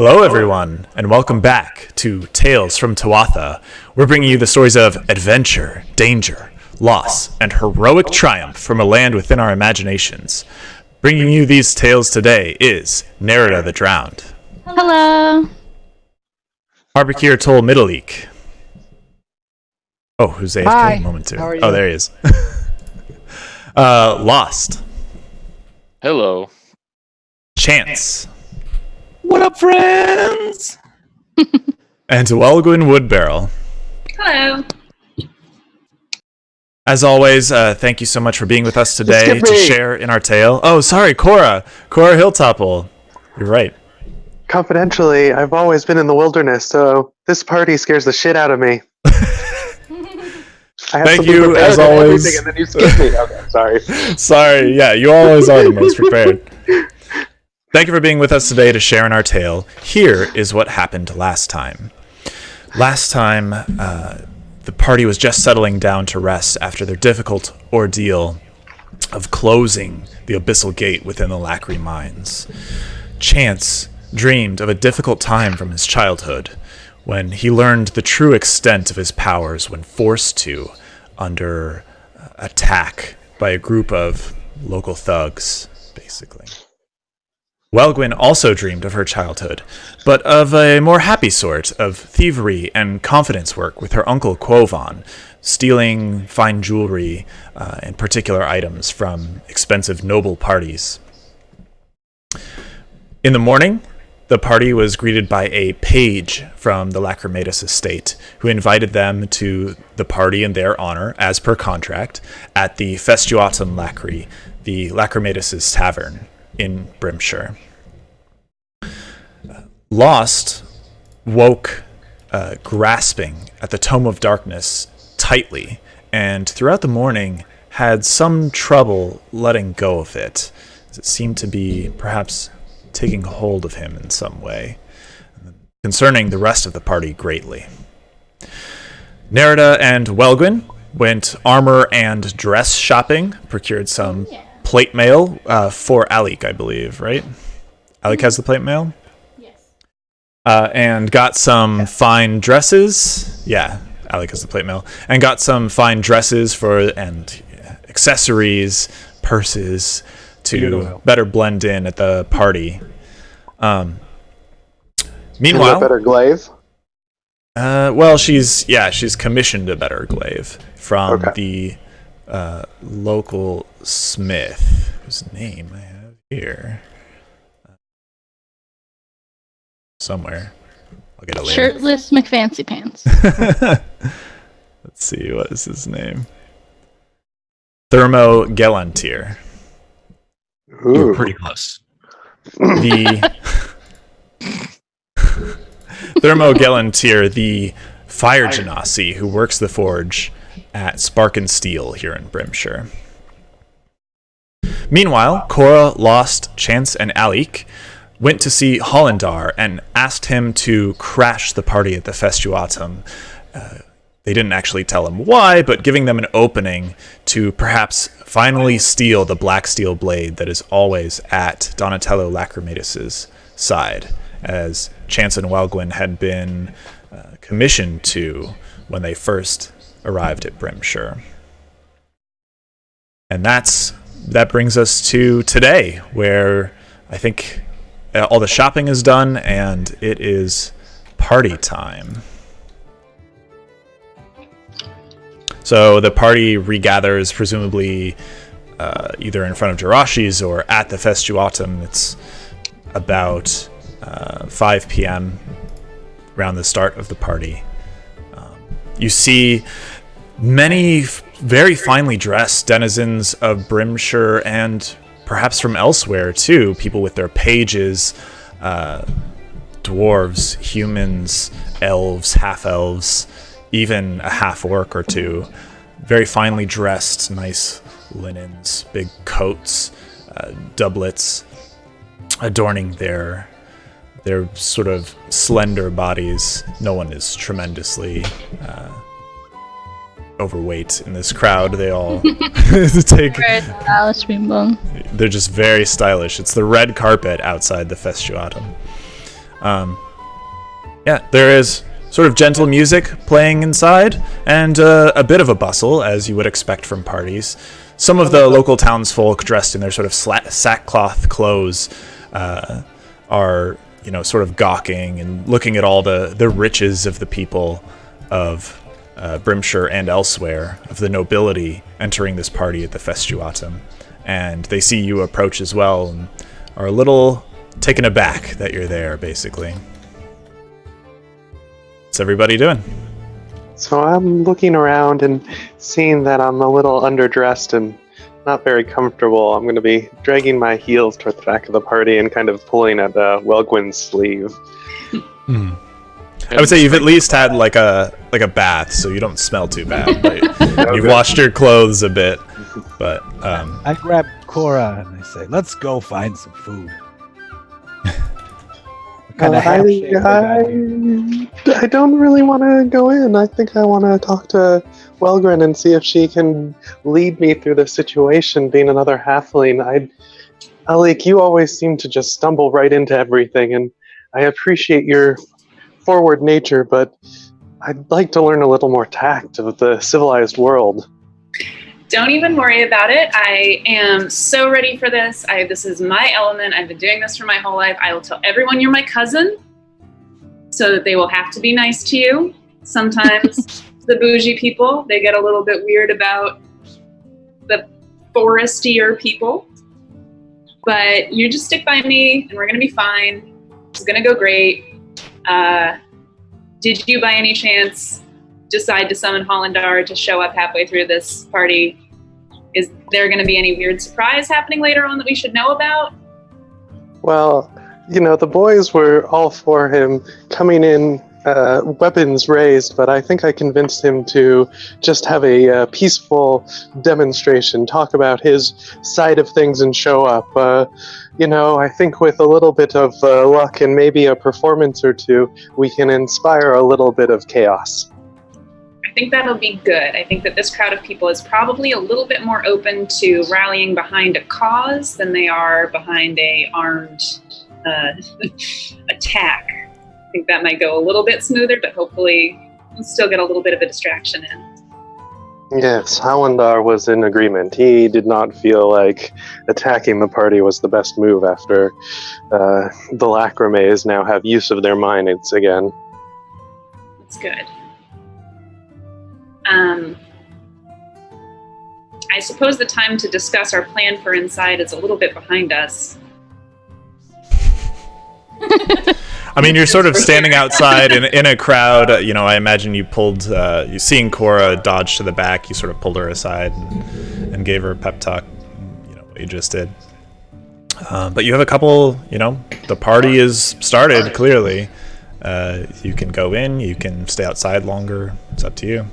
Hello, everyone, and welcome back to Tales from Tuatha. We're bringing you the stories of adventure, danger, loss, and heroic triumph from a land within our imaginations. Bringing you these tales today is Nerida the Drowned. Hello. Arbakir Tol Middleek. Oh, who's AFK? Hi. Moment two. How are you? Oh, there he is. Lost. Hello. Chance. What up, friends? And Welgwyn Woodbarrel. Hello. As always, thank you so much for being with us today Skip to me. share in our tale. Oh, sorry, Cora Hilltopple. You're right. Confidentially, I've always been in the wilderness, so this party scares the shit out of me. I have Thank something you, prepared as and always. everything, and then you skip me. Okay, sorry. Sorry, yeah, you always are the most prepared. Thank you for being with us today to share in our tale. Here is what happened last time. Last time, the party was just settling down to rest after their difficult ordeal of closing the abyssal gate within the Lacry mines. Chance dreamed of a difficult time from his childhood when he learned the true extent of his powers when forced to under attack by a group of local thugs, basically. Welgwyn also dreamed of her childhood, but of a more happy sort of thievery and confidence work with her uncle Quovan, stealing fine jewelry and particular items from expensive noble parties. In the morning, the party was greeted by a page from the Lacrimatus estate, who invited them to the party in their honor, as per contract, at the Festuatum Lacry, the Lacrimatus' tavern in Brimshire. Lost woke grasping at the Tome of Darkness tightly, and throughout the morning had some trouble letting go of it, as it seemed to be perhaps taking hold of him in some way, concerning the rest of the party greatly. Nerida and Welgwyn went armor and dress shopping, procured some plate mail for Alec, I believe, right? Alec has the plate mail? Yes. And got some fine dresses. Yeah, Alec has the plate mail. And got some fine dresses and accessories, purses, to better blend in at the party. Meanwhile, Is that better glaive? well, she's commissioned a better glaive from the local smith, whose name I have here somewhere. I'll get it later. Shirtless McFancy Pants. Let's see, what is his name? Thermo Gelantir. You Ooh. were pretty close. The Thermo Gelantir, the fire genasi who works the forge at Spark and Steel here in Brimshire. Meanwhile, Cora, Lost, Chance, and Alec went to see Hollandar and asked him to crash the party at the Festuatum. They didn't actually tell him why, but giving them an opening to perhaps finally steal the black steel blade that is always at Donatello Lacrimatus' side, as Chance and Welgwyn had been commissioned to when they first arrived at Brimshire. And that brings us to today, where I think all the shopping is done and it is party time. So the party regathers, presumably either in front of Jirashi's or at the Festuatum. It's about 5 p.m. around the start of the party. You see many very finely dressed denizens of Brimshire and perhaps from elsewhere too, people with their pages, dwarves, humans, elves, half-elves, even a half-orc or two, very finely dressed, nice linens, big coats, doublets, adorning their sort of slender bodies. No one is tremendously overweight in this crowd. They all take. Red Alice Rainbow. They're just very stylish. It's the red carpet outside the Festuatum. There is sort of gentle music playing inside, and a bit of a bustle, as you would expect from parties. Some of the local townsfolk, dressed in their sort of sackcloth clothes, are, sort of gawking and looking at all the riches of the people of Brimshire and elsewhere, of the nobility entering this party at the Festuatum. And they see you approach as well, and are a little taken aback that you're there, basically. What's everybody doing? So I'm looking around and seeing that I'm a little underdressed and not very comfortable. I'm going to be dragging my heels toward the back of the party and kind of pulling at Welgwyn's sleeve. I would say you've at least had like a bath, so you don't smell too bad. But you've washed your clothes a bit, but I grab Cora and I say, "Let's go find some food." I don't really want to go in. I think I want to talk to Welgwyn and see if she can lead me through the situation, being another halfling. Alec, you always seem to just stumble right into everything, and I appreciate your forward nature, but I'd like to learn a little more tact of the civilized world. Don't even worry about it. I am so ready for this. This is my element. I've been doing this for my whole life. I will tell everyone you're my cousin so that they will have to be nice to you. Sometimes the bougie people, they get a little bit weird about the forestier people. But you just stick by me and we're going to be fine. It's going to go great. Did you by any chance decide to summon Hollandar to show up halfway through this party? Is there going to be any weird surprise happening later on that we should know about? Well, the boys were all for him coming in weapons raised, but I think I convinced him to just have a peaceful demonstration, talk about his side of things and show up. I think with a little bit of luck and maybe a performance or two, we can inspire a little bit of chaos. I think that'll be good. I think that this crowd of people is probably a little bit more open to rallying behind a cause than they are behind a armed attack. I think that might go a little bit smoother, but hopefully we'll still get a little bit of a distraction in. Yes, Hollandar was in agreement. He did not feel like attacking the party was the best move after the Lacrimaes now have use of their minds again. That's good. I suppose the time to discuss our plan for inside is a little bit behind us. I mean, you're sort of standing outside in a crowd. I imagine you pulled, you seeing Cora dodge to the back, you sort of pulled her aside and gave her a pep talk, what you just did. But you have a couple, the party is started, clearly. You can go in, you can stay outside longer. It's up to you.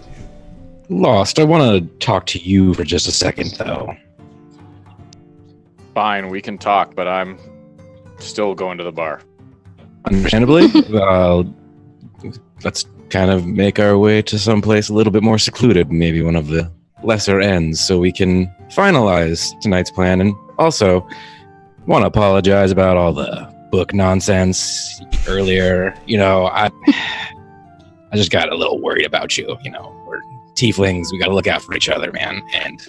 Lost, I want to talk to you for just a second, though. Fine, we can talk, but I'm still going to the bar. Understandably. Let's kind of make our way to someplace a little bit more secluded, maybe one of the lesser ends, so we can finalize tonight's plan. And also, want to apologize about all the book nonsense earlier. I just got a little worried about you. We're tieflings, we got to look out for each other, man. And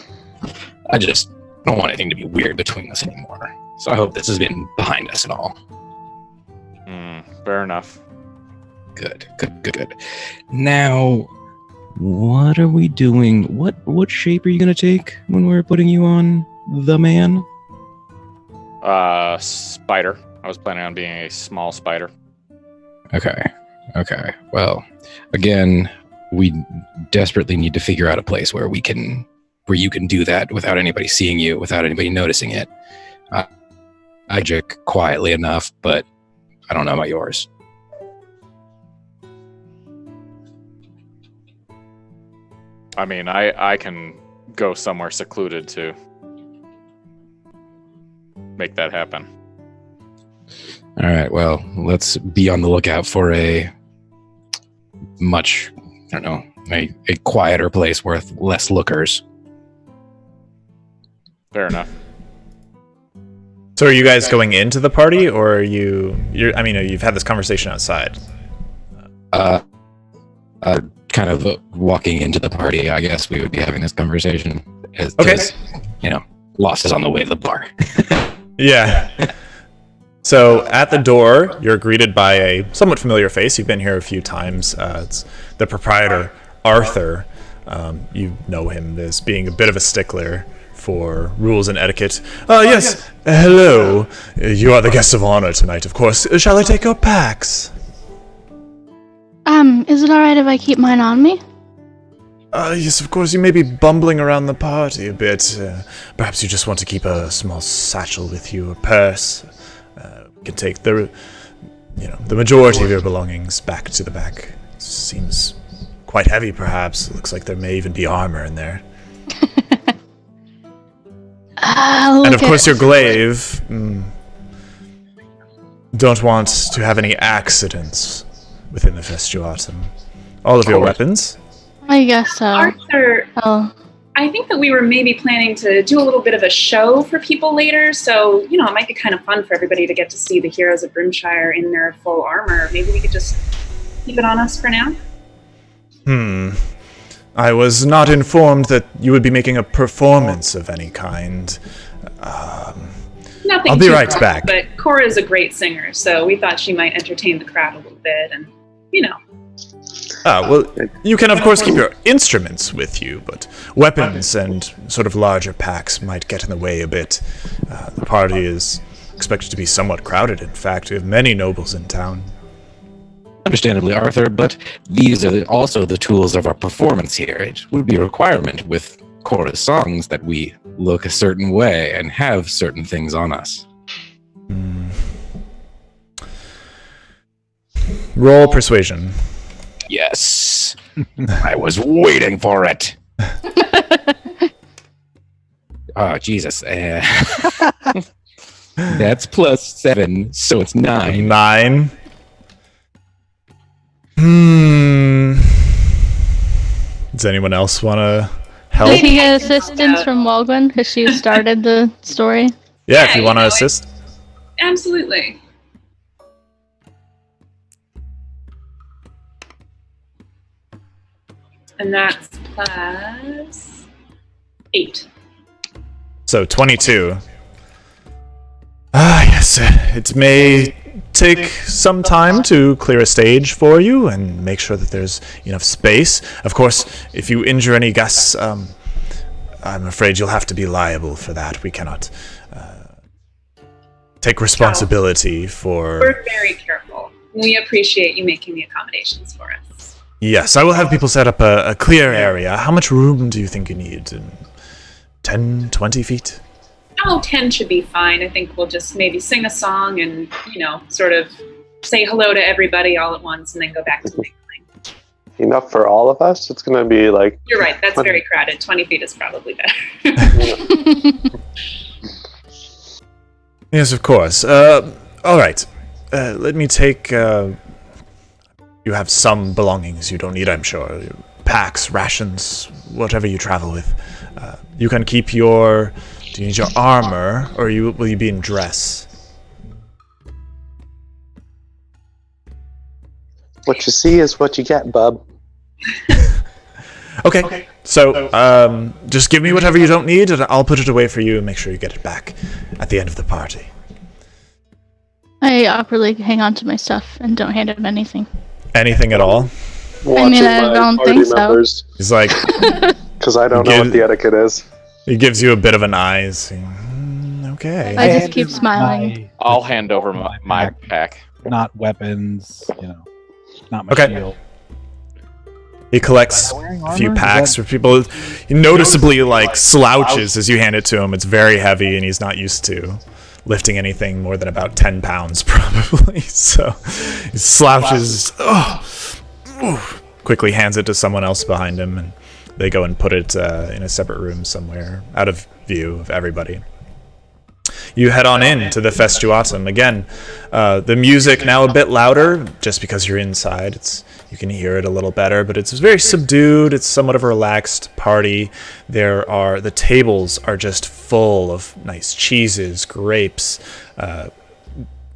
I just don't want anything to be weird between us anymore. So I hope this has been behind us and all. Fair enough. Good. Now, what are we doing? What shape are you going to take when we're putting you on the man? Spider. I was planning on being a small spider. Okay. Well, again, we desperately need to figure out a place where you can do that without anybody seeing you, without anybody noticing it. I joke quietly enough, but I don't know about yours. I mean, I can go somewhere secluded to make that happen. All right, well, let's be on the lookout for a quieter place with less lookers. Fair enough. So are you guys going into the party, or are you're I mean, you've had this conversation outside. Kind of walking into the party, I guess we would be having this conversation. Okay. Lost is on the way to the bar. Yeah. So at the door, you're greeted by a somewhat familiar face. You've been here a few times. It's the proprietor, Arthur. You know him as being a bit of a stickler for rules and etiquette. Yes. Hello. You are the guests of honor tonight, of course. Shall I take your packs? Is it alright if I keep mine on me? Yes, of course. You may be bumbling around the party a bit. Perhaps you just want to keep a small satchel with you, a purse. You can take the majority of your belongings back to the back. Seems quite heavy, perhaps. It looks like there may even be armor in there. And of course, your glaive. Don't want to have any accidents within the festuatum. All of your weapons. I guess so. Arthur, Oh. I think that we were maybe planning to do a little bit of a show for people later, so, it might be kind of fun for everybody to get to see the heroes of Brimshire in their full armor. Maybe we could just keep it on us for now? I was not informed that you would be making a performance of any kind. Nothing I'll be too right rough, back. But Cora is a great singer, so we thought she might entertain the crowd a little bit, and, Well, you can of course keep your instruments with you, but weapons and sort of larger packs might get in the way a bit. The party is expected to be somewhat crowded, in fact. We have many nobles in town. Understandably, Arthur, but these are also the tools of our performance here. It would be a requirement with Cora's songs that we look a certain way and have certain things on us. Roll persuasion. Yes. I was waiting for it. Oh, Jesus. That's +7, so it's 9. 9. Does anyone else want to help? Does he get assistance from Walgwyn because she started the story? Yeah, if you want to assist. absolutely. And that's +8. So 22. Yes, it may take some time to clear a stage for you and make sure that there's enough space. Of course, if you injure any guests, I'm afraid you'll have to be liable for that. We cannot take responsibility for... We're very careful. We appreciate you making the accommodations for us. Yes, I will have people set up a clear area. How much room do you think you need? 10, 20 feet? Oh, 10 should be fine. I think we'll just maybe sing a song and, sort of say hello to everybody all at once and then go back to mingling. Enough for all of us? It's going to be like... You're right. That's very crowded. 20 feet is probably better. Yes, of course. All right. Let me take... You have some belongings you don't need, I'm sure. Packs, rations, whatever you travel with. You can keep your... Do you need your armor, or will you be in dress? What you see is what you get, bub. Okay. So, just give me whatever you don't need, and I'll put it away for you and make sure you get it back at the end of the party. I awkwardly hang on to my stuff and don't hand him anything. Anything at all? Watching I my don't party think so. members, He's like, because I don't know what the etiquette is. he gives you a bit of an eye, saying, okay. I just handed keep smiling. I'll hand over my pack. Not weapons, not my Okay. shield. He collects wearing a few armor? Is packs that- for people. He noticeably slouches as you hand it to him. It's very heavy, and he's not used to lifting anything more than about 10 pounds, probably. So he slouches, quickly hands it to someone else behind him, and they go and put it in a separate room somewhere, out of view of everybody. you head on in to the Festuatum. Again, the music now a bit louder, just because you're inside. You can hear it a little better, but it's very subdued. It's somewhat of a relaxed party. The tables are just full of nice cheeses, grapes,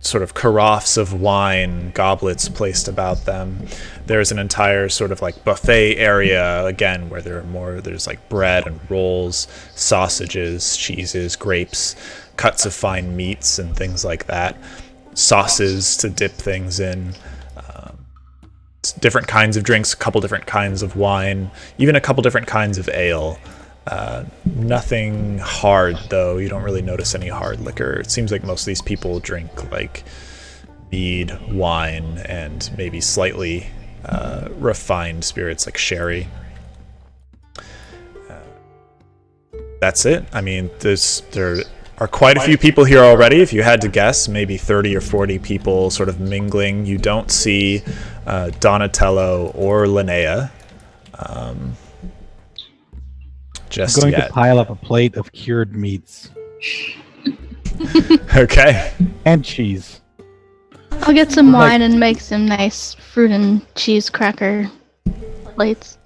sort of carafes of wine, goblets placed about them. There's an entire sort of like buffet area, again, where there's like bread and rolls, sausages, cheeses, grapes, cuts of fine meats and things like that, sauces to dip things in, different kinds of drinks, a couple different kinds of wine, even a couple different kinds of ale. Nothing hard, though. You don't really notice any hard liquor. It seems like most of these people drink like mead, wine, and maybe slightly refined spirits like sherry. That's it. I mean, there are quite a few people here already. If you had to guess, maybe 30 or 40 people sort of mingling. You don't see Donatello or Linnea. Just I'm going yet. to pile up a plate of cured meats Okay. and cheese. I'll get some wine and make some nice fruit and cheese cracker plates.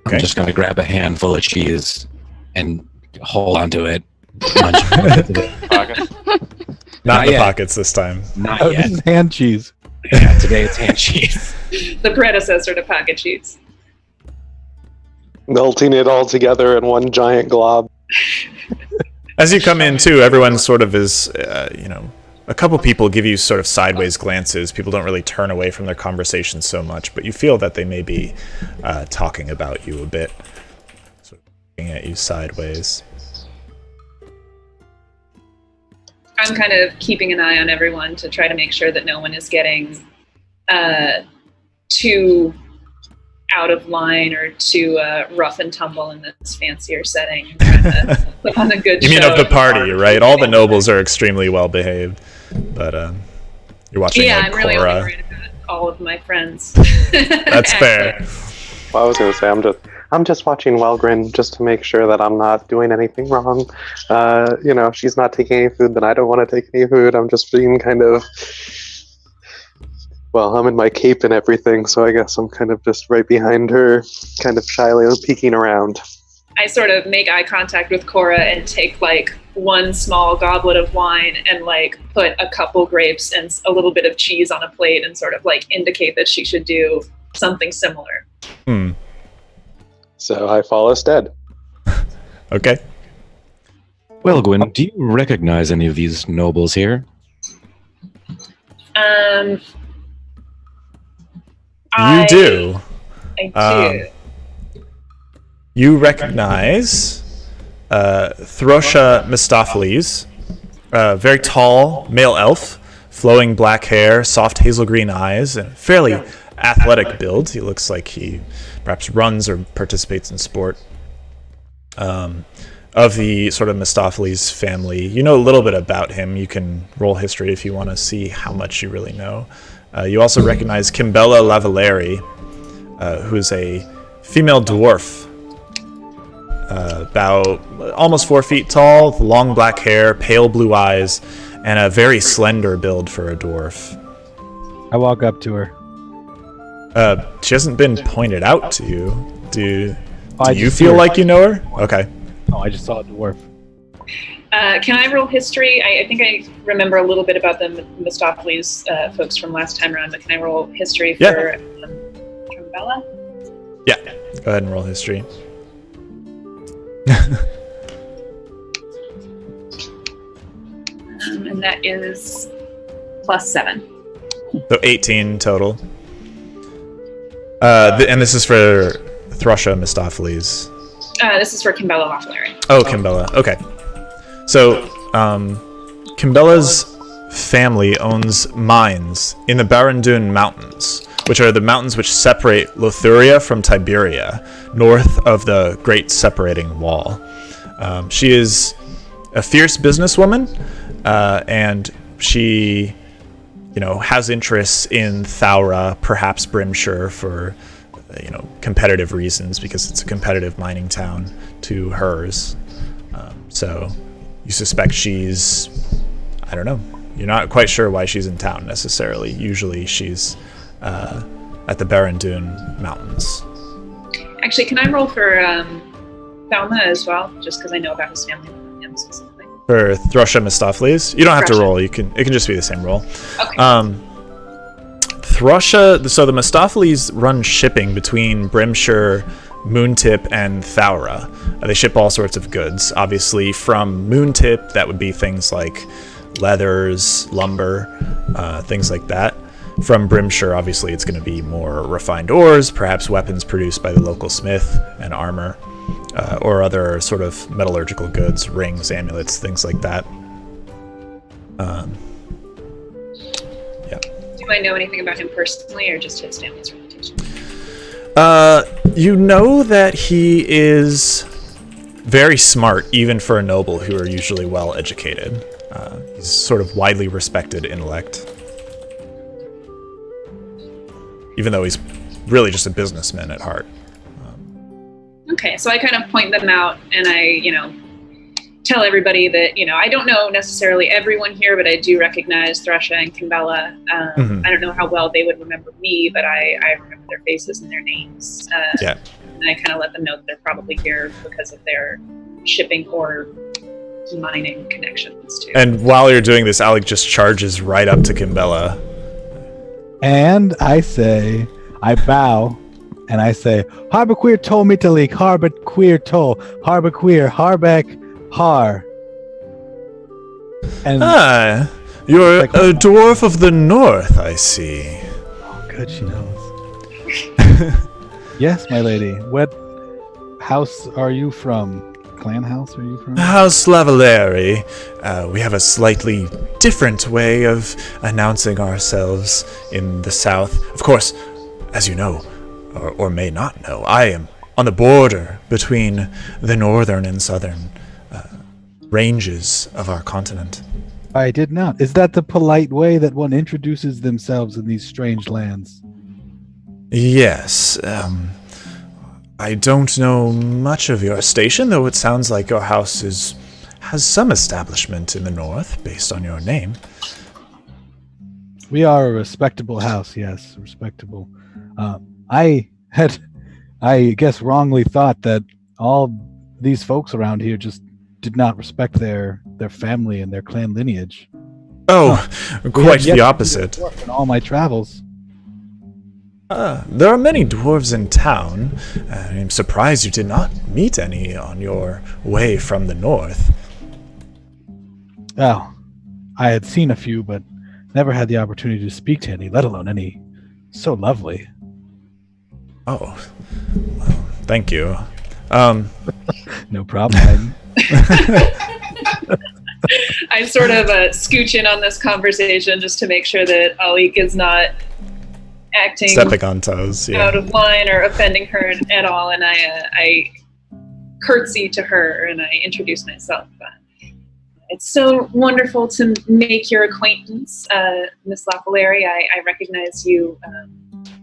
Okay. I'm just going to grab a handful of cheese and hold onto it. Munch it. Pockets? Not in the yet. pockets this time. Not Oh, yet. this is hand cheese. Yeah, today it's hand cheese. The predecessor to pocket cheese. Melting it all together in one giant glob. As you come in, too, everyone sort of is, a couple people give you sort of sideways glances. People don't really turn away from their conversation so much, but you feel that they may be talking about you a bit, sort of looking at you sideways. I'm kind of keeping an eye on everyone to try to make sure that no one is getting too out of line or too rough and tumble in this fancier setting. I'm trying to put on a good You mean show. of the party, right? All the nobles are extremely well behaved, but you're watching Yeah, like I'm really Cora. worried about all of my friends. That's fair. Well, I was going to say, I'm just watching Welgrin just to make sure that I'm not doing anything wrong. She's not taking any food, then I don't want to take any food. I'm just being kind of... Well, I'm in my cape and everything, so I guess I'm kind of just right behind her, kind of shyly peeking around. I sort of make eye contact with Cora and take like one small goblet of wine and like put a couple grapes and a little bit of cheese on a plate and sort of like indicate that she should do something similar. So I follow Stead. Okay. Well, Gwen, do you recognize any of these nobles here? You do. I do. You recognize Throsha Mistopheles, very tall male elf, flowing black hair, soft hazel green eyes, and fairly athletic build. He looks like he perhaps runs or participates in sport. Of the sort of Mistopheles family, you know a little bit about him. You can roll history if you want to see how much you really know. You also recognize Kimbella Lavallari, who is a female dwarf, about almost 4 feet tall, long black hair, pale blue eyes, and a very slender build for a dwarf. I walk up to her. She hasn't been pointed out to you. Do I you just see feel her. like you know her? Okay. Oh, I just saw a dwarf. Can I roll history? I think I remember a little bit about the Mistopheles folks from last time around, but can I roll history for Bella? Yeah. Go ahead and roll history. And that is +7. So 18 total. And this is for Thrusha Mistopheles. This is for Kimbella Lafalari. Oh, Kimbella. Okay. So, Kimbella's family owns mines in the Barandun Mountains, which are the mountains which separate Lothuria from Tiberia, north of the Great Separating Wall. She is a fierce businesswoman, and she, has interests in Thaura, perhaps Brimshire, for competitive reasons, because it's a competitive mining town to hers. So you suspect she's, I don't know, you're not quite sure why she's in town necessarily. Usually she's at the Barandun Mountains. Actually, can I roll for Thelma as well, just because I know about his family and him specifically? For Thrusha Mistopheles? You don't have to Thrusha. roll. It can just be the same roll. Okay. Thrusha, so the Mistopheles run shipping between Brimshire, Moontip, and Thaura. They ship all sorts of goods. Obviously, from Moontip, that would be things like leathers, lumber, things like that. From Brimshire, obviously, it's going to be more refined ores, perhaps weapons produced by the local smith, and armor, or other sort of metallurgical goods, rings, amulets, things like that. Yeah. Do I know anything about him personally, or just his family's reputation? You know that he is very smart, even for a noble who are usually well educated. He's sort of widely respected intellect. Even though he's really just a businessman at heart. Okay, so I kind of point them out, and I, tell everybody that, I don't know necessarily everyone here, but I do recognize Thrusha and Kimbella. I don't know how well they would remember me, but I remember their faces and their names. Yeah. And I kind of let them know that they're probably here because of their shipping or mining connections, too. And while you're doing this, Alec just charges right up to Kimbella. And I bow, and I say, Harbequeer tol mitalik, Harbequeer tol, Harbequeer, Harbeck, Har. And You're like, a dwarf of the north, I see. oh, good, she knows. Yes, my lady. What house are you from? Clan house are you from? House Lavalieri. We have a slightly different way of announcing ourselves in the south. Of course, as you know, or may not know, I am on the border between the northern and southern ranges of our continent. I did not. Is that the polite way that one introduces themselves in these strange lands? Yes, I don't know much of your station, though it sounds like your house has some establishment in the north, based on your name. We are a respectable house, yes, respectable. I guess, wrongly thought that all these folks around here just did not respect their family and their clan lineage. Oh, quite the opposite. In all my travels. There are many dwarves in town. I'm surprised you did not meet any on your way from the north. Well, I had seen a few, but never had the opportunity to speak to any, let alone any so lovely. Oh, well, thank you. No problem. I sort of scooch in on this conversation just to make sure that Alik is not acting Stepping on toes, yeah. out of line or offending her at all, and I curtsy to her and I introduce myself. It's so wonderful to make your acquaintance, Miss Lafaleri. I recognize you.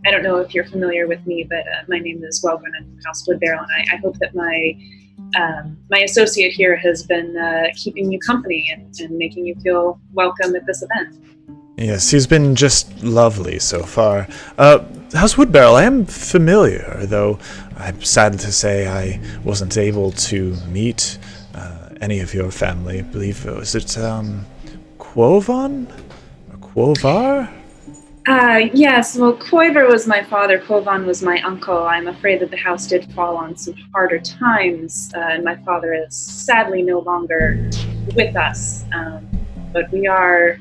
I don't know if you're familiar with me, but my name is Welgren. I'm from House Woodbarrel, and I hope that my associate here has been keeping you company and making you feel welcome at this event. Yes, he's been just lovely so far. House Woodbarrel, I am familiar, though I'm sad to say I wasn't able to meet any of your family. I believe, was it Quovan? Or Quovar? Yes, well, Quover was my father, Quovan was my uncle. I'm afraid that the house did fall on some harder times, and my father is sadly no longer with us. But we are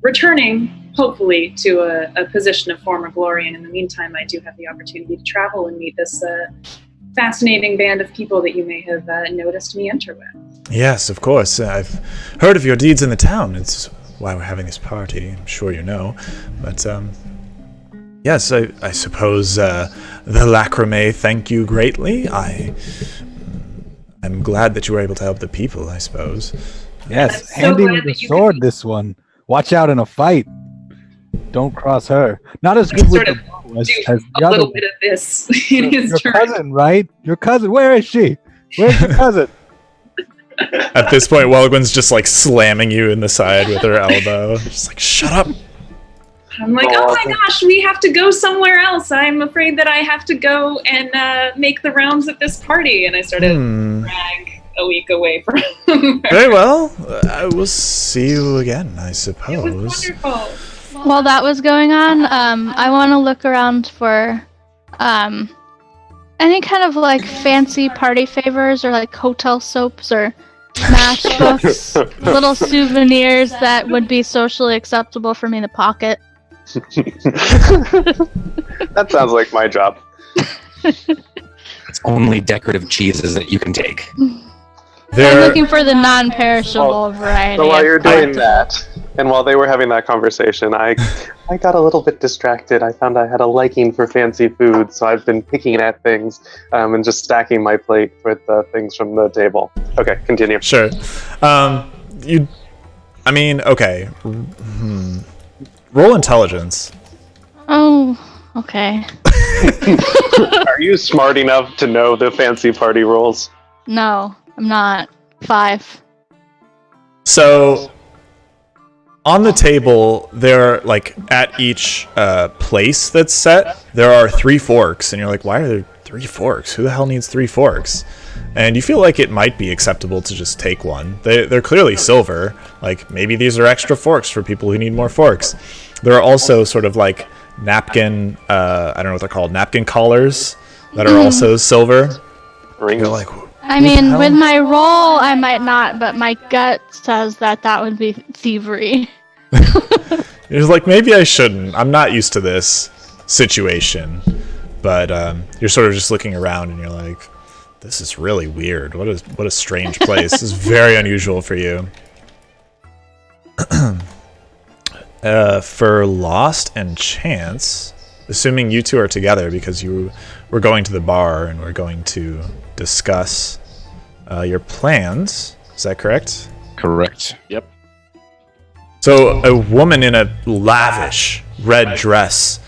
returning, hopefully, to a position of former glory, and in the meantime, I do have the opportunity to travel and meet this fascinating band of people that you may have noticed me enter with. Yes, of course. I've heard of your deeds in the town. It's why we're having this party, I'm sure you know. But, yes, I suppose the Lacrimé thank you greatly. I'm glad that you were able to help the people, I suppose. Yes, I'm so handy glad with that the you sword, could- this one. Watch out in a fight. Don't cross her. Not as good with Sort the of bow as Do the a other little one. bit of this in his Your turn. cousin, right? Your cousin. Where is she? Where's your cousin? At this point, Welgwyn's just like slamming you in the side with her elbow. Just like, shut up. I'm like, oh my gosh, we have to go somewhere else. I'm afraid that I have to go and make the rounds at this party. And I started drag a week away from her. Very well. I will see you again, I suppose. It was wonderful. While that was going on, I want to look around for any kind of like fancy party favors or like hotel soaps or matchbooks, little souvenirs that would be socially acceptable for me to pocket. That sounds like my job. It's only decorative cheeses that you can take. I'm looking for the non-perishable variety. So while you're doing that, and while they were having that conversation, I got a little bit distracted. I found I had a liking for fancy food, so I've been picking at things and just stacking my plate with things from the table. Okay, continue. Sure. Okay. Roll intelligence. Oh, okay. Are you smart enough to know the fancy party rules? No, I'm not. 5. So, on the table, there, like, at each place that's set, there are 3 forks, and you're like, why are there 3 forks? Who the hell needs 3 forks? And you feel like it might be acceptable to just take one. They're clearly silver. Like, maybe these are extra forks for people who need more forks. There are also sort of, like, napkin, I don't know what they're called, napkin collars that are also silver. Rings. You're like, I mean, with my roll, I might not, but my gut says that would be thievery. you're like, maybe I shouldn't. I'm not used to this situation. But you're sort of just looking around and you're like, this is really weird. What a strange place. This is very unusual for you. For Lost and Chance, assuming you two are together because you were going to the bar and we're going to discuss your plans. Is that correct? Correct. Yep. So a woman in a lavish red dress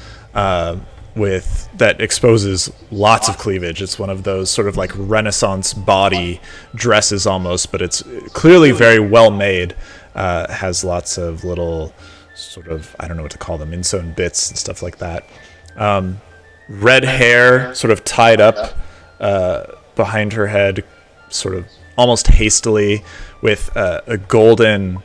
with that exposes lots of cleavage. It's one of those sort of like Renaissance body dresses almost, but it's clearly very well made. Has lots of little sort of, I don't know what to call them, insewn bits and stuff like that. Red hair sort of tied up behind her head, sort of almost hastily, with a golden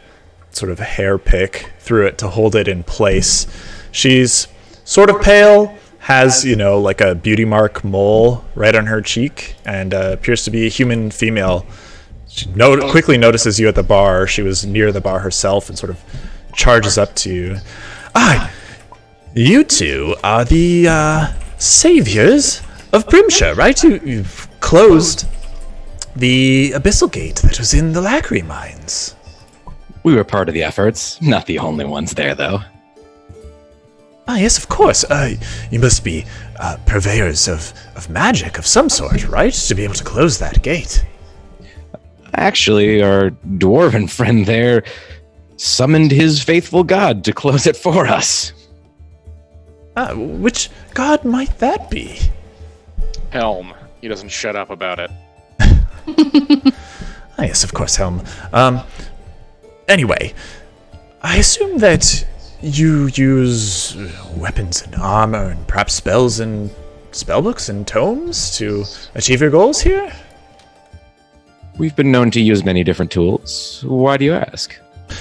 sort of hair pick through it to hold it in place. She's sort of pale, has, like a beauty mark mole right on her cheek, and appears to be a human female. She quickly notices you at the bar. She was near the bar herself and sort of charges up to you. You two are the saviors of Brimshire, right? You've closed the abyssal gate that was in the Lackery mines. We were part of the efforts. Not the only ones there, though. Yes, of course. You must be purveyors of magic of some sort, right? To be able to close that gate. Actually, our dwarven friend there summoned his faithful god to close it for us. Which god might that be? Helm. He doesn't shut up about it. Yes, of course, Helm. Anyway, I assume that you use weapons and armor and perhaps spells and spellbooks and tomes to achieve your goals here? We've been known to use many different tools. Why do you ask?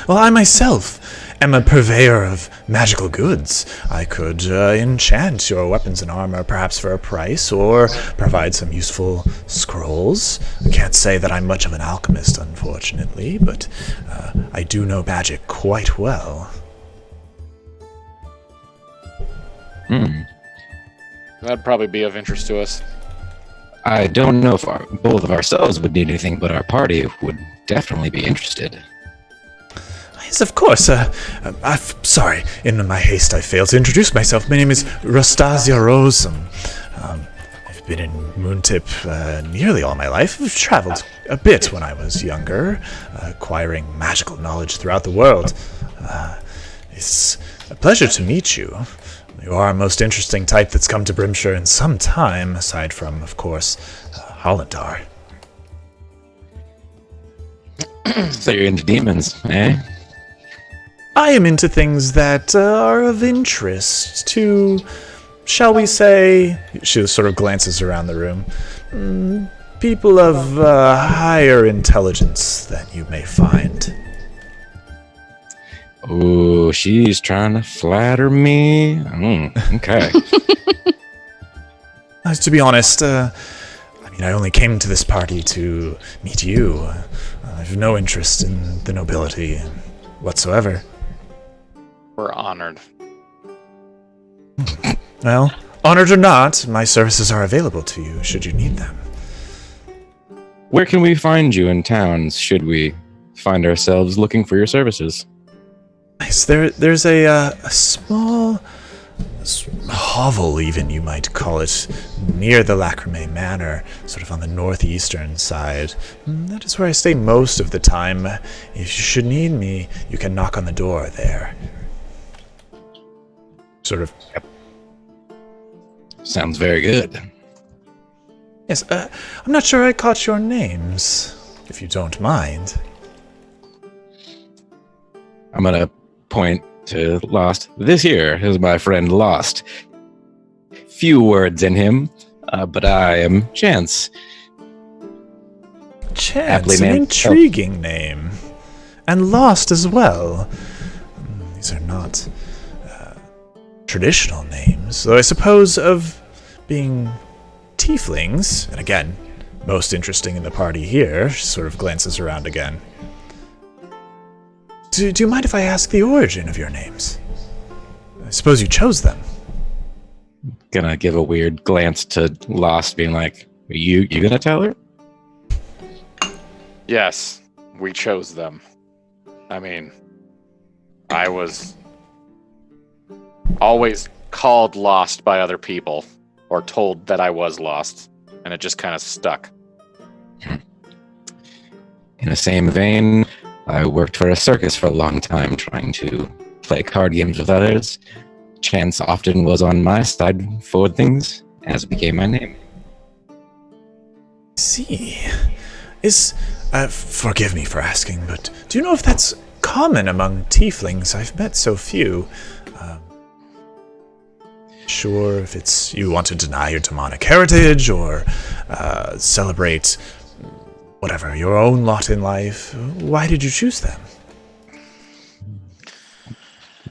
Well, I myself am a purveyor of magical goods. I could enchant your weapons and armor perhaps for a price, or provide some useful scrolls. I can't say that I'm much of an alchemist, unfortunately, but I do know magic quite well. That'd probably be of interest to us. I don't know if both of ourselves would need anything, but our party would definitely be interested. Yes, of course. I'm sorry. In my haste, I failed to introduce myself. My name is Rostasia Rosum. I've been in Moontip nearly all my life. I've traveled a bit when I was younger, acquiring magical knowledge throughout the world. It's a pleasure to meet you. You are a most interesting type that's come to Brimshire in some time, aside from, of course, Hollandar. So you're into demons, eh? I am into things that are of interest to, shall we say, she sort of glances around the room, people of higher intelligence than you may find. Oh, she's trying to flatter me. Okay. To be honest, I only came to this party to meet you. I have no interest in the nobility whatsoever. We're honored. Well, honored or not, my services are available to you should you need them. Where can we find you in towns should we find ourselves looking for your services? Nice. There's a small hovel, even you might call it, near the Lacrimae Manor, sort of on the northeastern side. That is where I stay most of the time. If you should need me, you can knock on the door there. Sort of. Yep. Sounds very good. Yes, I'm not sure I caught your names, if you don't mind. I'm gonna point to Lost. This here is my friend Lost. Few words in him, but I am Chance. Chance, an intriguing name. And Lost as well. These are not traditional names, though I suppose of being tieflings, and again, most interesting in the party here, she sort of glances around again. Do you mind if I ask the origin of your names? I suppose you chose them. Gonna give a weird glance to Lost, being like, you gonna tell her? Yes, we chose them. I was always called lost by other people, or told that I was lost, and it just kind of stuck. In the same vein, I worked for a circus for a long time, trying to play card games with others. Chance often was on my side for things, as it became my name. See, forgive me for asking, but do you know if that's common among tieflings? I've met so few. Sure, if it's you want to deny your demonic heritage or celebrate whatever your own lot in life. Why did you choose them?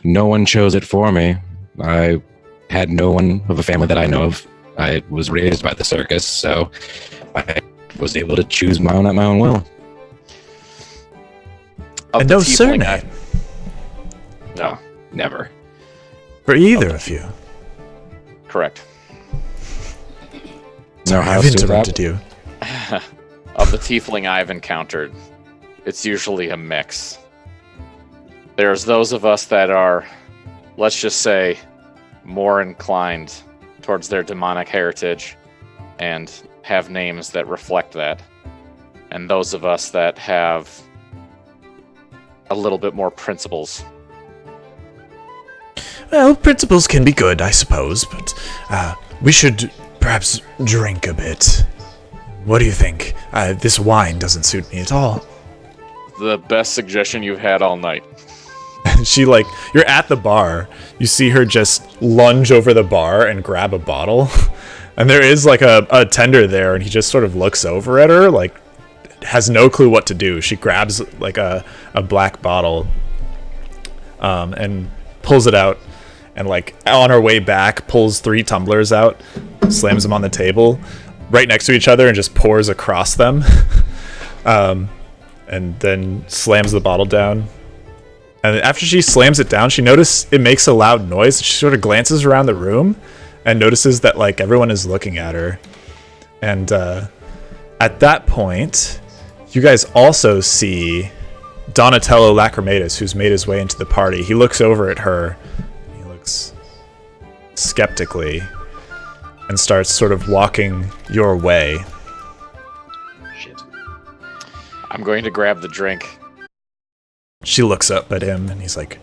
No one chose it for me. I had no one of a family that I know of. I was raised by the circus, so I was able to choose my own at my own will. And no surname? No, never. For either of you? Correct. No, I've interrupted you. Of the tiefling I've encountered, it's usually a mix. There's those of us that are, let's just say, more inclined towards their demonic heritage and have names that reflect that. And those of us that have a little bit more principles. Well, principles can be good, I suppose, but we should perhaps drink a bit. What do you think? This wine doesn't suit me at all. The best suggestion you've had all night. You're at the bar, you see her just lunge over the bar and grab a bottle, and there is a tender there, and he just sort of looks over at her, has no clue what to do. She grabs a black bottle, and pulls it out, and on her way back, pulls 3 tumblers out, slams them on the table, right next to each other, and just pours across them, and then slams the bottle down. And after she slams it down, she notices it makes a loud noise. She sort of glances around the room and notices that everyone is looking at her. And at that point, you guys also see Donatello Lacrimatus, who's made his way into the party. He looks over at her. He looks skeptically and starts sort of walking your way. Shit. I'm going to grab the drink. She looks up at him, and he's like,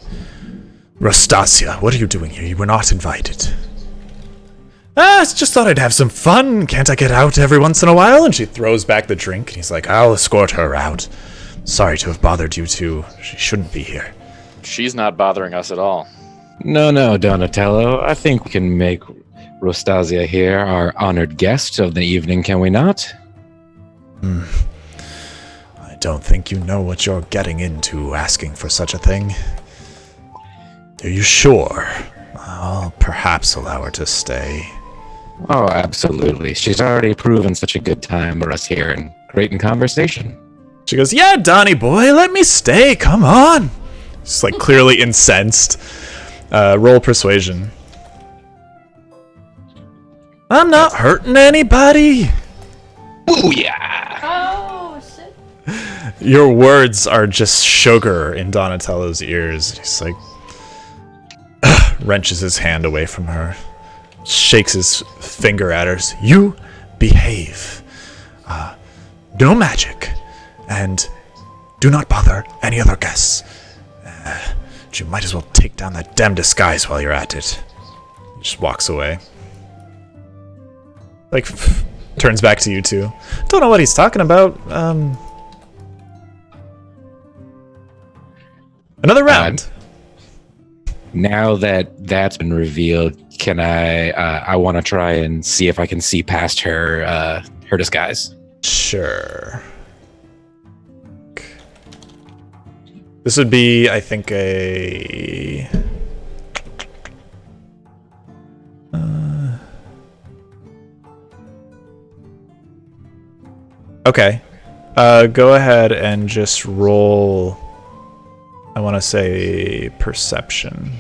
Rostasia, what are you doing here? You were not invited. I just thought I'd have some fun. Can't I get out every once in a while? And she throws back the drink, and he's like, I'll escort her out. Sorry to have bothered you two. She shouldn't be here. She's not bothering us at all. No, Donatello. I think we can make Rostasia here our honored guest of the evening, can we not? I don't think you know what you're getting into asking for such a thing. Are you sure? I'll perhaps allow her to stay. Oh, absolutely. She's already proven such a good time for us here and great in conversation. She goes, yeah, Donnie boy, let me stay, come on. She's like clearly incensed. Roll persuasion. I'm not hurting anybody. Booyah! Oh, shit. Your words are just sugar in Donatello's ears. He's like, wrenches his hand away from her, shakes his finger at her. You behave. No magic. And do not bother any other guests. You might as well take down that damn disguise while you're at it. He just walks away. Like, turns back to you two. Don't know what he's talking about. Another round. Now that that's been revealed, can I want to try and see if I can see past her disguise. Sure. This would be, I think, a... Okay. Go ahead and just roll, I want to say, perception.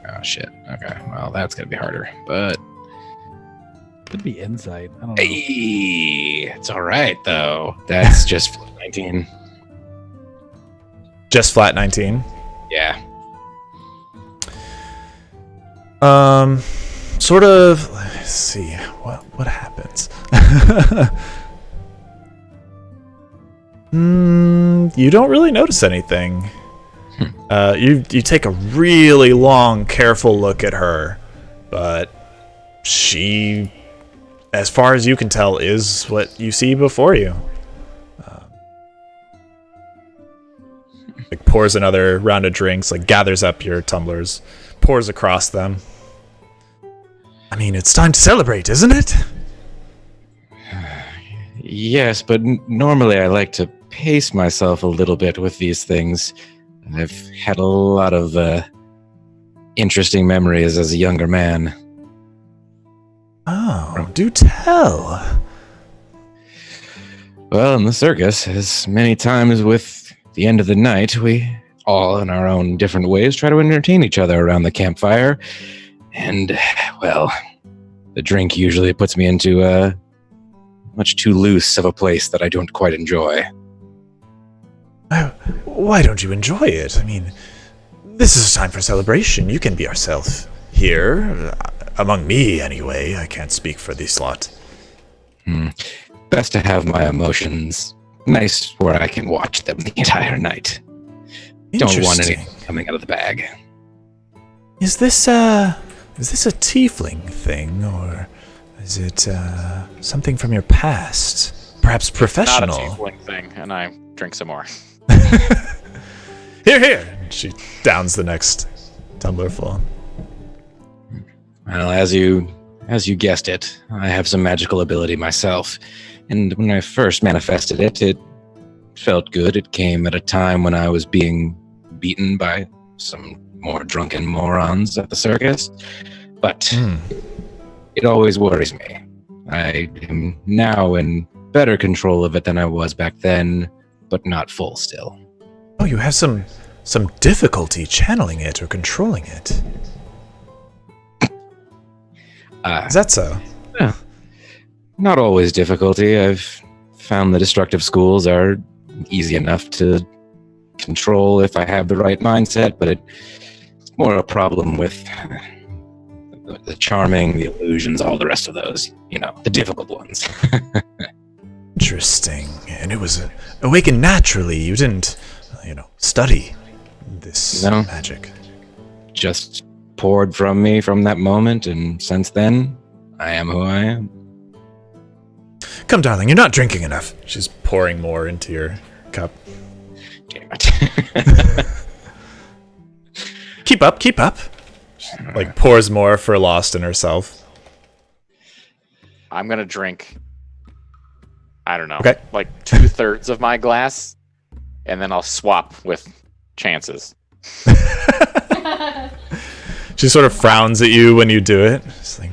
Oh, shit. Okay. Well, that's going to be harder, but... Could be insight. I don't know. Hey, it's all right, though. That's just 19. Just flat 19. Yeah. Sort of. Let's see what happens. You don't really notice anything. You take a really long, careful look at her, but she, as far as you can tell, is what you see before you. Like pours another round of drinks, like gathers up your tumblers, pours across them. I mean, it's time to celebrate, isn't it? Yes, but normally I like to pace myself a little bit with these things. I've had a lot of interesting memories as a younger man. Oh, do tell. Well, in the circus, as many times with the end of the night, we all, in our own different ways, try to entertain each other around the campfire. And, well, the drink usually puts me into a much too loose of a place that I don't quite enjoy. Why don't you enjoy it? I mean, this is a time for celebration. You can be yourself here. Among me, anyway. I can't speak for this lot. Best to have my emotions nice where I can watch them the entire night. Don't want anything coming out of the bag. Is this a tiefling thing, or is it something from your past? Perhaps professional? Not a tiefling thing, and I drink some more. Here! She downs the next tumbler full. Well, as you guessed it, I have some magical ability myself. And when I first manifested it, it felt good. It came at a time when I was being beaten by some more drunken morons at the circus. But it always worries me. I am now in better control of it than I was back then, but not full still. Oh, you have some difficulty channeling it or controlling it. Is that so? Yeah. Not always difficulty. I've found the destructive schools are easy enough to control if I have the right mindset, but it's more a problem with the charming, the illusions, all the rest of those, the difficult ones. Interesting. And it was awakened naturally. You didn't, study this magic. Just poured from me from that moment, and since then, I am who I am. Come, darling, you're not drinking enough. She's pouring more into your cup. Damn it. Keep up, keep up. Like pours more for Lost and herself. I'm gonna drink. I don't know. Okay. Like 2/3 of my glass, and then I'll swap with Chances. She sort of frowns at you when you do it. She's like,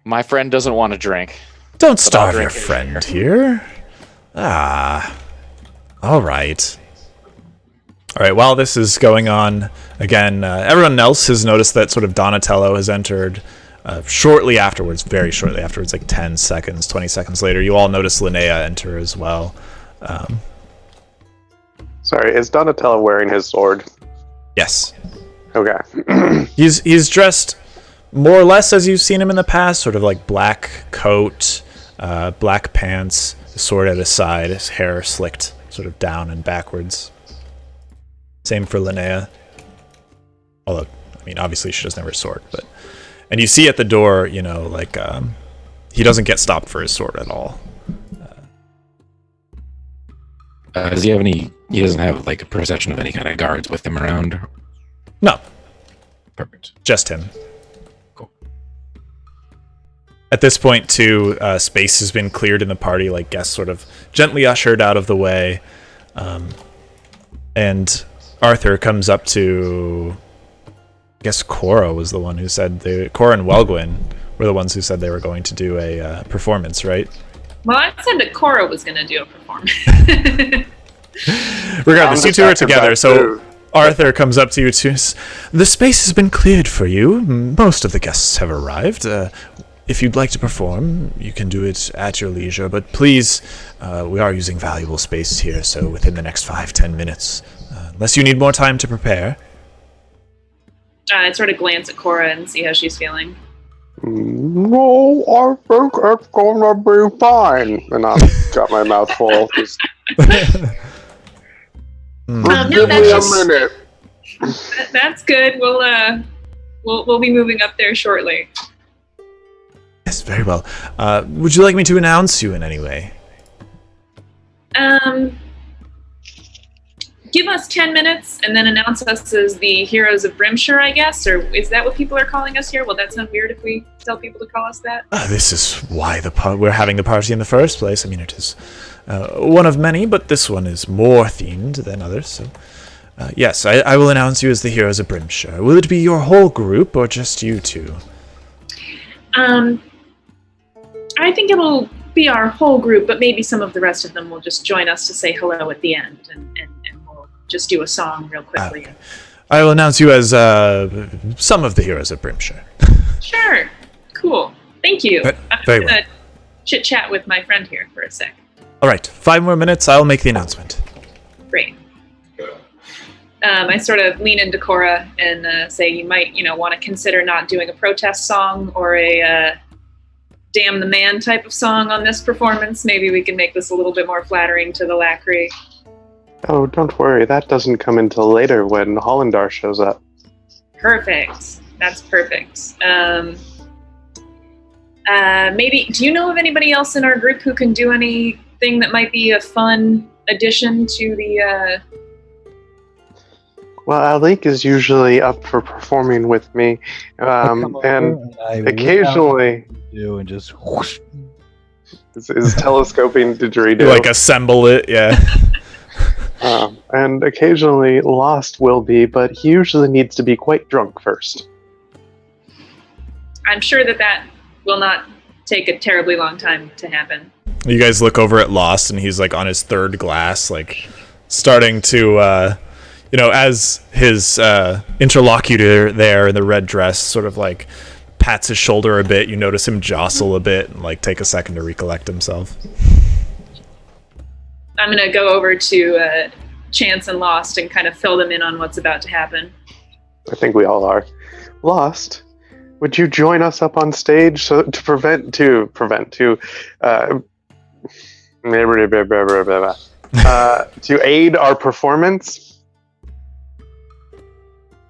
My friend doesn't want to drink. don't starve your drink it friend here. Ah. All right. All right, while this is going on, again, everyone else has noticed that sort of Donatello has entered shortly afterwards, very shortly afterwards, like 10 seconds, 20 seconds later. You all notice Linnea enter as well. Sorry, is Donatello wearing his sword? Yes. Okay. He's dressed more or less as you've seen him in the past, sort of like black coat, black pants, the sword at his side, his hair slicked sort of down and backwards. Same for Linnea. Although, I mean, obviously she doesn't have her sword, but... And you see at the door, you know, like, he doesn't get stopped for his sword at all. Does he have any... He doesn't have, like, a procession of any kind of guards with him around? No, Perfect. just him. Cool. At this point, too, space has been cleared in the party, like guests sort of gently ushered out of the way. And Arthur comes up to... I guess Cora was the one who said... Cora and Welgwyn were the ones who said they were going to do a performance, right? Well, I said that Cora was going to do a performance. Regardless, you two are together, so Too. Arthur comes up to you too. The space has been cleared for you. Most of the guests have arrived. If you'd like to perform, you can do it at your leisure, but please, we are using valuable space here, so within the next 5-10 minutes, unless you need more time to prepare. I'd sort of glance at Cora and see how she's feeling. No, I think it's gonna be fine. And I've got my mouth full. Just No, give me that's a minute. That's good. We'll be moving up there shortly. Yes, very well. Would you like me to announce you in any way? Give us 10 minutes and then announce us as the heroes of Brimshire, I guess? Or is that what people are calling us here? Will that sound weird if we tell people to call us that? This is why we're having the party in the first place. I mean, it is one of many, but this one is more themed than others. So, yes, I will announce you as the heroes of Brimshire. Will it be your whole group or just you two? I think it'll be our whole group, but maybe some of the rest of them will just join us to say hello at the end, and we'll just do a song real quickly. Okay. I will announce you as some of the heroes of Brimshire. Sure. Cool. Thank you. I'm Very going to chit-chat with my friend here for a sec. All right, 5 more minutes. I'll make the announcement. Great. I sort of lean into Cora and say you might, want to consider not doing a protest song or a damn the man type of song on this performance. Maybe we can make this a little bit more flattering to the Lacry. Oh, don't worry. That doesn't come until later when Hollandar shows up. Perfect. That's perfect. Maybe, do you know of anybody else in our group who can do anything that might be a fun addition to the... Well, Alik is usually up for performing with me, and occasionally do and just whoosh. is telescoping didgeridoo. Like assemble it, yeah. And occasionally Lost will be, but he usually needs to be quite drunk first. I'm sure that will not take a terribly long time to happen. You guys look over at Lost, and he's like on his third glass, like starting to, as his interlocutor there in the red dress sort of like pats his shoulder a bit, you notice him jostle a bit and like take a second to recollect himself. I'm going to go over to Chance and Lost and kind of fill them in on what's about to happen. I think we all are. Lost, would you join us up on stage to aid our performance?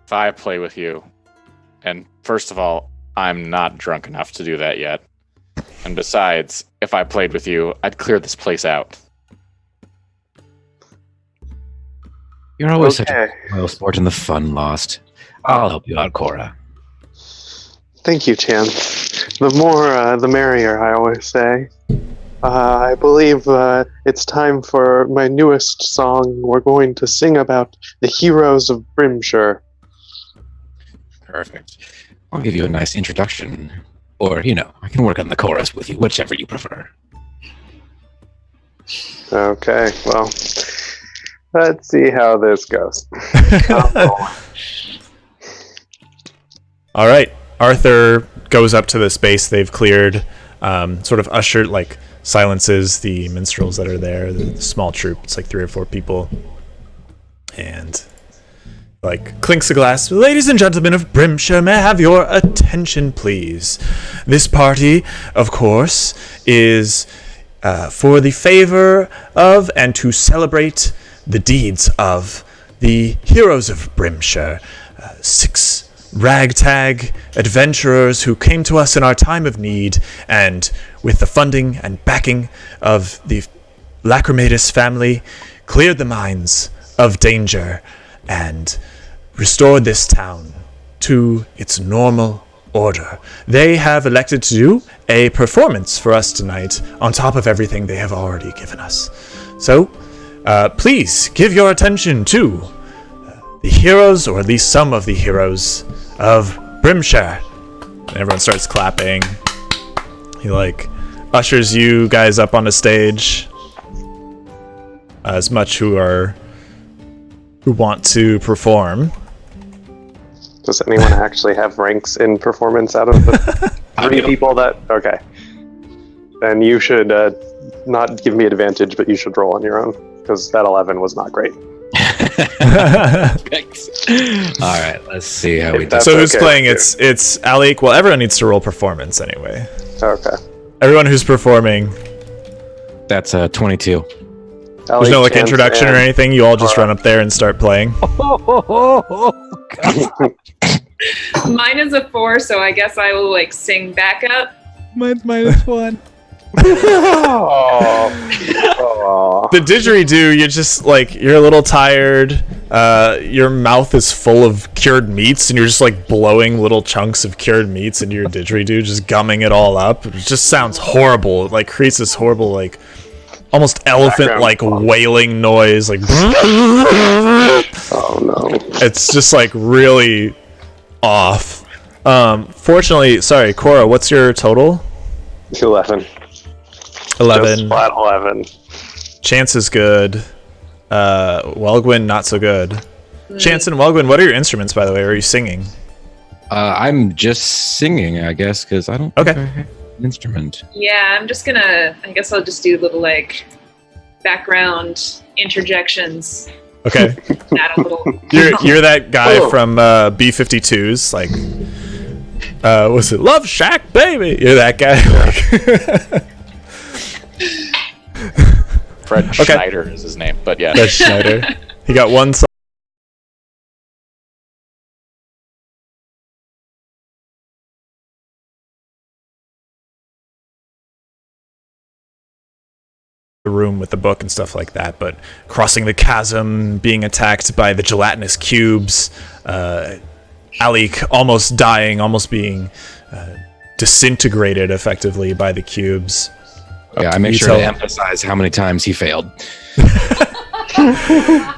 If I play with you, and first of all, I'm not drunk enough to do that yet. And besides, if I played with you, I'd clear this place out. You're always such Okay. a spoil sport and the fun lost. I'll help you out, Cora. Thank you, Chan. The more, the merrier, I always say. I believe it's time for my newest song. We're going to sing about the heroes of Brimshire. Perfect. I'll give you a nice introduction. Or, I can work on the chorus with you, whichever you prefer. Okay, well, let's see how this goes. All right. Arthur goes up to the space they've cleared, sort of ushered, like, silences the minstrels that are there, the small troop. It's like 3 or 4 people. And, like, clinks a glass. Ladies and gentlemen of Brimshire, may I have your attention, please? This party, of course, is for the favor of and to celebrate the deeds of the heroes of Brimshire. 6 ragtag adventurers who came to us in our time of need, and with the funding and backing of the Lacrimatus family, cleared the mines of danger and restored this town to its normal order. They have elected to do a performance for us tonight on top of everything they have already given us. So, please give your attention to the heroes, or at least some of the heroes of Brimshire. And everyone starts clapping. He, like, ushers you guys up on a stage. As much who want to perform. Does anyone actually have ranks in performance out of the 3 people that... Okay. Then you should not give me advantage, but you should roll on your own, because that 11 was not great. All right, let's see how we do. So who's okay playing? with It's Alec. Well, everyone needs to roll performance anyway. Okay. Everyone who's performing. That's 22. There's no, like, introduction or anything. You all just run up there and start playing. Mine is a 4, so I guess I will like sing back up. Mine's -1. The didgeridoo, you're just like, you're a little tired. Your mouth is full of cured meats, and you're just like blowing little chunks of cured meats into your didgeridoo, just gumming it all up. It just sounds horrible. It like creates this horrible, like, almost elephant like wailing noise, like. Oh no. It's just like really off. Fortunately, sorry, Cora, what's your total? 11. 11. Just flat 11. Chance is good. Welgwyn, not so good. Chance and Welgwyn, what are your instruments, by the way? Or are you singing? I'm just singing, I guess, because I don't think Okay. I have an instrument. Yeah, I'm just gonna. I guess I'll just do little like background interjections. Okay. Add a little. You're that guy from B-52s, like, what's it? Love Shack, baby! You're that guy. Fred Schneider is his name, but yeah. Fred Schneider. He got one song. The room with the book and stuff like that, but crossing the chasm, being attacked by the gelatinous cubes, Alec almost dying, almost being disintegrated effectively by the cubes. Yeah, I make You sure tell to him. emphasize how many times he failed.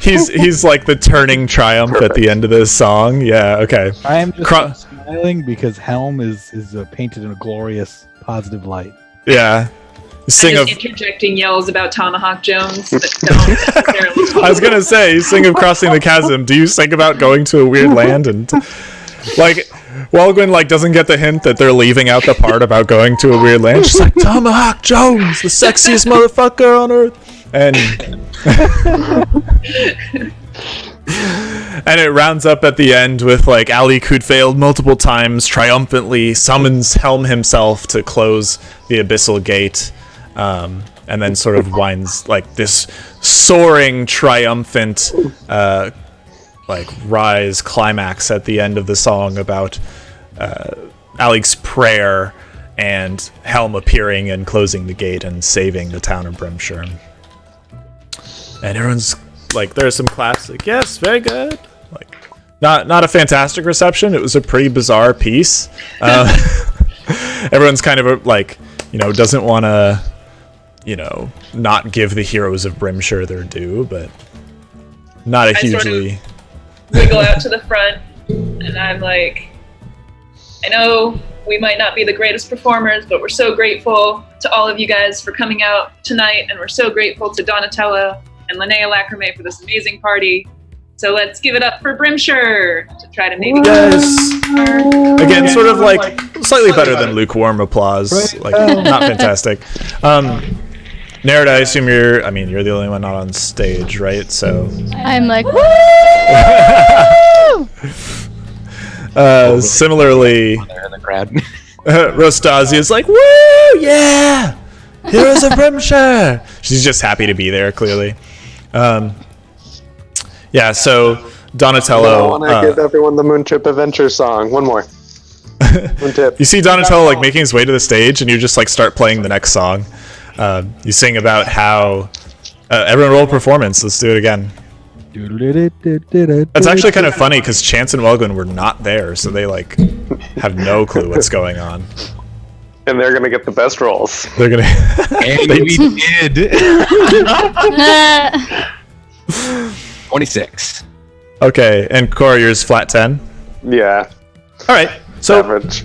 He's like the turning triumph at the end of this song. Yeah, okay. I am just Cro- smiling because Helm is painted in a glorious, positive light. Yeah. Sing I'm of just interjecting yells about Tomahawk Jones that don't necessarily. I was gonna say, you sing of crossing the chasm. Do you sing about going to a weird land and like Welgwyn like doesn't get the hint that they're leaving out the part about going to a weird land? She's like, Tomahawk Jones, the sexiest motherfucker on earth, and and it rounds up at the end with like Alec, who'd failed multiple times, triumphantly summons Helm himself to close the abyssal gate. And then sort of winds like this soaring, triumphant, like rise climax at the end of the song about Alec's prayer and Helm appearing and closing the gate and saving the town of Brimshire. And everyone's like there are some claps. Like, yes, very good. Like, not a fantastic reception. It was a pretty bizarre piece. Everyone's kind of like, doesn't want to, not give the heroes of Brimshire their due, but not a hugely. Wiggle out to the front, and I'm like, I know we might not be the greatest performers, but we're so grateful to all of you guys for coming out tonight, and we're so grateful to Donatello and Linnea Lacrame for this amazing party. So let's give it up for Brimshire to try to maybe. Yes. Again, sort of like slightly better than lukewarm applause. Like not fantastic. Nerida, I assume you're the only one not on stage, right? So I'm like, woo! Similarly, They're in the crowd. Rostazi is like, woo, yeah, Heroes of Brimshire. She's just happy to be there, clearly. Yeah, so Donatello. I want to give everyone the Moontrip Adventure song. One more. Moontrip. You see Donatello like making his way to the stage, and you just like start playing the next song. You sing about how everyone roll performance. Let's do it again. That's actually kind of funny because Chance and Welgwyn were not there, so they like have no clue what's going on. And they're gonna get the best rolls. They're gonna. And we did. 26. Okay, and Cora, yours flat 10. Yeah. All right, so Average.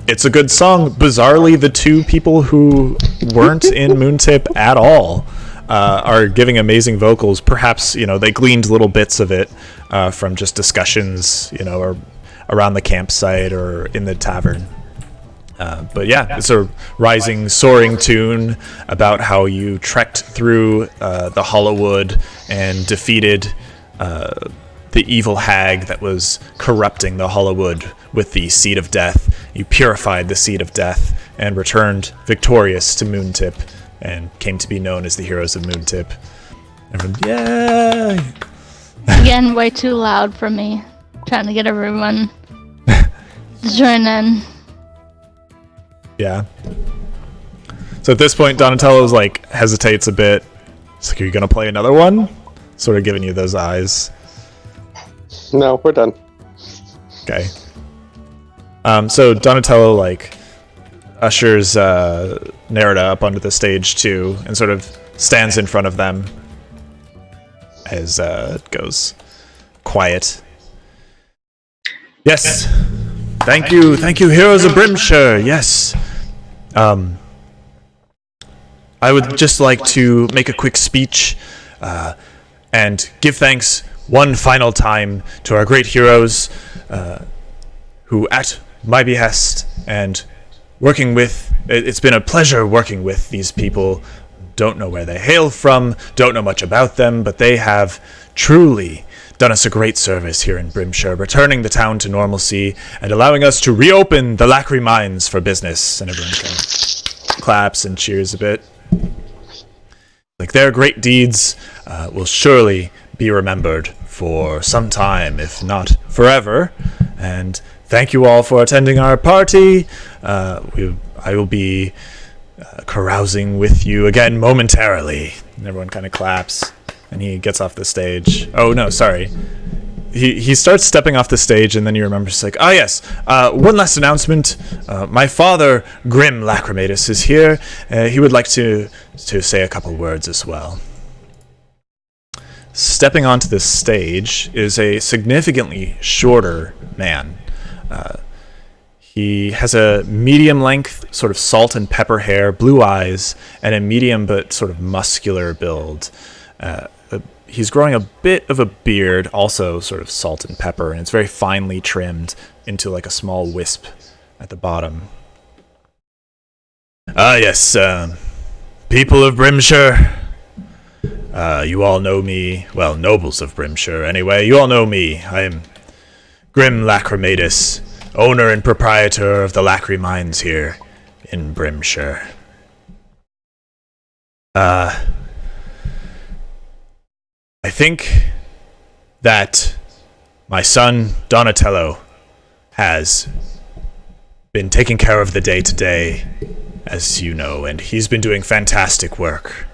it's a good song. Bizarrely, the two people who weren't in Moontip at all are giving amazing vocals. Perhaps they gleaned little bits of it from just discussions, or around the campsite or in the tavern. But yeah, it's a rising, soaring tune about how you trekked through the Hollowwood and defeated the evil hag that was corrupting the Hollowwood with the Seed of Death. You purified the Seed of Death and returned victorious to Moontip and came to be known as the Heroes of Moontip. Everyone, yay! Again, way too loud for me. Trying to get everyone to join in. Yeah. So at this point, Donatello's like hesitates a bit. It's like, are you gonna play another one? Sort of giving you those eyes. No, we're done. Okay. So Donatello like ushers Nerida up onto the stage too, and sort of stands in front of them as it goes quiet. Yes. Thank you, Heroes of Brimshire. Yes. I would just like to make a quick speech and give thanks one final time to our great heroes who, at my behest and working with, it's been a pleasure working with these people. Don't know where they hail from, don't know much about them, but they have truly done us a great service here in Brimshire, returning the town to normalcy and allowing us to reopen the Lacry mines for business. And everyone kind of claps and cheers a bit. Like, their great deeds will surely be remembered for some time, if not forever. And thank you all for attending our party. I will be carousing with you again momentarily. And everyone kind of claps. And he gets off the stage. Oh, no, sorry. He starts stepping off the stage, and then you remember, it's like, yes, one last announcement. My father, Grim Lacrimatus, is here. He would like to say a couple words as well. Stepping onto the stage is a significantly shorter man. He has a medium-length, sort of salt and pepper hair, blue eyes, and a medium but sort of muscular build. He's growing a bit of a beard, also sort of salt and pepper, and it's very finely trimmed into like a small wisp at the bottom. Yes, people of Brimshire, you all know me, well, nobles of Brimshire anyway, you all know me. I am Grim Lacrimatus, owner and proprietor of the Lacry mines here in Brimshire. I think that my son, Donatello, has been taking care of the day-to-day, as you know, and he's been doing fantastic work.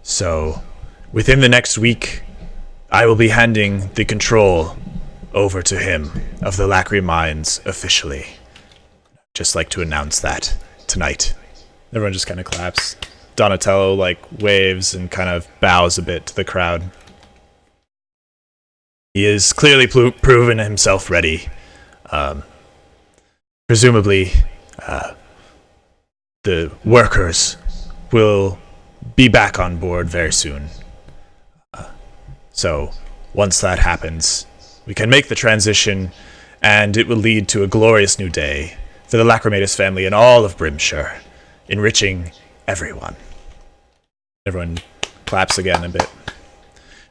So, within the next week, I will be handing the control over to him of the Lacry Mines officially. Just like to announce that tonight. Everyone just kind of claps. Donatello waves and kind of bows a bit to the crowd. He is clearly proven himself ready. Presumably, the workers will be back on board very soon. So, once that happens, we can make the transition, and it will lead to a glorious new day for the Lacrimatus family and all of Brimshire, enriching everyone. Everyone claps again a bit.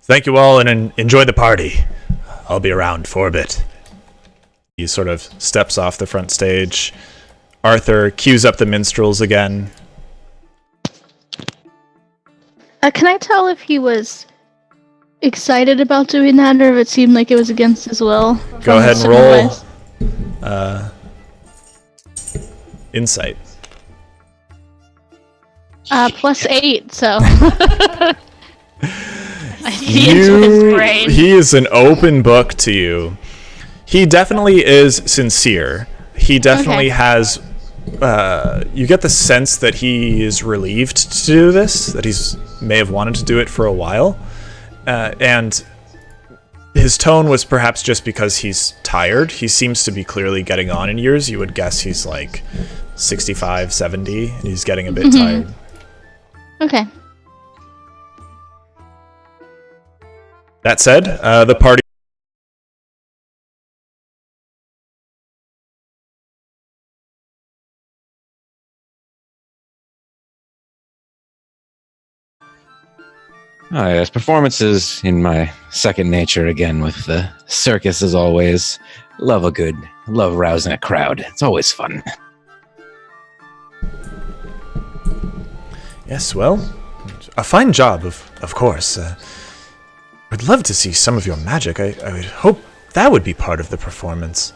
Thank you all, and enjoy the party. I'll be around for a bit. He sort of steps off the front stage. Arthur cues up the minstrels again. Can I tell if he was excited about doing that, or if it seemed like it was against his will? Go ahead and roll insight. +8, so. I see into his brain. He is an open book to you. He definitely is sincere. He definitely has. You get the sense that he is relieved to do this, that he's may have wanted to do it for a while. And his tone was perhaps just because he's tired. He seems to be clearly getting on in years. You would guess he's 65, 70, and he's getting a bit tired. Okay. That said, the party... Yes, performance is in my second nature again with the circus as always. Love rousing a crowd. It's always fun. Yes, well, a fine job, of course. I'd love to see some of your magic. I would hope that would be part of the performance.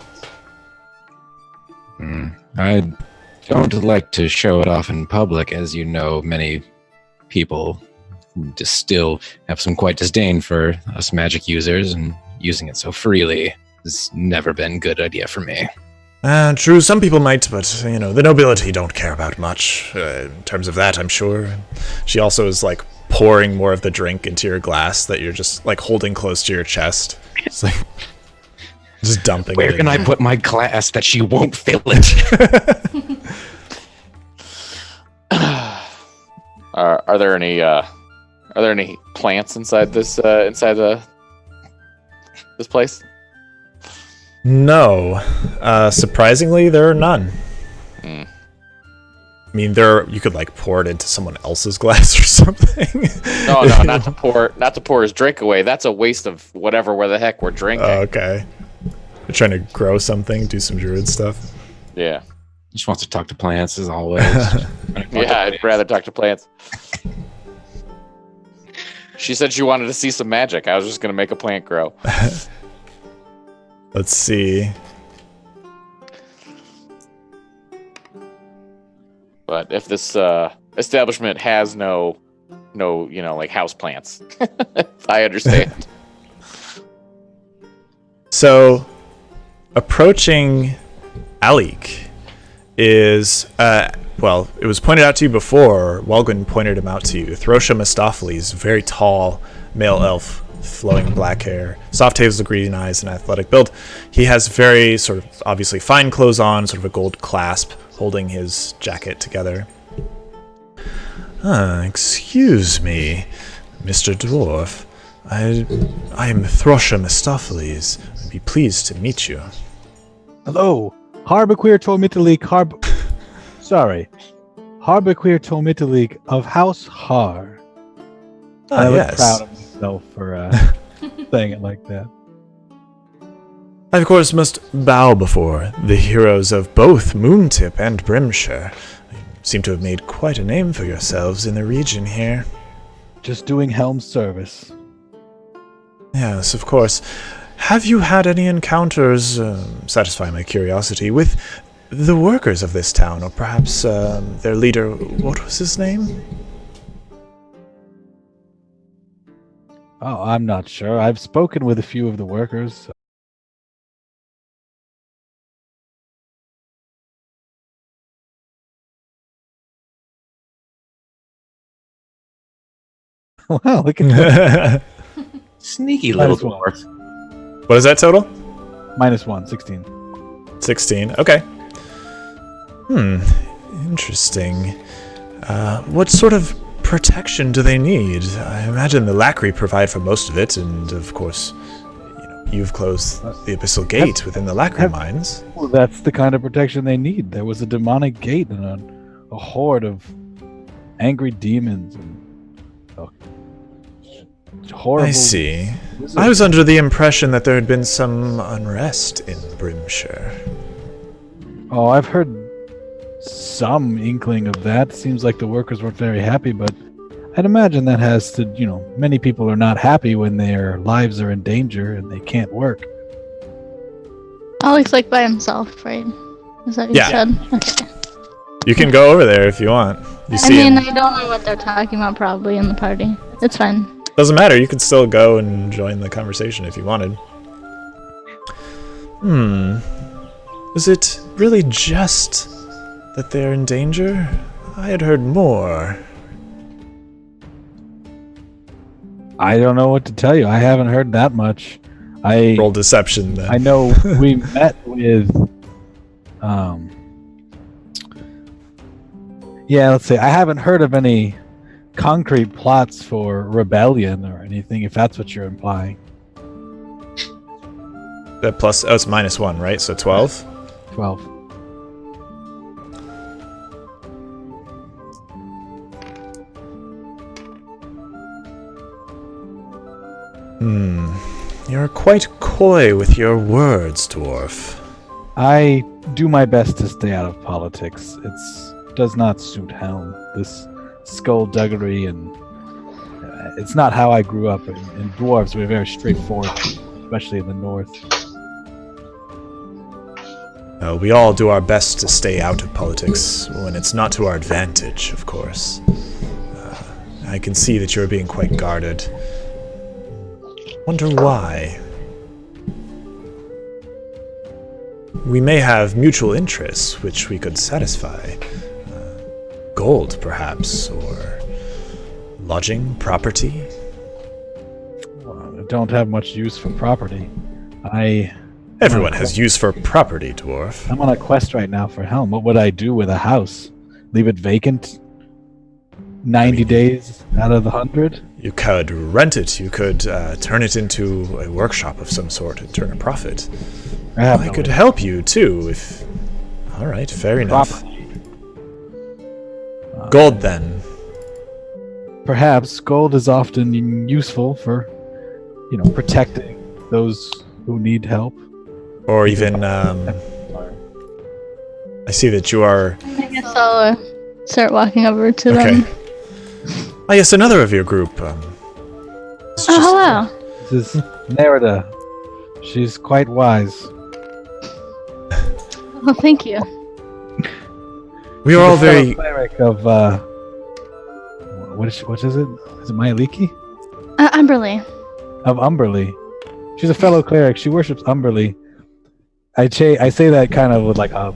I don't like to show it off in public, as you know, many people just still have some quite disdain for us magic users, and using it so freely has never been a good idea for me. True, some people might, but, the nobility don't care about much in terms of that, I'm sure. She also is, pouring more of the drink into your glass that you're just, holding close to your chest. It's just dumping Where it can in. I put my glass that she won't fill it? Are there any plants inside this this place? No. Surprisingly, there are none. I mean, you could pour it into someone else's glass or something. No, not to pour his drink away. That's a waste of where the heck we're drinking. Oh, okay. You're trying to grow something, do some druid stuff. Yeah. Just wants to talk to plants as always. Yeah, I'd rather talk to plants. She said she wanted to see some magic. I was just going to make a plant grow. Let's see. But if this establishment has no house plants, I understand. So, approaching Alik is, it was pointed out to you before. Walgwyn pointed him out to you. Throsha Mistopheles, very tall male elf, flowing black hair, soft hazel green eyes, and athletic build. He has very sort of obviously fine clothes on, sort of a gold clasp, holding his jacket together. Excuse me, Mr. Dwarf. I am Throsha Mistopheles. I'd be pleased to meet you. Hello, Harbequeer Tormitalik Harbequeer Tormitalik of House Har. I was Yes. proud of myself for saying it like that. I, of course, must bow before the heroes of both Moontip and Brimshire. You seem to have made quite a name for yourselves in the region here. Just doing helm service. Yes, of course. Have you had any encounters, satisfy my curiosity, with the workers of this town, or perhaps their leader, what was his name? Oh, I'm not sure. I've spoken with a few of the workers. Wow, look at that. Sneaky little Minus one. dwarf. What is that total? -1, 16. 16. Okay. Interesting. What sort of protection do they need? I imagine the Lacri provide for most of it, and of course, you've closed the abyssal gate within the Lacri mines. Well, that's the kind of protection they need. There was a demonic gate and a horde of angry demons and horrible. I see. wizards. I was under the impression that there had been some unrest in Brimshire. Oh, I've heard some inkling of that. Seems like the workers weren't very happy, but I'd imagine that has to, many people are not happy when their lives are in danger and they can't work. Alex like by himself, right? Is that what Yeah. you said? Okay. You can go over there if you want. You I see mean, him. I don't know what they're talking about probably in the party. It's fine. Doesn't matter. You can still go and join the conversation if you wanted. Is it really just that they're in danger? I had heard more. I don't know what to tell you. I haven't heard that much. Roll deception then. I know we met with yeah, let's see. I haven't heard of any concrete plots for rebellion or anything, if that's what you're implying. That plus, it's -1, right? So 12? 12. You're quite coy with your words, dwarf. I do my best to stay out of politics. It does not suit Helm. This skullduggery and it's not how I grew up. In dwarves, we're very straightforward, especially in the north. We all do our best to stay out of politics when it's not to our advantage, of course. I can see that you're being quite guarded. Wonder why. We may have mutual interests which we could satisfy. Gold, perhaps, or lodging, property. Well, I don't have much use for property. Everyone has use for property, dwarf. I'm on a quest right now for Helm. What would I do with a house? Leave it vacant? 90 days out of the 100? You could rent it. You could turn it into a workshop of some sort and turn a profit. I could help you, too, if... Alright, fair enough. Gold, then. Perhaps gold is often useful for, protecting those who need help. Or even, I see that you are... I guess I'll start walking over to Okay. them. Ah, yes, another of your group. It's just- Oh, This is Nerida. She's quite wise. hello. Well, thank you. We are all She's a fellow very... cleric of what is it? Is it Myaliki? Umberly. Of Umberly. She's a fellow cleric. She worships Umberly. I say that kind of with like a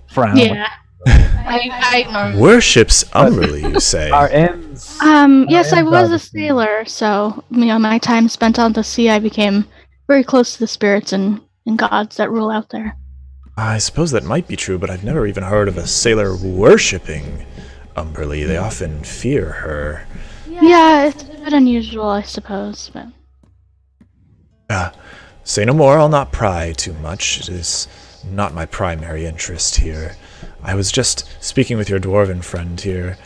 frown. Yeah. I ignore him. Worships Umberly, you say? Our ends. Yes, I ends was are a sailor, so my time spent on the sea, I became very close to the spirits and gods that rule out there. I suppose that might be true, but I've never even heard of a sailor worshipping Umberly. They often fear her. Yeah, it's a bit unusual, I suppose, but Say no more, I'll not pry too much. It is not my primary interest here. I was just speaking with your dwarven friend here.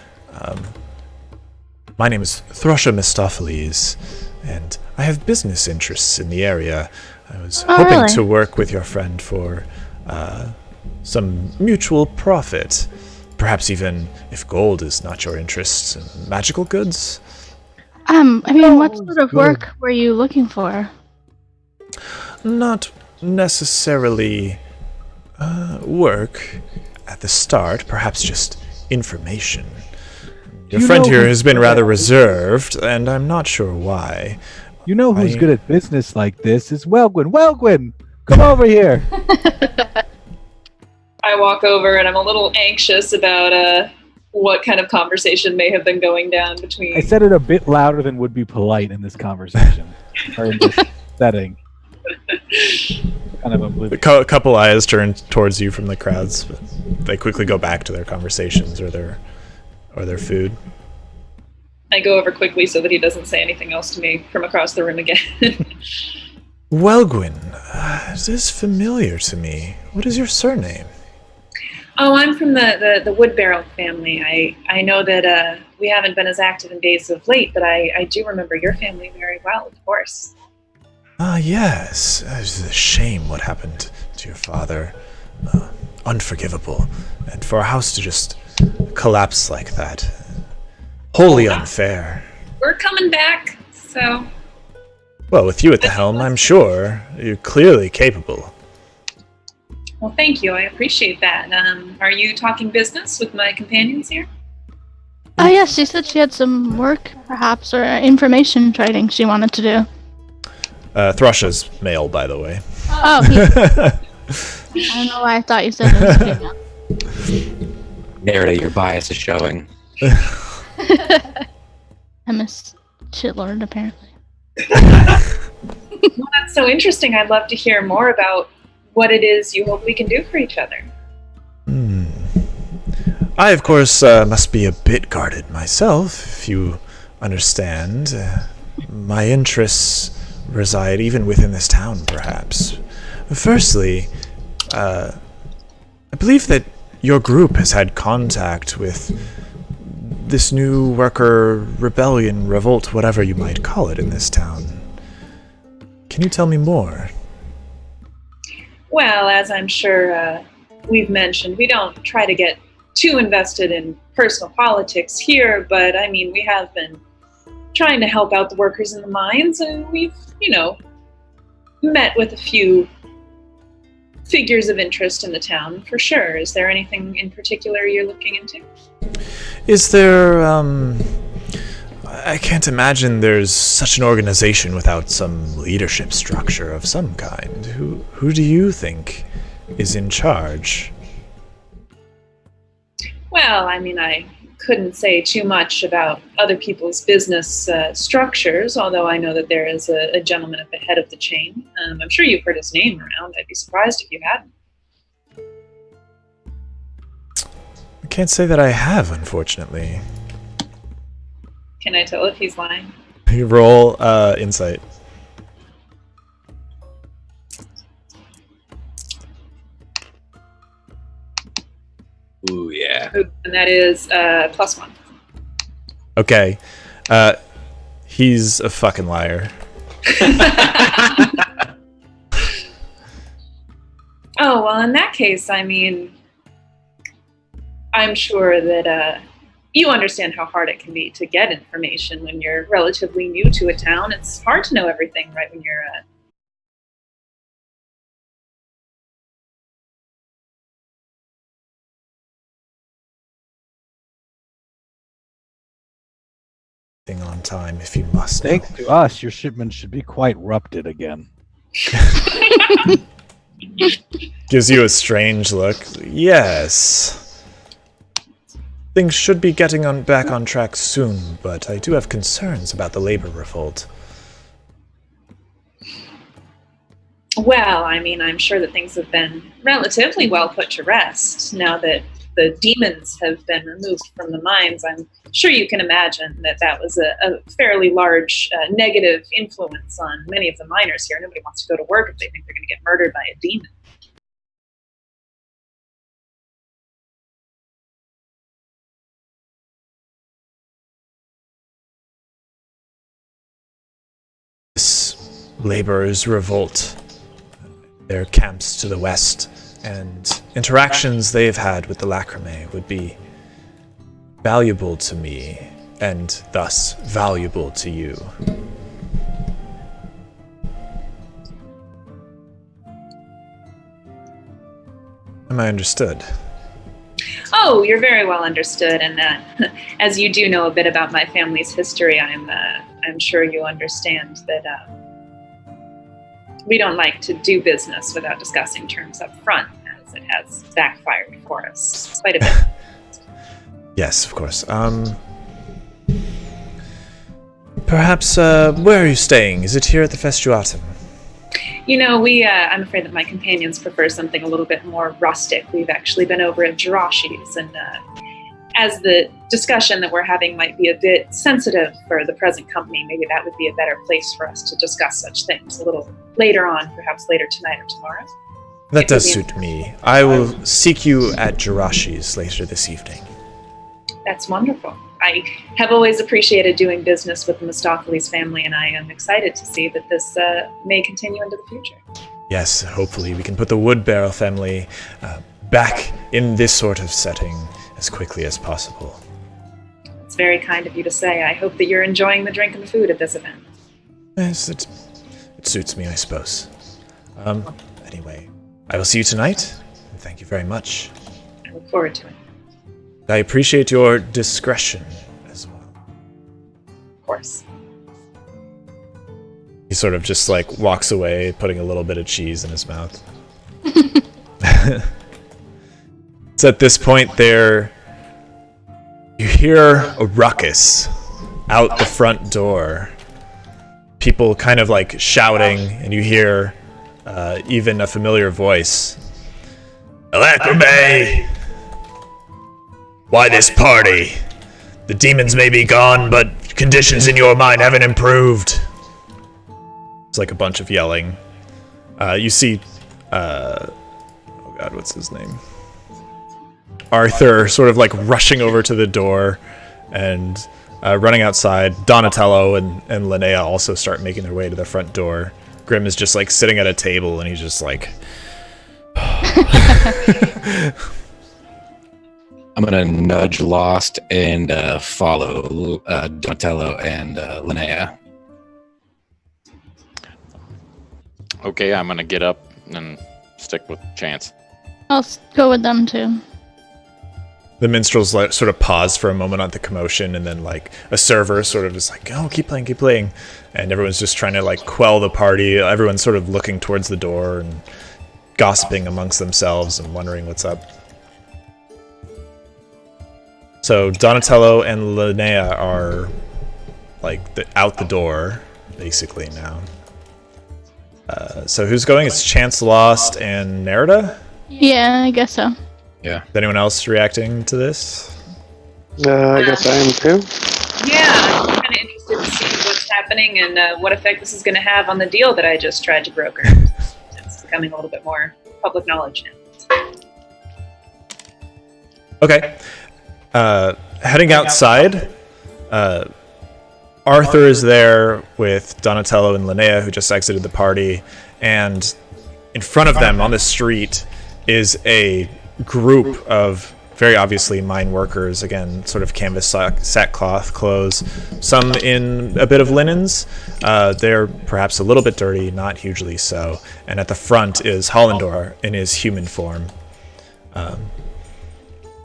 My name is Thrusha Mistopheles, and I have business interests in the area. I was hoping really? to work with your friend for some mutual profit. Perhaps even, if gold is not your interest, magical goods? what sort of work were you looking for? Not necessarily work at the start, perhaps just information. Your You friend know here who- has been rather reserved, and I'm not sure why. You know who's I- good at business like this is Welgwin. Welgwin, come over here. I walk over and I'm a little anxious about what kind of conversation may have been going down between. I said it a bit louder than would be polite in this conversation or in this setting. Kind of A oblivious. couple eyes turn towards you from the crowds, but they quickly go back to their conversations or their food. I go over quickly so that he doesn't say anything else to me from across the room again. Welgwin, this is familiar to me. What is your surname? Oh, I'm from the Wood Barrel family. I know that we haven't been as active in days of late, but I do remember your family very well, of course. Ah, yes. It's a shame what happened to your father. Unforgivable. And for our house to just collapse like that. Wholly unfair. We're coming back, so... Well, with you at the helm, I'm sure you're clearly capable. Well, thank you. I appreciate that. Are you talking business with my companions here? Oh, yes, she said she had some work, perhaps, or information trading she wanted to do. Thrusha's male, by the way. Oh, I don't know why I thought you said it was female. Narrator, your bias is showing. I miss Shitlord, apparently. Well, that's so interesting. I'd love to hear more about what it is you hope we can do for each other. I, of course, must be a bit guarded myself, if you understand. My interests reside even within this town, perhaps. Firstly, I believe that your group has had contact with this new worker rebellion, revolt, whatever you might call it in this town. Can you tell me more? Well, as I'm sure we've mentioned, we don't try to get too invested in personal politics here, but I mean, we have been trying to help out the workers in the mines, and we've, met with a few figures of interest in the town, for sure. Is there anything in particular you're looking into? Is there, I can't imagine there's such an organization without some leadership structure of some kind. Who do you think is in charge? Well, I mean, I couldn't say too much about other people's business structures, although I know that there is a gentleman at the head of the chain. I'm sure you've heard his name around. I'd be surprised if you hadn't. I can't say that I have, unfortunately. Can I tell if he's lying? You roll insight. Ooh, yeah. And that is +1. Okay. He's a fucking liar. Oh, well, in that case, I mean, I'm sure that you understand how hard it can be to get information when you're relatively new to a town. It's hard to know everything right when you're Thing on time, if you must know. Thanks to us, your shipment should be quite rupted again. Gives you a strange look. Yes. Things should be getting back on track soon, but I do have concerns about the labor revolt. Well, I mean, I'm sure that things have been relatively well put to rest now that the demons have been removed from the mines. I'm sure you can imagine that that was a fairly large negative influence on many of the miners here. Nobody wants to go to work if they think they're going to get murdered by a demon. This laborers' revolt, their camps to the west, and interactions they've had with the Lacrimae would be valuable to me, and thus valuable to you. Am I understood? Oh, you're very well understood, and as you do know a bit about my family's history, I'm I'm sure you understand that we don't like to do business without discussing terms up front, as it has backfired for us quite a bit. Yes, of course. Perhaps, where are you staying? Is it here at the Festuatum? You know, I'm afraid that my companions prefer something a little bit more rustic. We've actually been over at Jirashi's, and as the discussion that we're having might be a bit sensitive for the present company, maybe that would be a better place for us to discuss such things a little later on, perhaps later tonight or tomorrow. That does suit me. I will seek you at Jirashi's later this evening. That's wonderful. I have always appreciated doing business with the Mistopheles family, and I am excited to see that this may continue into the future. Yes, hopefully we can put the Woodbarrel family back in this sort of setting as quickly as possible. It's very kind of you to say. I hope that you're enjoying the drink and the food at this event. Yes, it suits me, I suppose. Anyway, I will see you tonight, and thank you very much. I look forward to it. I appreciate your discretion as well. Of course. He sort of just like walks away, putting a little bit of cheese in his mouth. It's at this point there, you hear a ruckus out the front door. People kind of like shouting, and you hear even a familiar voice. Alacrime! Why this party? The demons may be gone, but conditions in your mind haven't improved. It's like a bunch of yelling. You see, oh god, what's his name? Arthur sort of like rushing over to the door and running outside. Donatello and Linnea also start making their way to the front door. Grim is just like sitting at a table and he's just like... I'm gonna nudge Lost and follow Donatello and Linnea. Okay, I'm gonna get up and stick with Chance. I'll go with them too. The minstrels like, sort of pause for a moment on the commotion, and then like a server sort of is like, "Oh, keep playing," and everyone's just trying to like quell the party. Everyone's sort of looking towards the door and gossiping amongst themselves and wondering what's up. So Donatello and Linnea are like out the door, basically now. So who's going? It's Chance, Lost, and Nerida? Yeah, I guess so. Yeah. Is anyone else reacting to this? I guess I am too. Yeah, I'm kind of interested to see what's happening and what effect this is going to have on the deal that I just tried to broker. It's becoming a little bit more public knowledge now. Okay. Heading outside, Arthur is there with Donatello and Linnea, who just exited the party, and in front of them on the street is a group of very obviously mine workers, again, sort of canvas sackcloth clothes, some in a bit of linens. They're perhaps a little bit dirty, not hugely so, and at the front is Hollendor in his human form.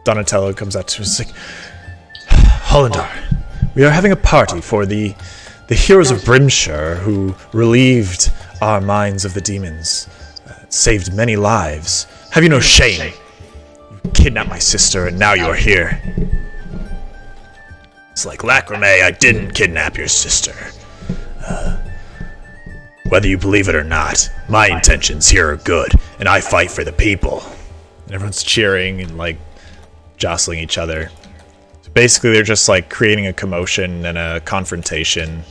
Donatello comes out to us like, Hollendor, we are having a party for the heroes of Brimshire who relieved our minds of the demons, saved many lives. Have you no shame? You kidnapped my sister and now you are here. It's like, Lacrime, I didn't kidnap your sister. Whether you believe it or not, my intentions here are good, and I fight for the people. And everyone's cheering and like jostling each other. So basically, they're just like creating a commotion and a confrontation.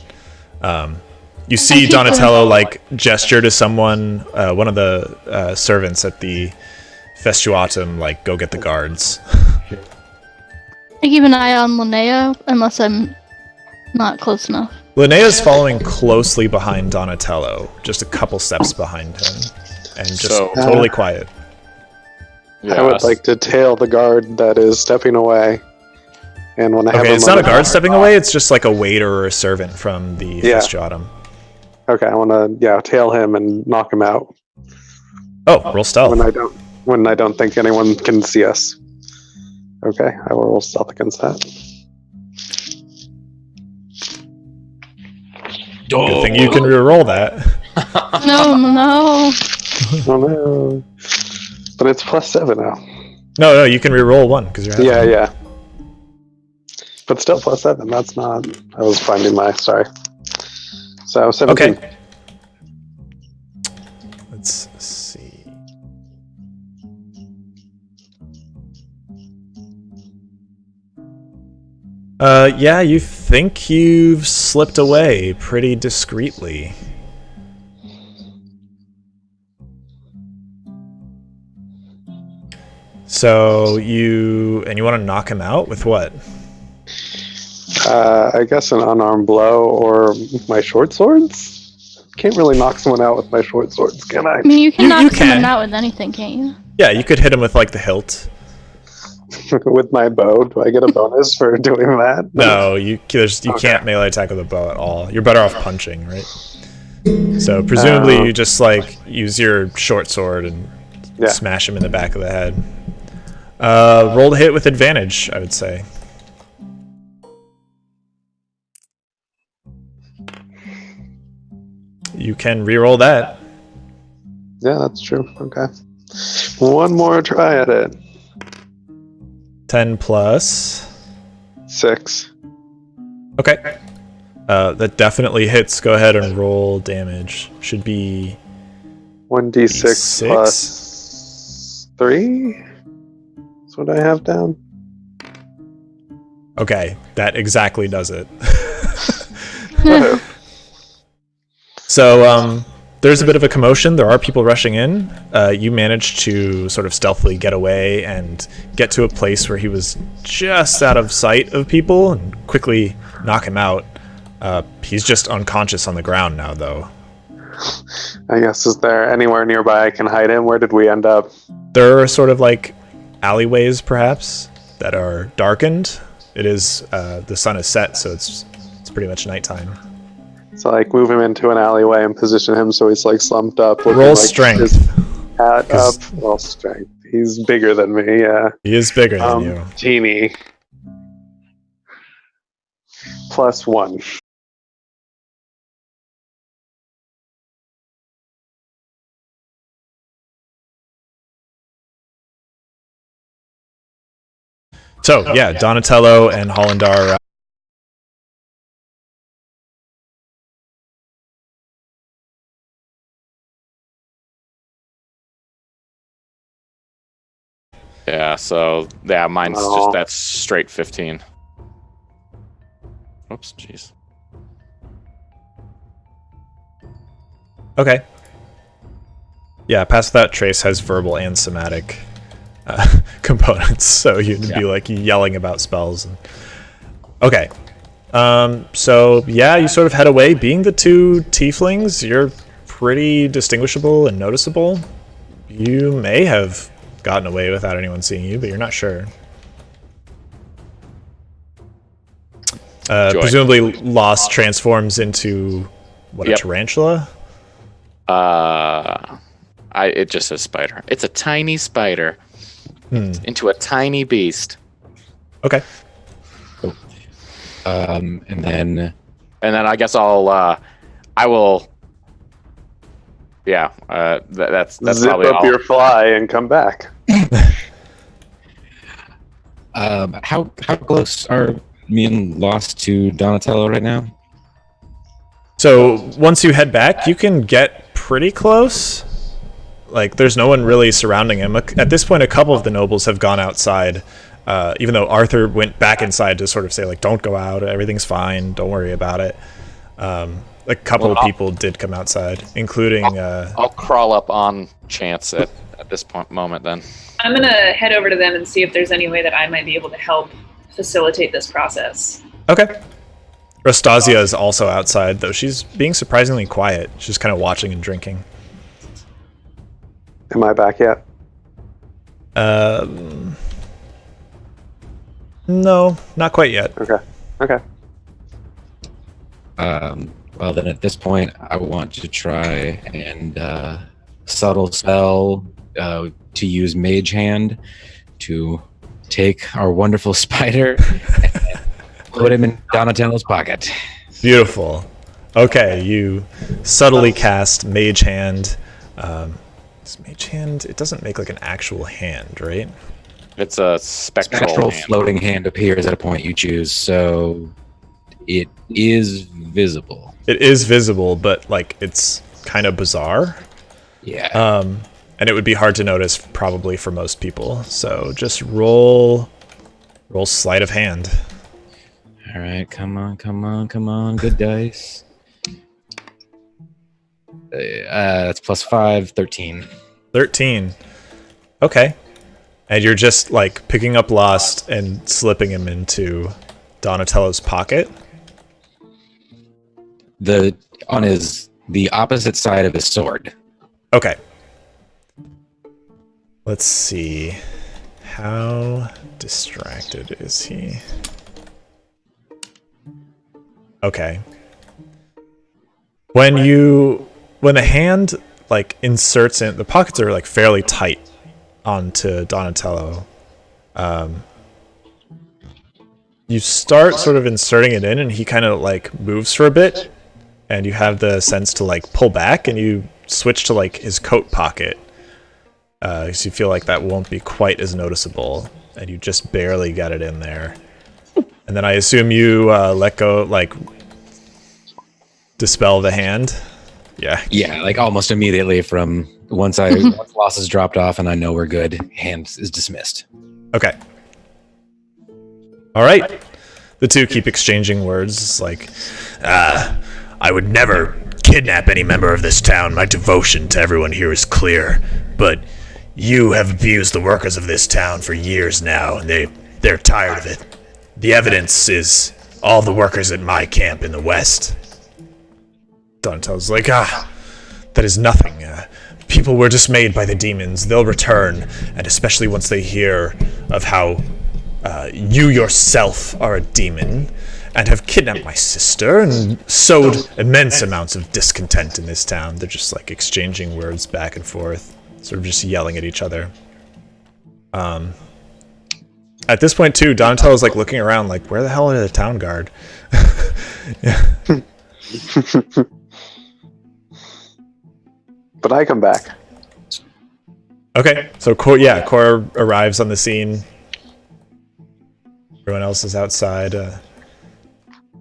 You see Donatello like gesture to someone, one of the servants at the Festuatum, like, go get the guards. I keep an eye on Linnea unless I'm not close enough. Linnea's following closely behind Donatello, just a couple steps behind him, and just totally quiet. Yeah, I would like to tail the guard that is stepping away. And when I have it's not a guard stepping away, it's just like a waiter or a servant from the Festuatum. Okay, I want to tail him and knock him out. Oh, roll stealth. When I don't think anyone can see us. Okay, I will roll stealth against that. Good thing you can reroll that. No, no. Oh no. But it's +7 now. No, you can reroll one because you're Yeah. But still +7. That's not. I was finding my. Sorry. So 17. Okay. Let's see. Yeah, you think you've slipped away pretty discreetly. So you want to knock him out with what? I guess an unarmed blow or my short swords. Can't really knock someone out with my short swords, can I? I mean, you can You knock can. someone out with anything, can't you? Yeah, you could hit him with like the hilt. With my bow, do I get a bonus for doing that? No, you can't melee attack with a bow at all. You're better off punching, right? So presumably you just like use your short sword and smash him in the back of the head. Roll to hit with advantage, I would say. You can reroll that. Yeah, that's true. Okay. One more try at it. 10 plus. 6. Okay. That definitely hits. Go ahead and roll damage. Should be 1d6 plus 3. That's what I have down. Okay, that exactly does it. Woohoo. So, there's a bit of a commotion. There are people rushing in. You managed to sort of stealthily get away and get to a place where he was just out of sight of people and quickly knock him out. He's just unconscious on the ground now, though. I guess, is there anywhere nearby I can hide him? Where did we end up? There are sort of like alleyways, perhaps, that are darkened. It is, the sun is set, so it's pretty much nighttime. So, like, move him into an alleyway and position him so he's, like, slumped up. Looking Roll like strength. his hat up. Roll strength. He's bigger than me, yeah. He is bigger than you. Teeny. +1. So, yeah, Donatello and Hollandar. Yeah, so mine's just that's straight 15. Oops, jeez. Okay. Yeah, Pass Without Trace has verbal and somatic components, so you'd be like yelling about spells. Okay. So yeah, you sort of head away. Being the two tieflings, you're pretty distinguishable and noticeable. You may have gotten away without anyone seeing you, but you're not sure. Presumably Lost transforms into a tarantula? It just says spider. It's a tiny spider. Into a tiny beast. Okay. And then I guess I will. Yeah, that's Zip probably up all. your fly and come back. how close are me and Lost to Donatello right now? So once you head back, you can get pretty close. Like, there's no one really surrounding him. At this point, a couple of the nobles have gone outside, even though Arthur went back inside to sort of say, like, don't go out, everything's fine, don't worry about it. A couple of people did come outside, including... I'll crawl up on Chance at this moment then. I'm going to head over to them and see if there's any way that I might be able to help facilitate this process. Okay. Rostasia is also outside, though she's being surprisingly quiet. She's kind of watching and drinking. Am I back yet? No, not quite yet. Okay. Well, then at this point, I want to try and subtle spell to use Mage Hand to take our wonderful spider and put him in Donatello's pocket. Beautiful. Okay, you subtly cast Mage Hand. Is Mage Hand? It doesn't make like an actual hand, right? It's a spectral hand. floating hand appears at a point you choose, so it is visible. It is visible, but like it's kind of bizarre. Yeah. And it would be hard to notice probably for most people. So just roll sleight of hand. All right, come on. Good dice. That's +5, 13. 13. Okay. And you're just like picking up Lost and slipping him into Donatello's pocket. On the opposite side of his sword. Okay. Let's see. How distracted is he? Okay. When the hand like inserts in, the pockets are like fairly tight onto Donatello. You start sort of inserting it in and he kind of like moves for a bit and you have the sense to like pull back and you switch to like his coat pocket. So you feel like that won't be quite as noticeable and you just barely get it in there. And then I assume you let go, like dispel the hand. Yeah. Yeah, like almost immediately from once Lost is dropped off and I know we're good, hand is dismissed. Okay. All right. The two keep exchanging words like, I would never kidnap any member of this town. My devotion to everyone here is clear. But you have abused the workers of this town for years now, and they're tired of it. The evidence is all the workers at my camp in the west. Donatello's like, that is nothing. People were dismayed by the demons. They'll return, and especially once they hear of how you yourself are a demon and have kidnapped my sister and sowed immense amounts of discontent in this town. They're just like exchanging words back and forth, sort of just yelling at each other. At this point too, Donatello's like looking around like, where the hell are the town guard? Yeah. But I come back. Okay, so Cora arrives on the scene. Everyone else is outside.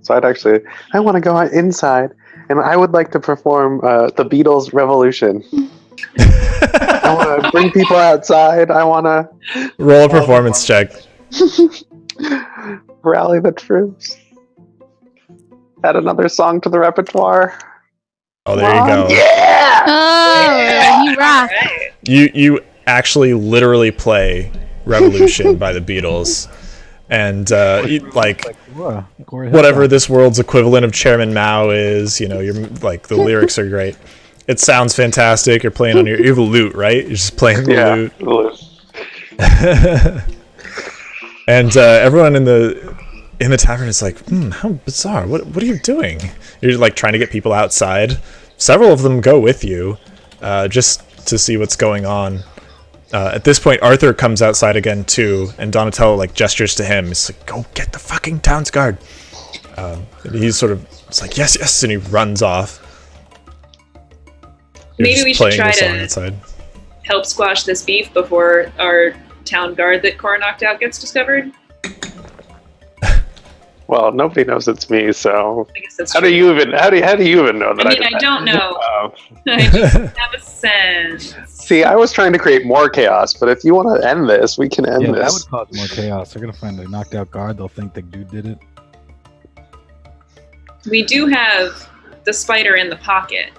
So I want to go inside, and I would like to perform the Beatles' Revolution. I want to bring people outside. I want to roll a performance check. Rally the troops. Add another song to the repertoire. Oh, there you go. Yeah! Oh, you rock. You actually literally play Revolution by the Beatles. And whatever this world's equivalent of Chairman Mao is, you're like, the lyrics are great. It sounds fantastic. You're playing on you have a lute, right? You're just playing the lute. And everyone in the tavern is like, how bizarre. What are you doing? You're like trying to get people outside. Several of them go with you, just to see what's going on. At this point, Arthur comes outside again too, and Donatello like gestures to him. He's like, "Go get the fucking town's guard." And he's it's like, "Yes," and he runs off. Maybe we should try to help squash this beef before our town guard that Cora knocked out gets discovered. Well, nobody knows it's me, so I guess that's how true. do you even know that? I don't know. I just have a sense. See, I was trying to create more chaos, but if you want to end this, we can end Yeah, this. that would cause more chaos. They're gonna find a knocked out guard. They'll think the dude did it. We do have the spider in the pocket.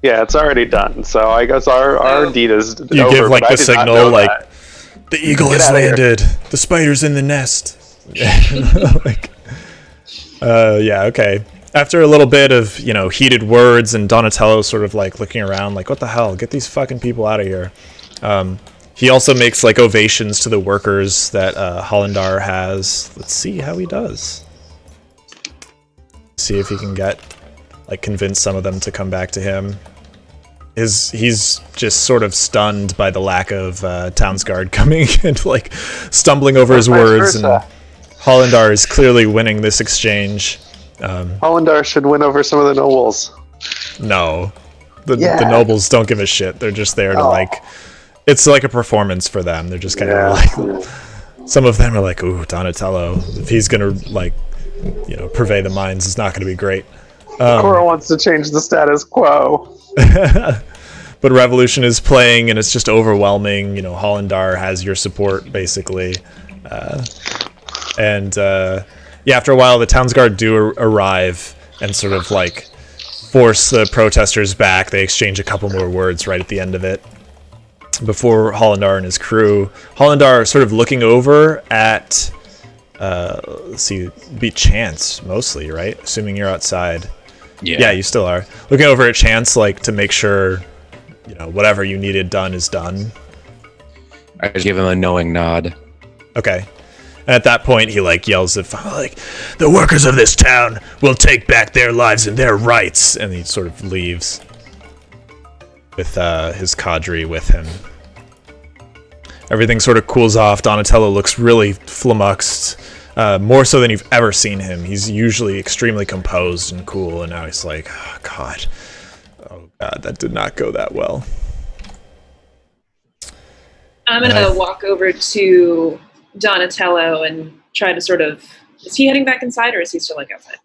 Yeah, it's already done. So I guess our deed is over. You give like but I the did not signal, know like that. the eagle Get has outta here. landed. The spider's in the nest. Okay. After a little bit of heated words and Donatello sort of like looking around, like, what the hell? Get these fucking people out of here. He also makes like ovations to the workers that Hollandar has. Let's see how he does. See if he can convince some of them to come back to him. He's just sort of stunned by the lack of Townsguard coming and like stumbling over his Vice words. versa. And Hollandar is clearly winning this exchange. Hollendar should win over some of the nobles. No, the Yeah. nobles don't give a shit. They're just there to like. It's like a performance for them. They're just kind of like. Some of them are like, "Ooh, Donatello. If he's gonna like, purvey the mines, it's not gonna be great." Cora wants to change the status quo. But Revolution is playing, and it's just overwhelming. Hollendar has your support basically, and after a while, the Townsguard do arrive and sort of like force the protesters back. They exchange a couple more words right at the end of it before Hollendar and his crew. Hollendar are sort of looking over at, let's see, be Chance mostly, right? Assuming you're outside. Yeah, you still are. Looking over at Chance, like, to make sure, whatever you needed done is done. I just give him a knowing nod. Okay. And at that point, he, like, yells at, like, the workers of this town will take back their lives and their rights. And he sort of leaves with his cadre with him. Everything sort of cools off. Donatello looks really flummoxed. More so than you've ever seen him. He's usually extremely composed and cool, and now he's like, oh god, that did not go that well. I'm gonna walk over to Donatello and try to sort of. Is he heading back inside, or is he still like outside?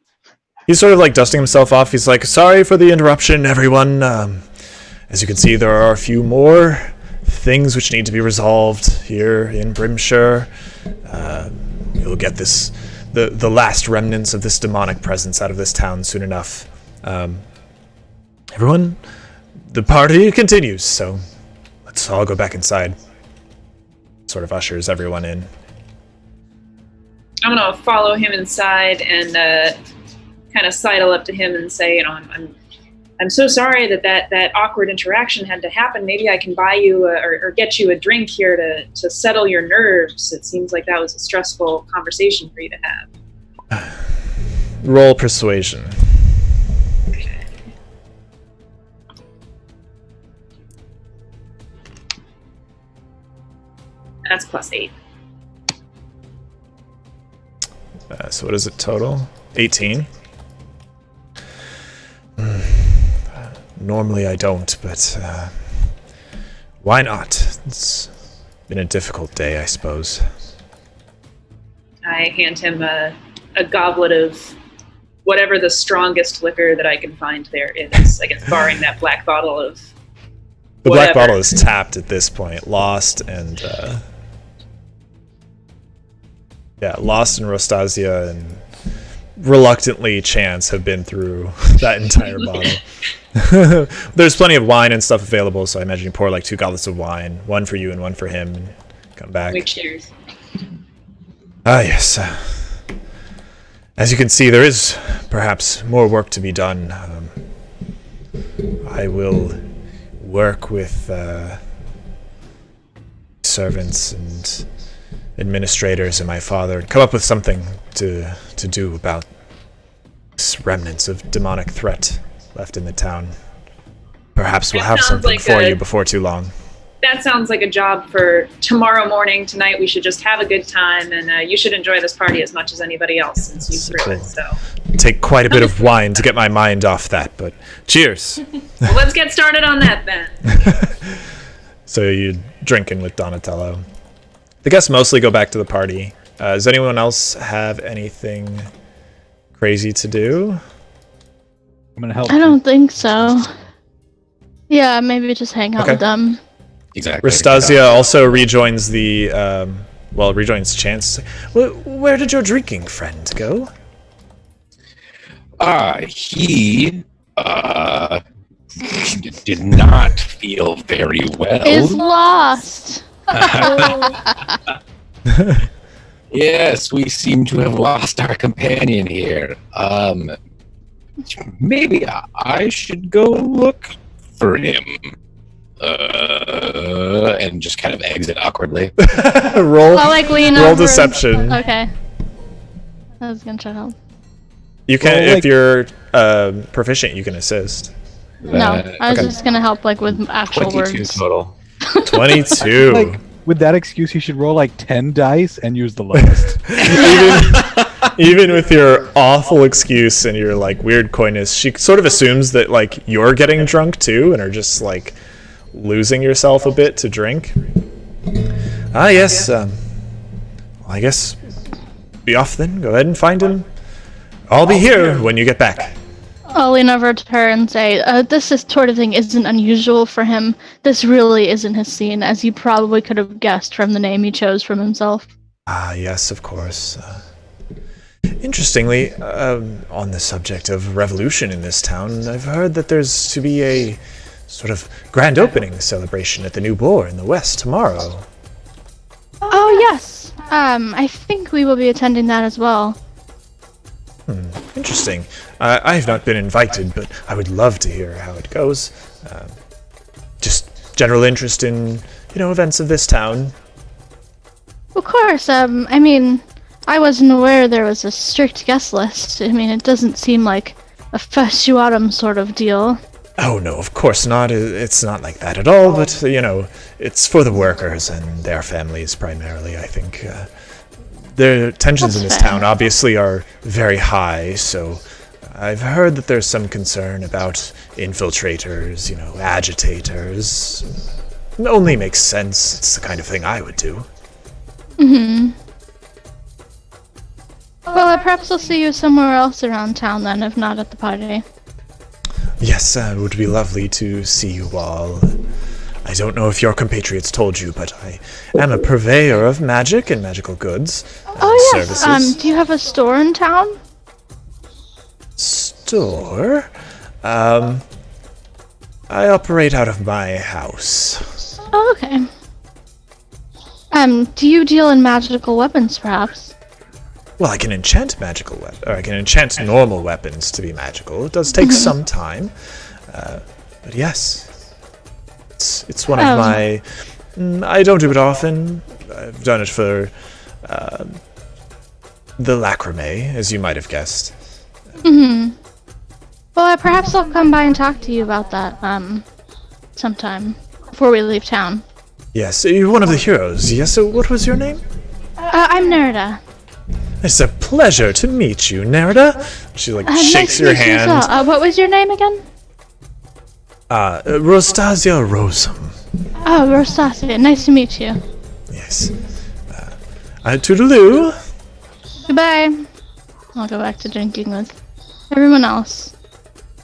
He's sort of like dusting himself off. He's like, sorry for the interruption, everyone. As you can see, there are a few more things which need to be resolved here in Brimshire. We'll get the last remnants of this demonic presence out of this town soon enough. Everyone, the party continues, so let's all go back inside. Sort of ushers everyone in. I'm gonna follow him inside and kind of sidle up to him and say, I'm so sorry that awkward interaction had to happen. Maybe I can buy you or get you a drink here to settle your nerves. It seems like that was a stressful conversation for you to have. Roll persuasion. Okay. That's +8. So what is it total? 18? Normally I don't, but why not? It's been a difficult day, I suppose. I hand him a goblet of whatever the strongest liquor that I can find there is. I guess barring that black bottle of The whatever. black bottle is tapped at this point. Lost and Rostasia and reluctantly Chance have been through that entire bottle. There's plenty of wine and stuff available, so I imagine you pour like 2 goblets of wine, one for you and one for him, and come back. We cheers. Ah, yes. As you can see, there is perhaps more work to be done. I will work with servants and administrators and my father and come up with something to do about this remnants of demonic threat left in the town. Perhaps we'll That have sounds something like for a- you before too long. That sounds like a job for tomorrow morning. Tonight we should just have a good time, and you should enjoy this party as much as anybody else since you threw it. So Take quite a bit of wine to get my mind off that, but cheers. well, let's get started on that then. So you're drinking with Donatello. The guests mostly go back to the party. Does anyone else have anything crazy to do? I'm gonna help. I don't think so. Yeah, maybe just hang out Okay. with them. Exactly. Rastasia also rejoins rejoins Chance. Where did your drinking friend go? He did not feel very well. Is lost. Yes, we seem to have lost our companion here. Maybe I should go look for him. And just kind of exit awkwardly. Roll. I'll like lean Roll over. deception. Okay. I was gonna try to help. You can, Well, if like- you're proficient, you can assist. No, I was Okay. just gonna help like with actual 22 words. total. 22. Like with that excuse, he should roll like 10 dice and use the lowest. Even with your awful excuse and your like weird coyness, she sort of assumes that like you're getting drunk too and are just like losing yourself a bit to drink. Ah, yes. I guess be off then. Go ahead and find him. I'll be here when you get back. I'll lean over to her and say, this sort of thing isn't unusual for him. This really isn't his scene, as you probably could have guessed from the name he chose from himself. Ah, yes, of course. Interestingly, on the subject of revolution in this town, I've heard that there's to be a sort of grand opening celebration at the new boar in the west tomorrow. Oh, yes. I think we will be attending that as well. Interesting. I have not been invited, but I would love to hear how it goes. Just general interest in, events of this town. Of course, I mean, I wasn't aware there was a strict guest list. I mean, it doesn't seem like a festuatum sort of deal. Oh, no, of course not. It's not like that at all, but, it's for the workers and their families primarily, I think. The tensions in this town obviously are very high, so I've heard that there's some concern about infiltrators, agitators. It only makes sense. It's the kind of thing I would do. Mm-hmm. Well, perhaps I'll see you somewhere else around town then, if not at the party. Yes, it would be lovely to see you all. I don't know if your compatriots told you, but I am a purveyor of magic and magical goods and services. Do you have a store in town? Store? I operate out of my house. Oh, okay. Do you deal in magical weapons, perhaps? Well, I can enchant magical weapons, or I can enchant normal weapons to be magical. It does take some time, but yes, it's one of my. I don't do it often. I've done it for the lacrame, as you might have guessed. Mm-hmm. Well, perhaps I'll come by and talk to you about that sometime before we leave town. Yes, you're one of the heroes. Yes. So, what was your name? I'm Nerida. It's a pleasure to meet you, Nerida. She shakes your hand. Well. What was your name again? Rostasia Rosum. Oh, Rostasia. Nice to meet you. Yes. Toodaloo. Goodbye. I'll go back to drinking with everyone else.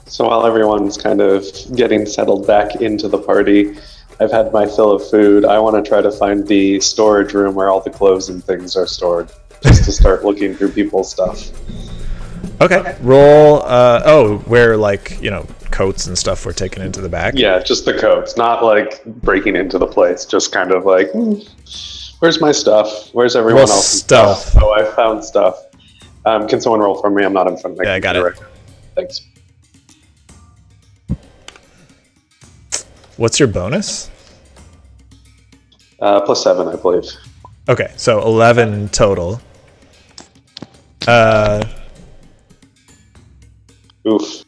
So while everyone's kind of getting settled back into the party, I've had my fill of food. I want to try to find the storage room where all the clothes and things are stored, just to start looking through people's stuff. Okay. Roll. Where coats and stuff were taken into the back. Yeah, just the coats, not like breaking into the place. Just kind of like, where's my stuff? Where's everyone else's stuff? Oh, I found stuff. Can someone roll for me? I'm not in front of my computer. I got it. Right now. Thanks. What's your bonus? +7, I believe. Okay, so 11 total. Oof.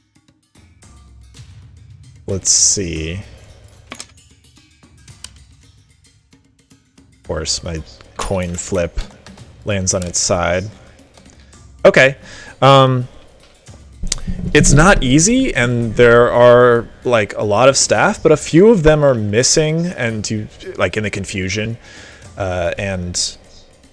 Let's see. Of course, my coin flip lands on its side. Okay. It's not easy, and there are a lot of staff, but a few of them are missing, and in the confusion, and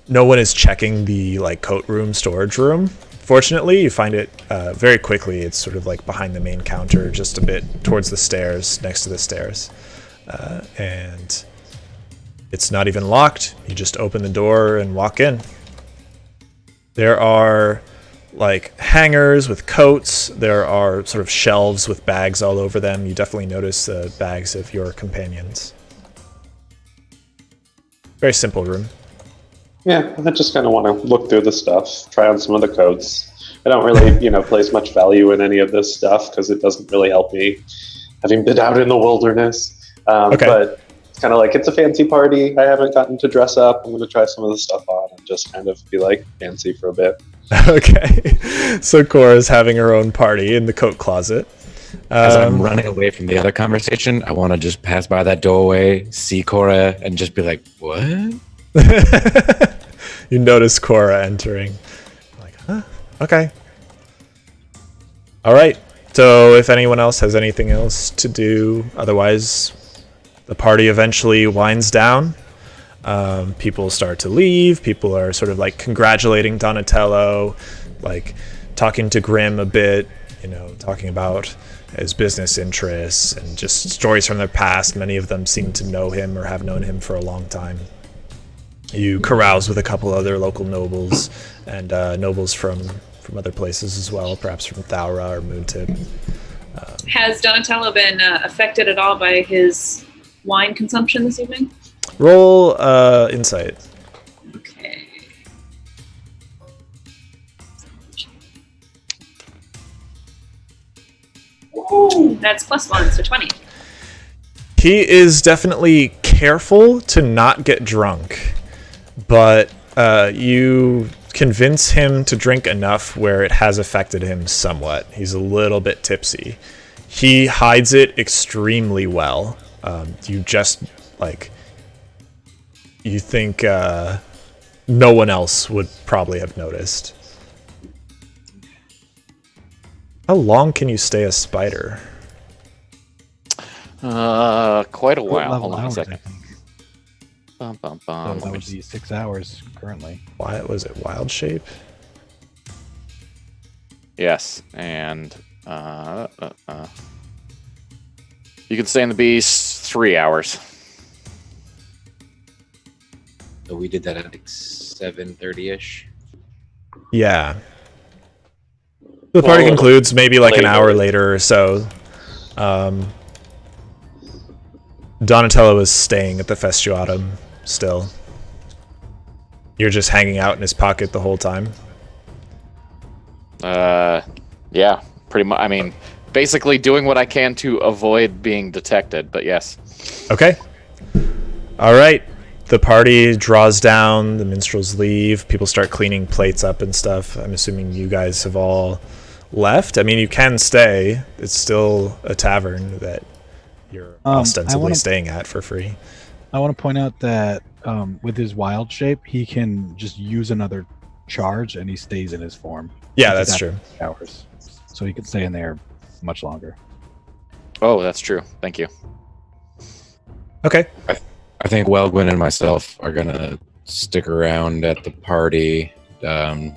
no one is checking the coat room, storage room. Fortunately, you find it very quickly. It's sort of behind the main counter, just a bit towards the stairs, next to the stairs, and it's not even locked. You just open the door and walk in. There are hangers with coats. There are sort of shelves with bags all over them. You definitely notice the bags of your companions. Very simple room. Yeah, I just kind of want to look through the stuff, try on some of the coats. I don't really, place much value in any of this stuff because it doesn't really help me, having been out in the wilderness. Okay. But it's kind of it's a fancy party. I haven't gotten to dress up. I'm going to try some of the stuff on and just kind of be fancy for a bit. Okay, so Cora's having her own party in the coat closet. As I'm running away from the other conversation, I want to just pass by that doorway, see Cora, and just be like, what? You notice Cora entering. Okay. All right. So if anyone else has anything else to do, otherwise, the party eventually winds down. People start to leave. People are sort of like congratulating Donatello, like talking to Grimm a bit, talking about his business interests and just stories from their past. Many of them seem to know him or have known him for a long time. You carouse with a couple other local nobles and nobles from other places as well, perhaps from Thaura or Moontip. Has Donatello been affected at all by his wine consumption this evening? Roll insight. Okay. Ooh, that's +1, so 20. He is definitely careful to not get drunk, but you convince him to drink enough where it has affected him somewhat. He's a little bit tipsy. He hides it extremely well. You just, you think no one else would probably have noticed. How long can you stay a spider? Quite a What while. level Hold on a hours, second. I think. Bum, bum, So bum. that would be 6 hours currently. Why was it wild shape? Yes, and you can stay in the beast 3 hours. So we did that at like 7:30ish. Yeah. The party Well, concludes maybe like an later. hour later or so. Donatello is staying at the Festuatum still. You're just hanging out in his pocket the whole time. Yeah, pretty much. I mean, basically doing what I can to avoid being detected, but yes. Okay. All right. The party draws down, the minstrels leave, people start cleaning plates up and stuff. I'm assuming you guys have all left. I mean, you can stay. It's still a tavern that you're ostensibly staying at for free. I want to point out that with his wild shape, he can just use another charge and he stays in his form. Yeah, Which is that's true. after hours. So he can stay in there much longer. Oh, that's true. Thank you. Okay. I think Welgwyn and myself are gonna stick around at the party, at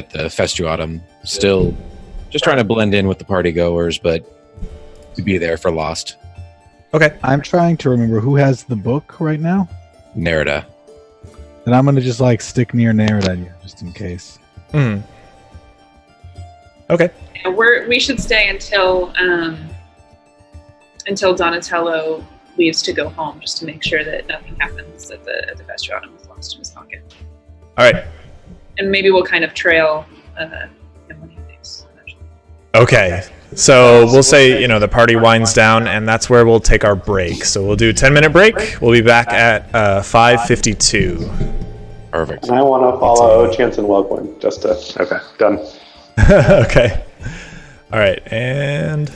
the Festuatum. Still, just trying to blend in with the party goers, but to be there for Lost. Okay. I'm trying to remember who has the book right now. Nerida. And I'm gonna just stick near Nerida here, just in case. Mm. Okay. Yeah, we should stay until Donatello leaves to go home, just to make sure that nothing happens at the Festuatum with Lost in his pocket. All right. And maybe we'll kind of trail him when he leaves. Okay. So we'll say, the party winds down, and that's where we'll take our break. So we'll do a 10-minute break. We'll be back at 5:52. Perfect. And I want to follow Chance and Welgwyn just to. Okay, done. Okay. All right, and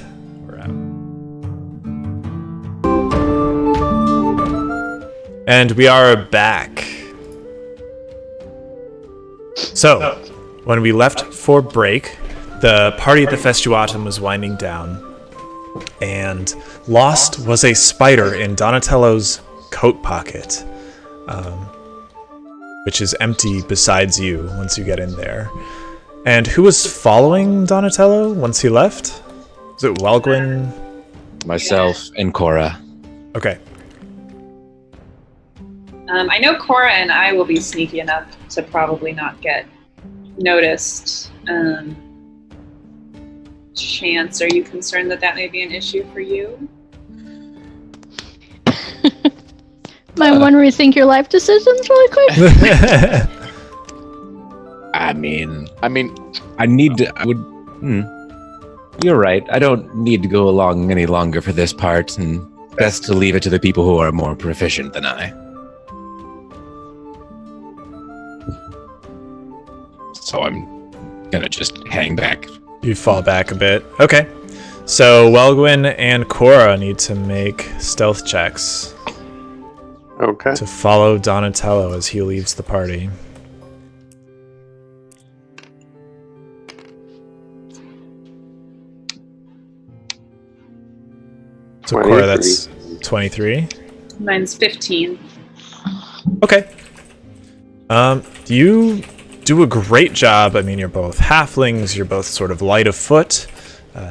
we're out. And we are back. So, when we left for break, the party at the Festuatum was winding down, and lost was a spider in Donatello's coat pocket, which is empty besides you once you get in there. And who was following Donatello once he left? Was it Welgwyn? Myself and Cora. Okay. I know Cora and I will be sneaky enough to probably not get noticed. Chance, are you concerned that may be an issue for you? Might want to rethink your life decisions really quick. I mean, I need to. I would. You're right. I don't need to go along any longer for this part, and best to leave it to the people who are more proficient than I. So I'm gonna just hang back. You fall back a bit. Okay. So Welgwyn and Cora need to make stealth checks Okay. to follow Donatello as he leaves the party. So Cora, that's 23. Mine's 15. Okay. You do a great job. I mean, you're both halflings. You're both sort of light of foot.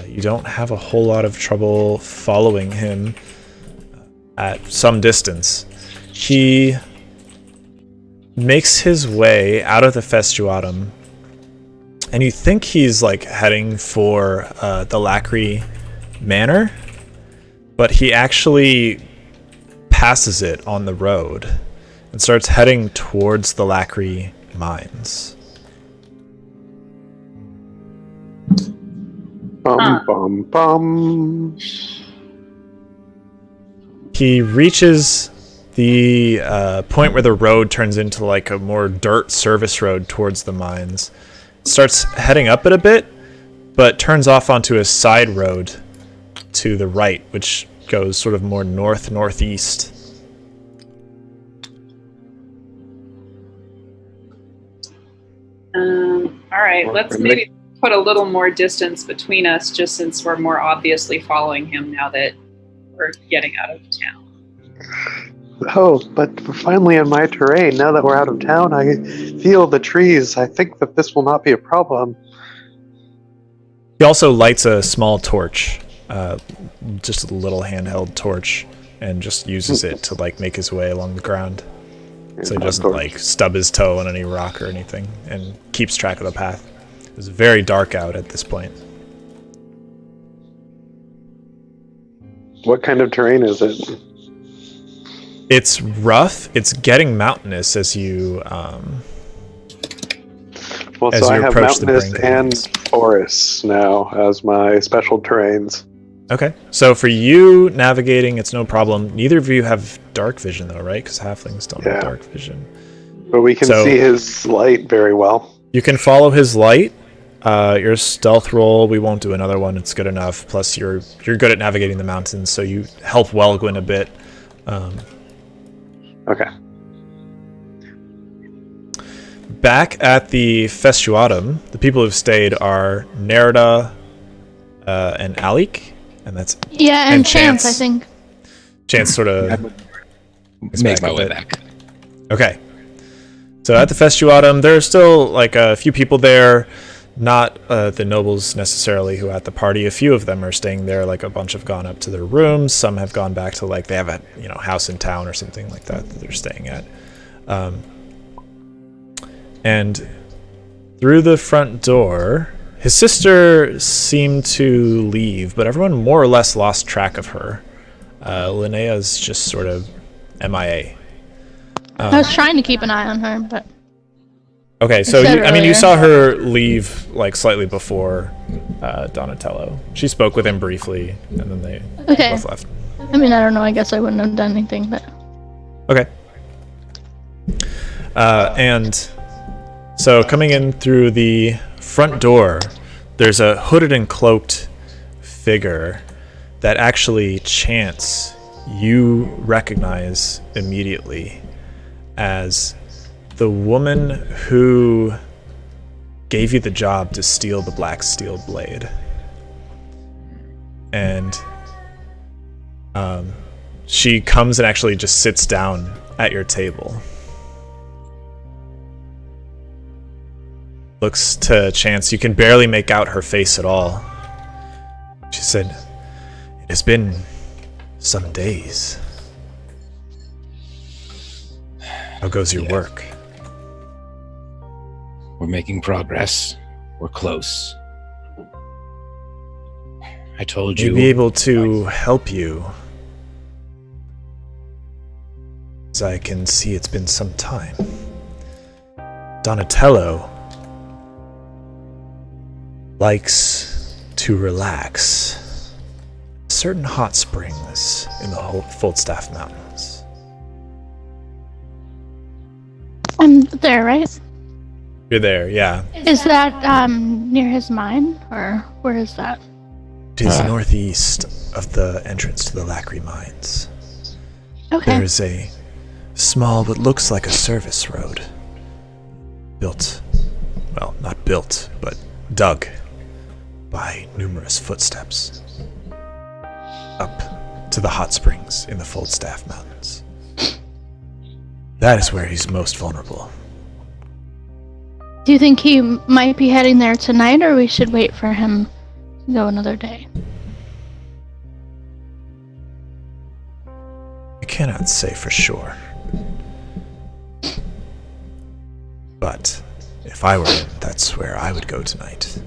You don't have a whole lot of trouble following him at some distance. He makes his way out of the Festuatum, and you think he's like heading for the Lacry Manor, but he actually passes it on the road and starts heading towards the Lacry mines. Bum, bum. He reaches the point where the road turns into like a more dirt service road towards the mines. Starts heading up it a bit, but turns off onto a side road to the right, which goes sort of more northeast. All right, let's maybe put a little more distance between us, just since we're more obviously following him now that we're getting out of town. Oh, but we're finally in my terrain. Now that we're out of town, I feel the trees. I think that this will not be a problem. He also lights a small torch, just a little handheld torch, and just uses it to like make his way along the ground. So he doesn't like stub his toe on any rock or anything, and keeps track of the path. It's very dark out at this point. What kind of terrain is it? It's rough. It's getting mountainous as you Well, as so I you have approach the mountainous brink of and these. forests now as my special terrains. Okay. So for you navigating, it's no problem. Neither of you have dark vision though, right? Because halflings don't have dark vision. But we can see his light very well. You can follow his light. Your stealth roll, we won't do another one. It's good enough. Plus, you're good at navigating the mountains, so you help Welgwyn a bit. Okay. Back at the Festuatum, the people who've stayed are Nerida and Alik, and that's and Chance, I think. Chance sort of Make my way back. Okay. So at the Festuatum, there are still like a few people there, not the nobles necessarily who are at the party. A few of them are staying there, like a bunch have gone up to their rooms. Some have gone back to like they have a house in town or something like that they're staying at. And through the front door, his sister seemed to leave, but everyone more or less lost track of her. Linnea's just sort of MIA. I was trying to keep an eye on her, but... Okay, so you saw her leave like slightly before Donatello. She spoke with him briefly, and then they both left. I mean, I don't know. I guess I wouldn't have done anything, but... Okay. And so coming in through the front door, there's a hooded and cloaked figure that actually, Chance, you recognize immediately as the woman who gave you the job to steal the black steel blade. And she comes and actually just sits down at your table. Looks to Chance. You can barely make out her face at all. She said, "It has been some days. How goes your work?" We're making progress. We're close. I told you. May be able to help you. As I can see, it's been some time. Donatello likes to relax. Certain hot springs in the Foldstaff Mountains. I'm there, right? You're there, yeah. Is that near his mine, or where is that? It is northeast of the entrance to the Lacry mines. Okay. There is a small, what looks like a service road. Built, well, not built, but dug by numerous footsteps. Up to the hot springs in the Foldstaff Mountains. That is where he's most vulnerable. Do you think he might be heading there tonight, or we should wait for him to go another day? I cannot say for sure. But if I were him, that's where I would go tonight.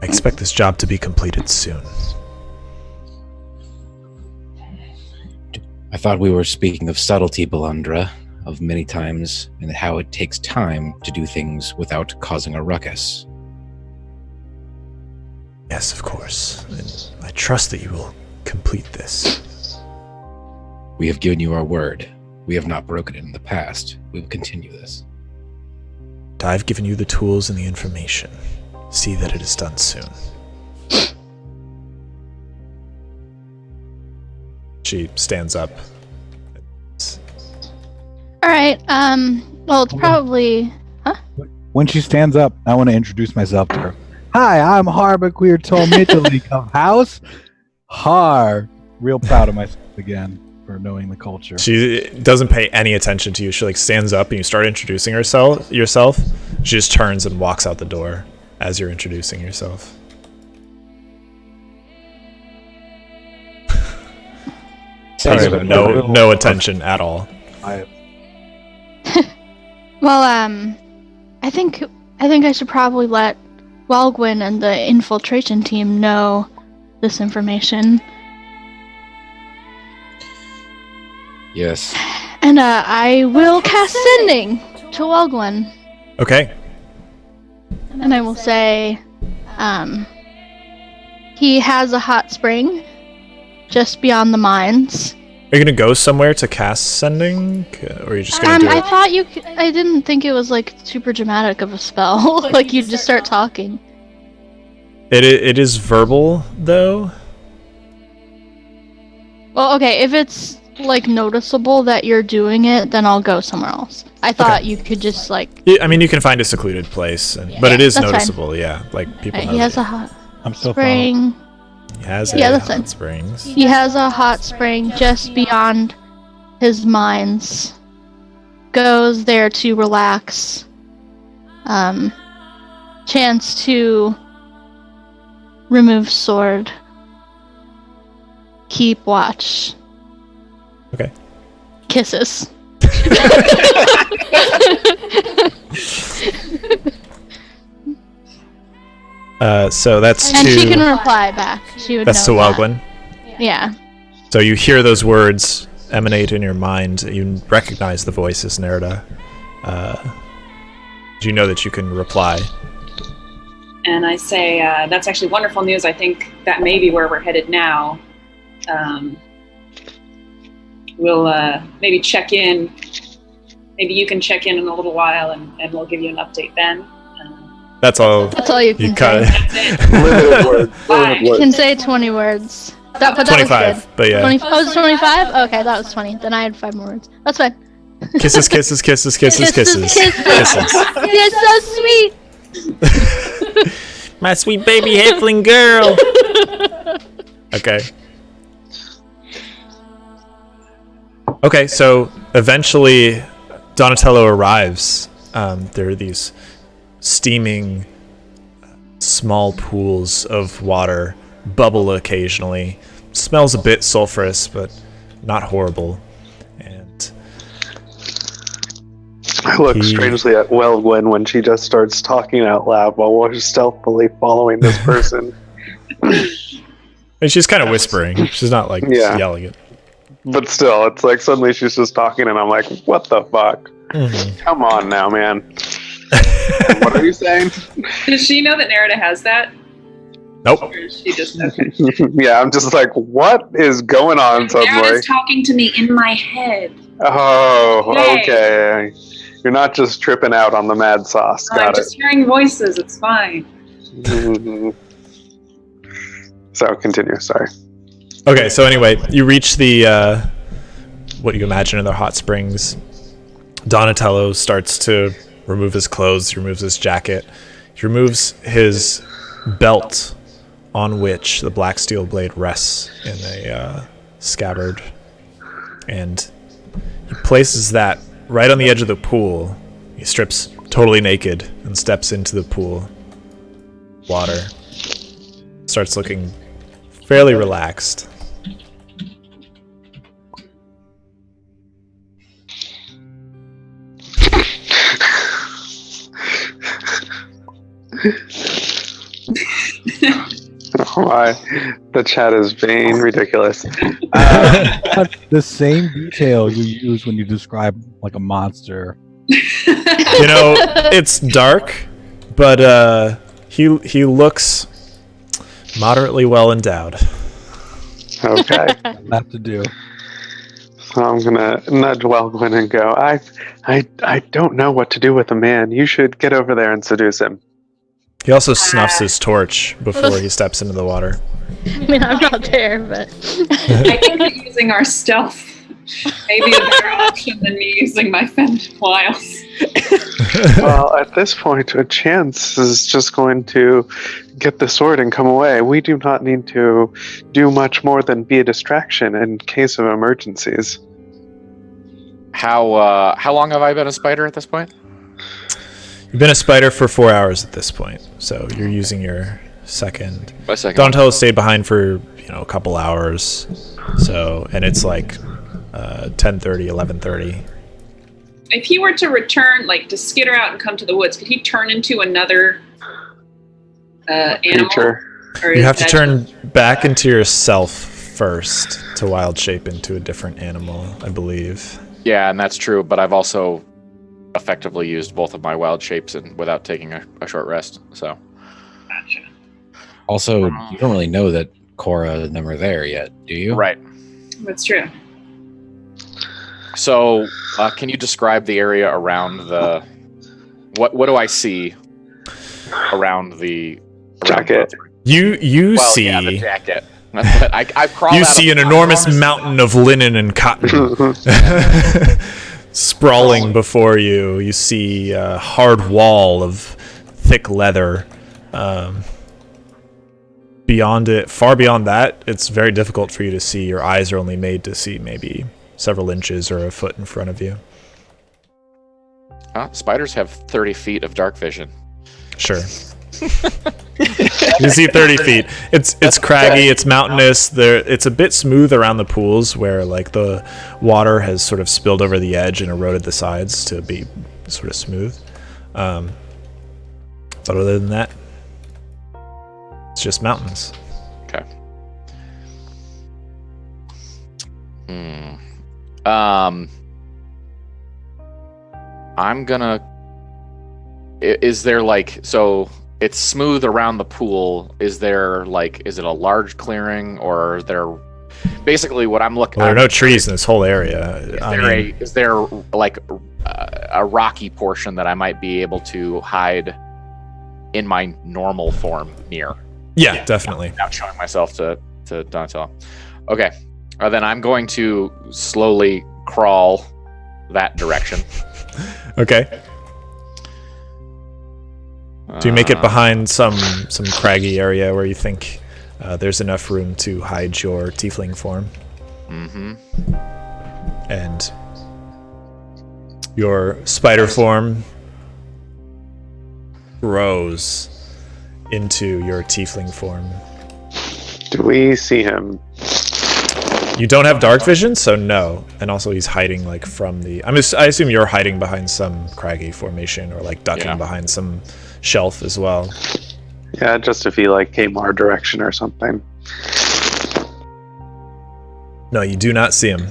I expect this job to be completed soon. I thought we were speaking of subtlety, Belandra, of many times, and how it takes time to do things without causing a ruckus. Yes, of course. And I trust that you will complete this. We have given you our word. We have not broken it in the past. We will continue this. I've given you the tools and the information. See that it is done soon. She stands up. Alright, well, it's probably... Huh? When she stands up, I want to introduce myself to her. Hi, I'm Harbequeer Tolmitalik of House Har. Real proud of myself again for knowing the culture. She doesn't pay any attention to you. She stands up and you start introducing yourself. She just turns and walks out the door as you're introducing yourself. Sorry, no attention at all. Well, I think I should probably let Walgwyn and the infiltration team know this information. Yes. And I will cast Sending to Walgwyn. Okay. And I will say, he has a hot spring just beyond the mines. Are you gonna go somewhere to cast Sending, or are you just gonna do I it? thought I didn't think it was like super dramatic of a spell. Like you just start talking. It is verbal though. Well, okay, if it's like noticeable that you're doing it, then I'll go somewhere else. I thought you could just like. Yeah, I mean, you can find a secluded place, but it is that's fine. noticeable. Yeah, like people. Right, Know he has that a hot I'm still following. spring. He has Yeah, a that's hot fine. springs. He has a hot spring just beyond his mines. Goes there to relax. Chance to remove sword. Keep watch. Okay. Kisses. So that's And to she can reply back. She would that's to know that. Walgwyn. Yeah. So you hear those words emanate in your mind. You recognize the voice as Nerida. Do you know that you can reply? And I say, that's actually wonderful news. I think that may be where we're headed now. We'll maybe check in. Maybe you can check in a little while, and we'll give you an update then. That's all. That's all you can cut say. it. Limited words. Bye. Limited You words. can say 20 words. But that 25, was good. but yeah. 20, oh, it's 25? Okay, that was 20. Then I had 5 more words. That's fine. Kisses, kisses, kisses, kisses, kisses, kisses. You're so sweet. My sweet baby halfling girl. Okay. Okay, so eventually Donatello arrives. There are these steaming small pools of water, bubble occasionally. Smells a bit sulfurous, but not horrible. And I look He- strangely at Welgwen when she just starts talking out loud while we're stealthily following this person. and she's kind of whispering. She's not like Yeah. yelling it. But still, it's like suddenly she's just talking and I'm like, what the fuck? Come on now, man. What are you saying? Does she know that Nerida has that? Nope. Or is she just okay? Yeah, I'm just like, what is going on suddenly? Nerida's talking to me in my head. Oh, Yay. okay. You're not just tripping out on the mad sauce. I'm Got it. just hearing voices. It's fine. Mhm. So continue. Sorry. Okay, so anyway, you reach the what you imagine are the hot springs. Donatello starts to remove his clothes, he removes his jacket, he removes his belt on which the black steel blade rests in a scabbard, and he places that right on the edge of the pool. He strips totally naked and steps into the pool. Water. Starts looking fairly relaxed. Oh my, the chat is being ridiculous. The same detail you use when you describe like a monster. You know, it's dark, but he looks moderately well endowed. Okay. That to do. So I'm gonna nudge Welgwyn and go, I don't know what to do with a man. You should get over there and seduce him. He also snuffs his torch before he steps into the water. I mean, I'm not there, but I think that using our stealth may be a better option than me using my fend wiles. Well, at this point, a chance is just going to get the sword and come away. We do not need to do much more than be a distraction in case of emergencies. How long have I been a spider at this point? You've been a spider for 4 hours at this point, so you're using your second. My second. Donatello stayed behind for a couple hours, and it's like 10:30, 11:30. If he were to return, like to skitter out and come to the woods, could he turn into another animal? Creature. Or You is have to that- turn back into yourself first to wild shape into a different animal, I believe. Yeah, and that's true. But I've also effectively used both of my wild shapes and without taking a short rest. So Gotcha. Also, you don't really know that Cora and them are there yet, do you? right. That's true. So can you describe the area around the? What do I see around the Jacket. You Well, see yeah, the jacket. But I've crawled you out see of an enormous mountain of linen and cotton sprawling before you. You see a hard wall of thick leather. Beyond it, far beyond that, it's very difficult for you to see. Your eyes are only made to see maybe several inches or a foot in front of you. Spiders have 30 feet of dark vision. Sure. You see 30 feet. It's craggy, it's mountainous. It's a bit smooth around the pools where like the water has sort of spilled over the edge and eroded the sides to be sort of smooth. But other than that, it's just mountains. Okay. I'm gonna. Is there like so? It's smooth around the pool. Is there like? Is it a large clearing or are there? Basically, what I'm looking. Well, there are no trees in this whole area. Is there like a rocky portion that I might be able to hide in my normal form near? Yeah, definitely. Without showing myself to Donatello. Okay, then I'm going to slowly crawl that direction. Okay. Do you make it behind some craggy area where you think there's enough room to hide your tiefling form? Mm-hmm. And your spider form grows into your tiefling form. Do we see him? You don't have dark vision, so no. And also he's hiding like from the... I assume you're hiding behind some craggy formation or like ducking behind some shelf as well. Yeah, just if he like came our direction or something. No, you do not see him.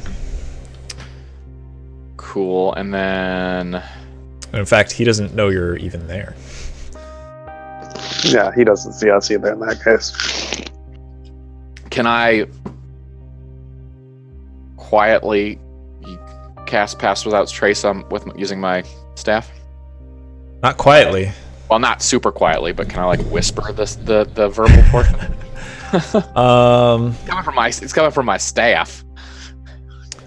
Cool, and then... And in fact, he doesn't know you're even there. Yeah, he doesn't see us either in that case. Can I quietly cast Pass Without Trace with using my staff? Not quietly. Well, not super quietly, but can I like whisper the verbal portion? It's coming from my staff.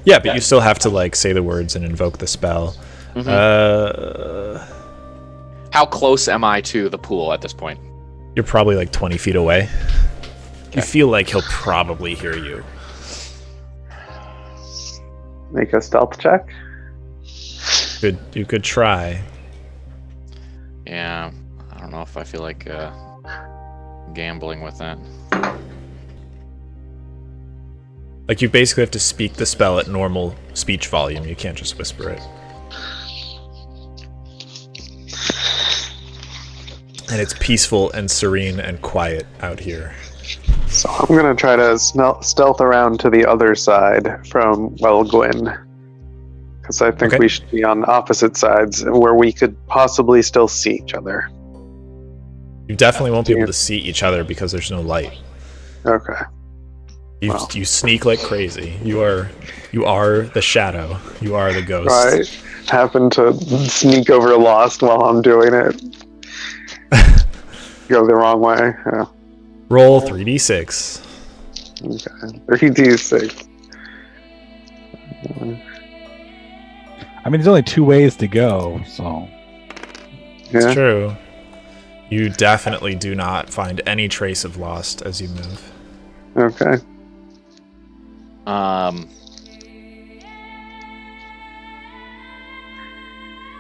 Yeah, but you still have to like say the words and invoke the spell. Mm-hmm. How close am I to the pool at this point? You're probably like 20 feet away. Okay. You feel like he'll probably hear you. Make a stealth check. You could try. Yeah, I don't know if I feel like gambling with that. Like, you basically have to speak the spell at normal speech volume. You can't just whisper it. And it's peaceful and serene and quiet out here. So I'm gonna try to stealth around to the other side from Gwyn, because I think Okay. we should be on opposite sides where we could possibly still see each other. You definitely won't be able to see each other because there's no light. Okay. You sneak like crazy. You are the shadow. You are the ghost. Right. Happen to sneak over Lost while I'm doing it. Go the wrong way. Yeah. Roll 3d6. Okay. 3d6. I mean, there's only 2 ways to go, so. It's Yeah. true. You definitely do not find any trace of Lost as you move. Okay.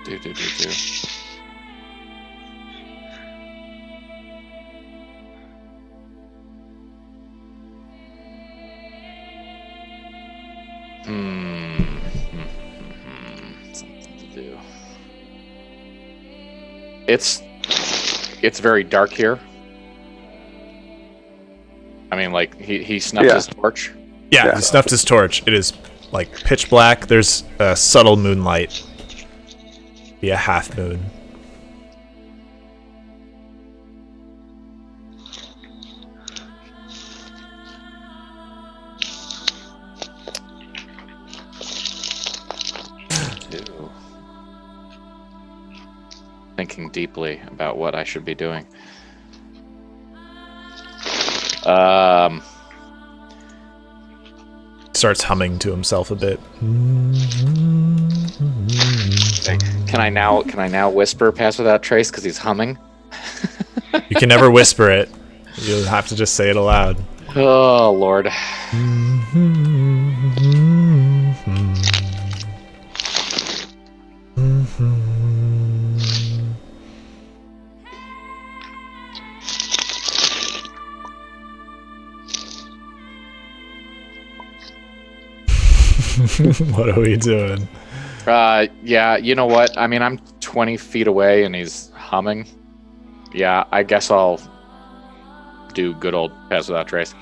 Do. Something to do. It's very dark here. I mean, like he snuffed his torch. Yeah, he snuffed his torch. It is like pitch black. There's a subtle moonlight. Be a half moon. Thinking deeply about what I should be doing. Starts humming to himself a bit. Can I now whisper "Pass Without Trace" because he's humming? You can never whisper it. You'll have to just say it aloud. Oh Lord. What are we doing? Yeah, you know what? I mean, I'm 20 feet away and he's humming. Yeah, I guess I'll do good old Pass Without Trace.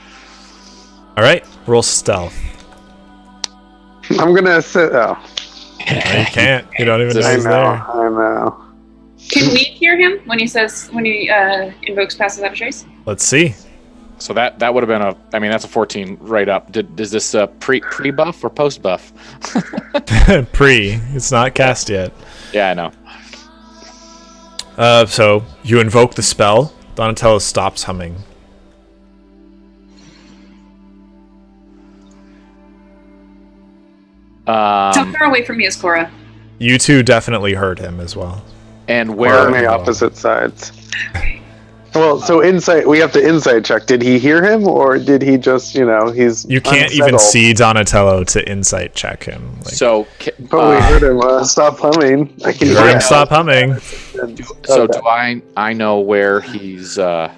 All right, roll stealth. I'm gonna sit. Oh, No, you can't. You don't even know I he's know. there. I know. Can we hear him when he invokes Pass Without a Trace? Let's see. So that would have been that's a 14 right up. Is this pre buff or post buff? Pre. It's not cast yet. Yeah, I know. So you invoke the spell. Donatello stops humming. How far away from me is Cora? You two definitely heard him as well. And We're where on the opposite sides. Well, so insight. We have to insight check. Did he hear him, or did he just, he's? You can't even unsettled? see Donatello to insight check him. Like, so But we heard him stop humming. I can you hear heard him stop humming. So do I know where he's I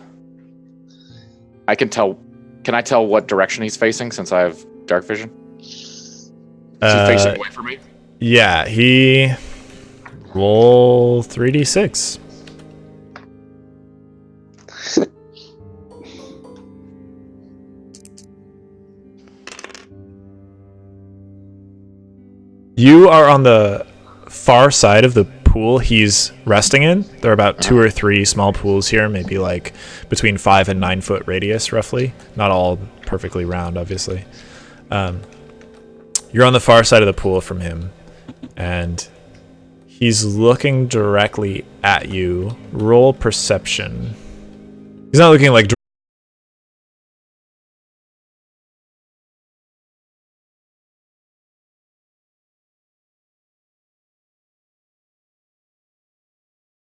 can tell. Can I tell what direction he's facing since I have dark vision? Is he facing away from me? Yeah, he roll 3d6. You are on the far side of the pool he's resting in. There are about 2 or 3 small pools here, maybe like between 5 and 9 foot radius, roughly. Not all perfectly round, obviously. You're on the far side of the pool from him, and he's looking directly at you. Roll perception. He's not looking like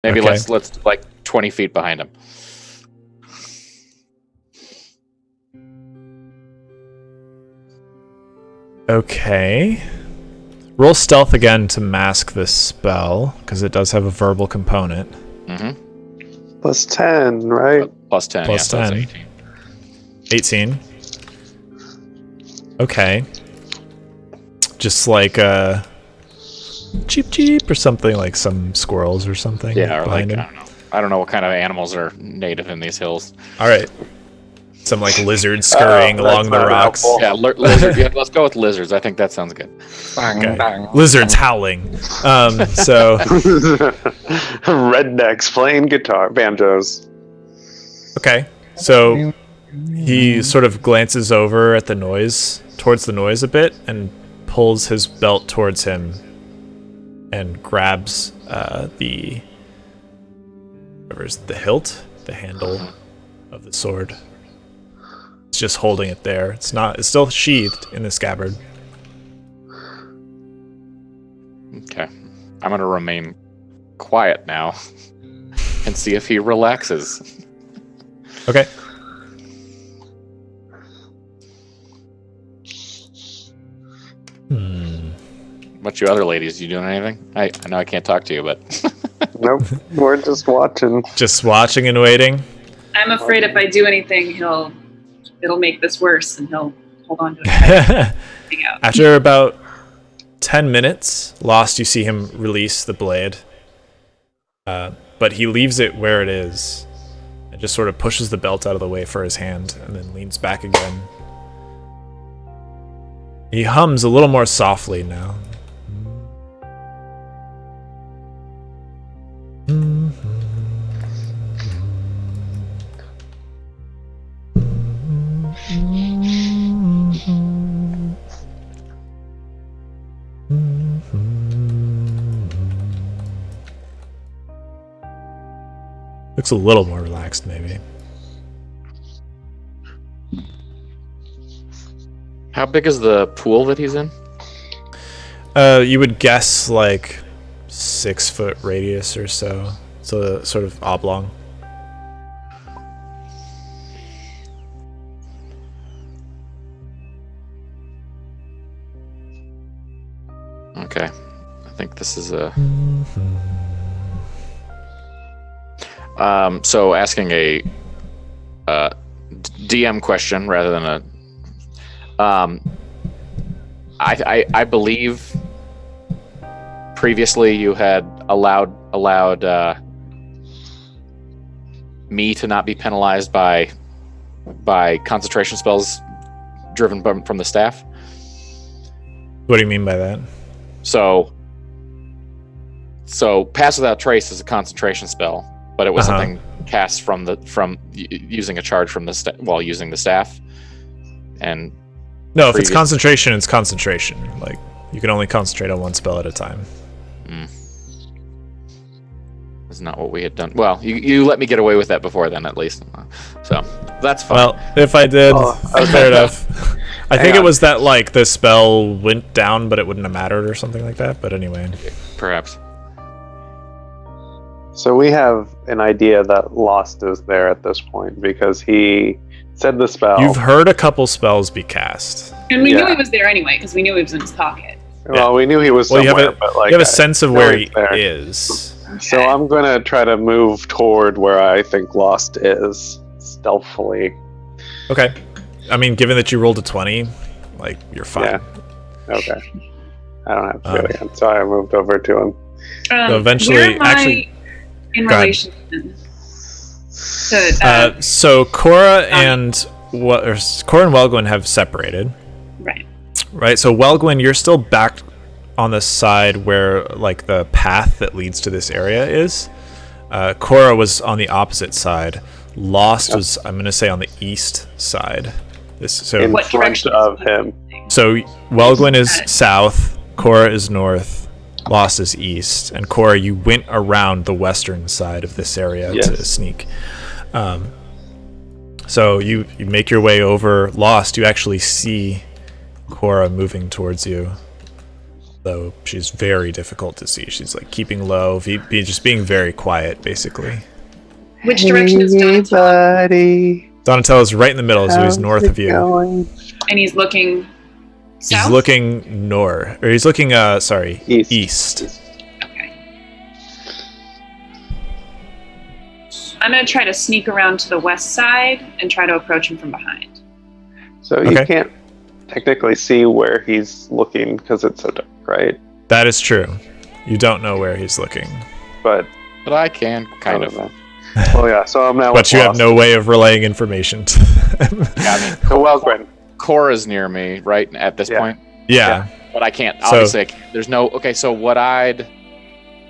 Maybe Okay. let's like 20 feet behind him. Okay. Roll stealth again to mask this spell, because it does have a verbal component. Mm-hmm. Plus 10, right? Plus 10. Plus so that's 10. 18. 18. Okay. Just like cheep or something, like some squirrels or something. Yeah, or like, behind him. I don't know. I don't know what kind of animals are native in these hills. All right. Some like lizards scurrying that's along the not rocks. helpful. Yeah, lizard. Yeah, let's go with lizards. I think that sounds good. Okay. Lizards howling. So Rednecks playing guitar, banjos. okay. So he sort of glances over at the noise, towards the noise a bit, and pulls his belt towards him and grabs the hilt, the handle of the sword. It's just holding it there. It's still sheathed in the scabbard. Okay. I'm going to remain quiet now and see if he relaxes. Okay. What you other ladies? You doing anything? I know I can't talk to you, but Nope, we're just watching. Just watching and waiting. I'm afraid if I do anything, it'll make this worse, and he'll hold on to it. Out. After about 10 minutes, Lost, you see him release the blade. But he leaves it where it is and just sort of pushes the belt out of the way for his hand and then leans back again. He hums a little more softly now. Looks a little more relaxed, maybe. how big is the pool that he's in? You would guess like 6-foot radius or so. So sort of oblong. Okay. I think this is a... So asking a DM question rather than a... I believe previously you had allowed me to not be penalized by concentration spells driven from the staff. What do you mean by that? So Pass Without Trace is a concentration spell, but it was something cast from using a charge from while using the staff. And no, if it's concentration, it's concentration. Like you can only concentrate on one spell at a time. That's not what we had done. Well, you let me get away with that before then, at least. So that's fine. Well, if I did, fair enough. I think Hang it on. was that like the spell went down, but it wouldn't have mattered or something like that. But anyway, Perhaps. So we have an idea that Lost is there at this point because he said the spell. you've heard a couple spells be cast. And we knew Yeah. he was there anyway, because we knew he was in his pocket. Well, we knew he was Well, somewhere, you have but like you have a sense of know where he's he there. is. So I'm gonna try to move toward where I think Lost is stealthily. Okay. I mean, given that you rolled a 20, like you're fine. Yeah. Okay. I don't have to do Um, it again. So I moved over to him. So eventually- where am actually- I in Go ahead. relation to So Cora and Welgwyn have separated, right? right? So Welgwyn, you're still back on the side where like the path that leads to this area is. Cora was on the opposite side. Lost was, I'm going to say, on the east side. In What front direction? of him. So Welgwyn is south, Cora is north, Lost is east, and Cora, you went around the western side of this area to Yes. sneak. So you make your way over Lost. You actually see Cora moving towards you. though she's very difficult to see. She's like keeping low, just being very quiet, basically. Which direction is Hey, Donatello? buddy. Donatello's right in the middle, so he's north of you. Going? And he's looking south? He's looking north, or he's looking, east. Okay. I'm going to try to sneak around to the west side and try to approach him from behind. So you Okay. can't technically see where he's looking because it's so dark, right? That is true. You don't know where he's looking. But But I can, kind of. Well, yeah. So I'm now. But you have lost. no way of relaying information to them. Yeah, I mean, So Wellgren. Cora's near me, right, at this Yeah. point? Yeah. But I can't, So- obviously, there's no, okay, so what I'd,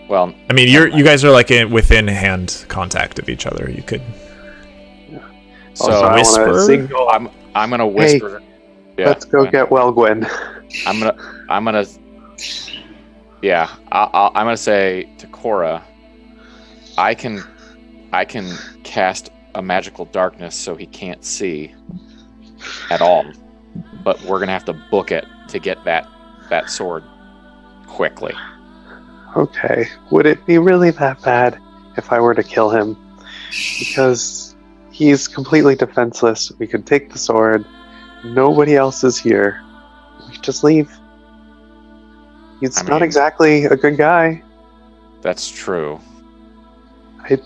well, I mean, you guys are like within hand contact of each other. You could so Also, I wanna whisper? signal. I'm going to whisper. Yeah, Let's go get Wellgwen. I'm gonna, yeah, I'm gonna say to Cora, I can cast a magical darkness so he can't see at all, but we're gonna have to book it to get that sword quickly. Okay. Would it be really that bad if I were to kill him? Because he's completely defenseless. We could take the sword. Nobody else is here. We could just leave. He's I not mean- exactly a good guy. That's true. I,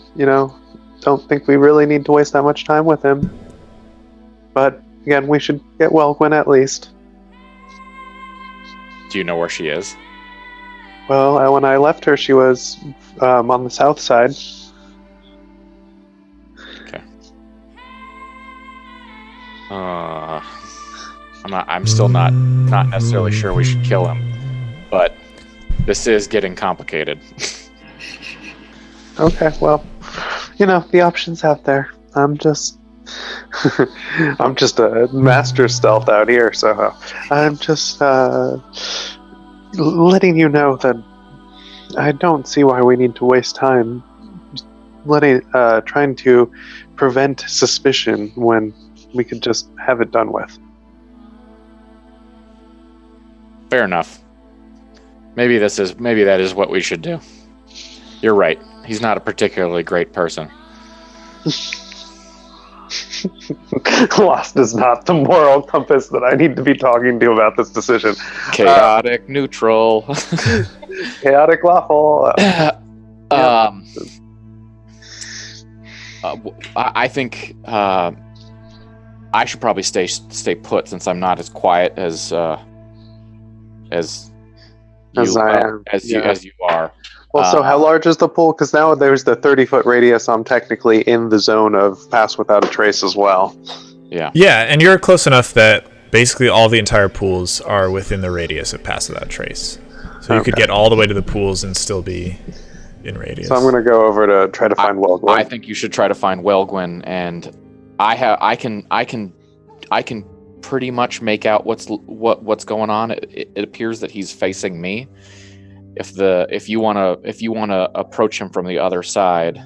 don't think we really need to waste that much time with him. But again, we should get Wellgwen at least. Do you know where she is? Well, when I left her, she was on the south side. I'm still not necessarily sure we should kill him, but this is getting complicated. Okay, well, the options out there. I'm just a master stealth out here, so I'm just letting you know that I don't see why we need to waste time trying to prevent suspicion when we could just have it done with. Fair enough. Maybe that is what we should do. You're right. He's not a particularly great person. Lost is not the moral compass that I need to be talking to about this decision. Chaotic, neutral. Chaotic lawful. I think I should probably stay put since I'm not as quiet as As I am, as yeah. you are. Well, so how large is the pool? Because now there's the 30-foot radius. I'm technically in the zone of pass without a trace as well. Yeah. Yeah, and you're close enough that basically all the entire pools are within the radius of Pass Without Trace. So you could Okay. get all the way to the pools and still be in radius. So I'm going to go over to try to find Wellgwen. I think you should try to find Wellgwen, and I can pretty much make out what's going on. It appears that he's facing me. If you want to approach him from the other side,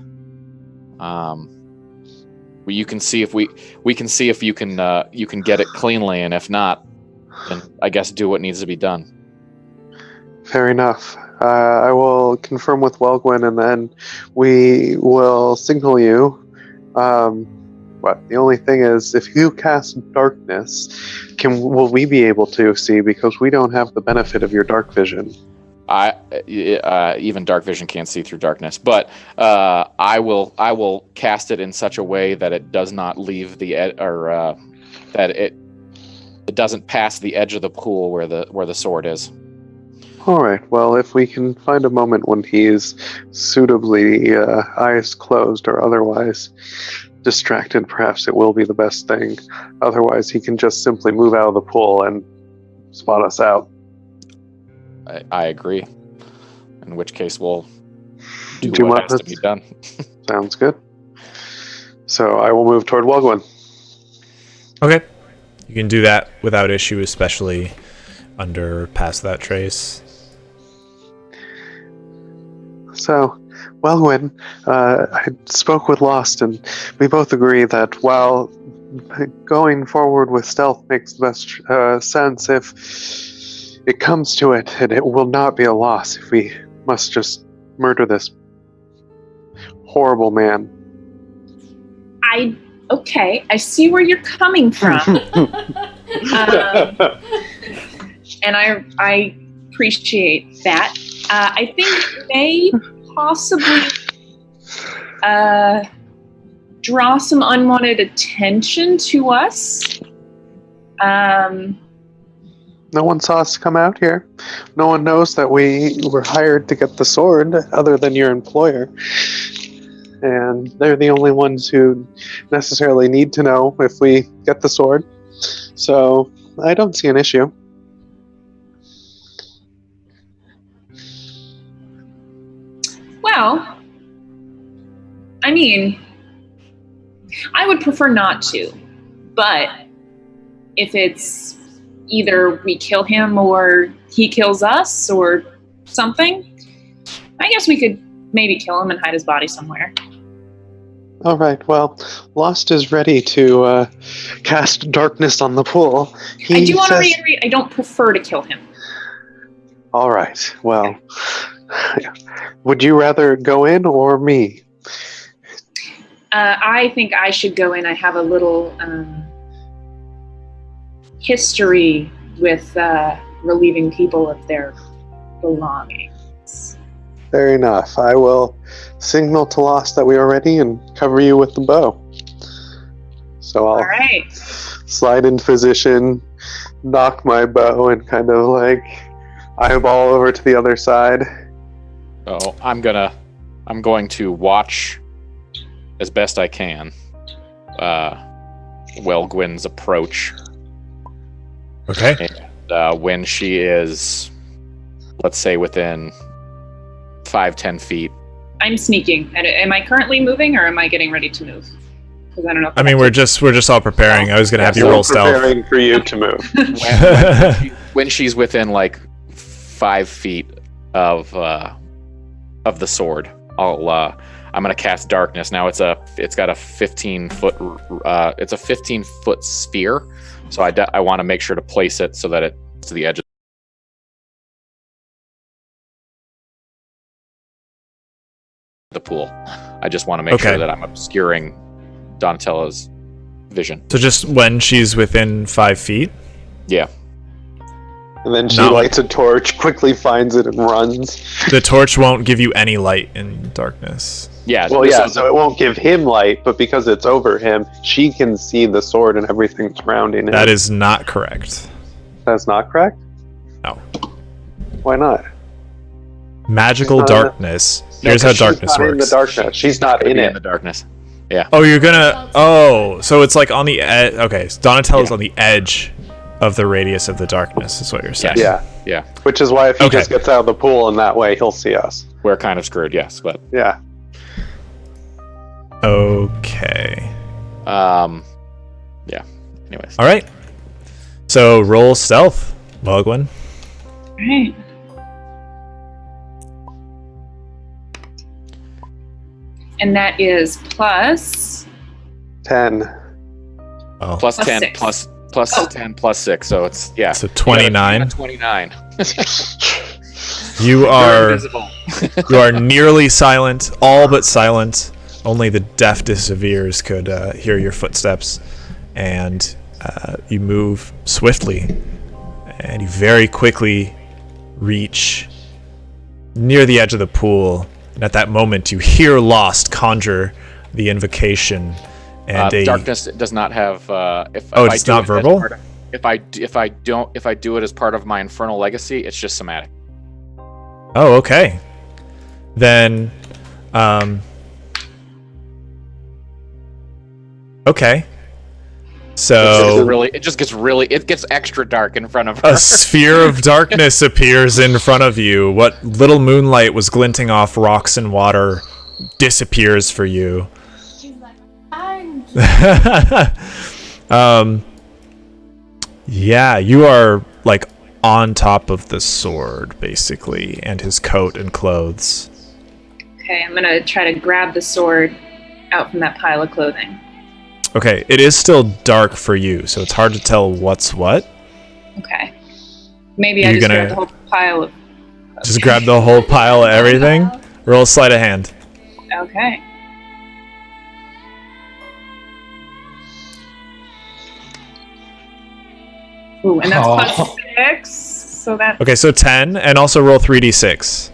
you can see if we can see if you can get it cleanly, and if not, then I guess do what needs to be done. Fair enough. I will confirm with Wellgwen, and then we will signal you. But the only thing is, if you cast darkness, will we be able to see? Because we don't have the benefit of your dark vision. Even dark vision can't see through darkness, but I will cast it in such a way that it does not leave the that it doesn't pass the edge of the pool where the sword is. All right. Well, if we can find a moment when he's suitably eyes closed or otherwise distracted, perhaps it will be the best thing. Otherwise, he can just simply move out of the pool and spot us out. I agree. In which case, we'll do Do what what has to be done. Sounds good. So I will move toward Wellgwen. Okay. You can do that without issue, especially under Pass Without Trace. So, Wellgwen, I spoke with Lost, and we both agree that while going forward with stealth makes the best sense, it comes to it, and it will not be a loss if we must just murder this horrible man. Okay, I see where you're coming from. And I appreciate that. I think it may possibly draw some unwanted attention to us. No one saw us come out here. No one knows that we were hired to get the sword other than your employer. And they're the only ones who necessarily need to know if we get the sword. So I don't see an issue. Well, I mean, I would prefer not to, but if it's either we kill him or he kills us or something, I guess we could maybe kill him and hide his body somewhere. All right, well, Lost is ready to cast darkness on the pool. I do want to reiterate, I don't prefer to kill him. All right, well, would you rather go in or me? I think I should go in. I have a little history with relieving people of their belongings. Fair enough. I will signal to Lost that we are ready and cover you with the bow. So I'll All right. slide into position, knock my bow, and kind of like eyeball over to the other side. So I'm going to watch as best I can Welgwyn's approach. Okay. And when she is, let's say, within 5-10 feet. I'm sneaking. Am I currently moving, or am I getting ready to move? Because I don't know. I mean, we're just all preparing. I was gonna have you So roll stealth. preparing for you to move. When she's within like 5 feet of the sword, I'm gonna cast darkness. Now it's got a 15-foot it's a 15-foot sphere, so I want to make sure to place it so that it's to the edge of the pool. I just want to make sure that I'm obscuring Donatella's vision. So just when she's within 5 feet? Yeah. And then she lights a torch, quickly finds it, and runs. The torch won't give you any light in darkness. Yeah. Well, so it won't give him light, but because it's over him, she can see the sword and everything surrounding it. That is not correct. That's not correct? No. Why not? Magical darkness. Here's how darkness She's not works. in the darkness. She's not in it. In the darkness. Yeah. Oh, you're gonna... Oh, so it's like on the edge... Okay, so Donatello's on the edge of the radius of the darkness, is what you're saying. Yeah. Yeah. Which is why if he just gets out of the pool and that way, he'll see us. We're kind of screwed, yes, but... Yeah. Okay. Yeah. Anyways. All right. So roll stealth, Welgwyn. All right. And that is plus 10. Oh. Plus 10, 6. plus 10, plus 6, so it's, yeah. So 29. 29. You are invisible. you are nearly silent, all but silent. Only the deafest of ears could hear your footsteps, and you move swiftly, and you very quickly reach near the edge of the pool. And at that moment, you hear Lost conjure the invocation, and darkness does not have. It's not verbal. If I do it as part of my infernal legacy, it's just somatic. Oh, okay. Then, okay. So It gets extra dark in front of her. a sphere of darkness appears in front of you. What little moonlight was glinting off rocks and water disappears for you. Yeah, you are like on top of the sword, basically, and his coat and clothes. Okay, I'm gonna try to grab the sword out from that pile of clothing. Okay, it is still dark for you, so it's hard to tell what's what. Okay. Maybe Are I you just gonna- grabbed the whole pile of. Just grab the whole pile of everything. Roll sleight of hand. Okay. Ooh, and that's plus 6. So that. Okay, so 10, and also roll 3d6.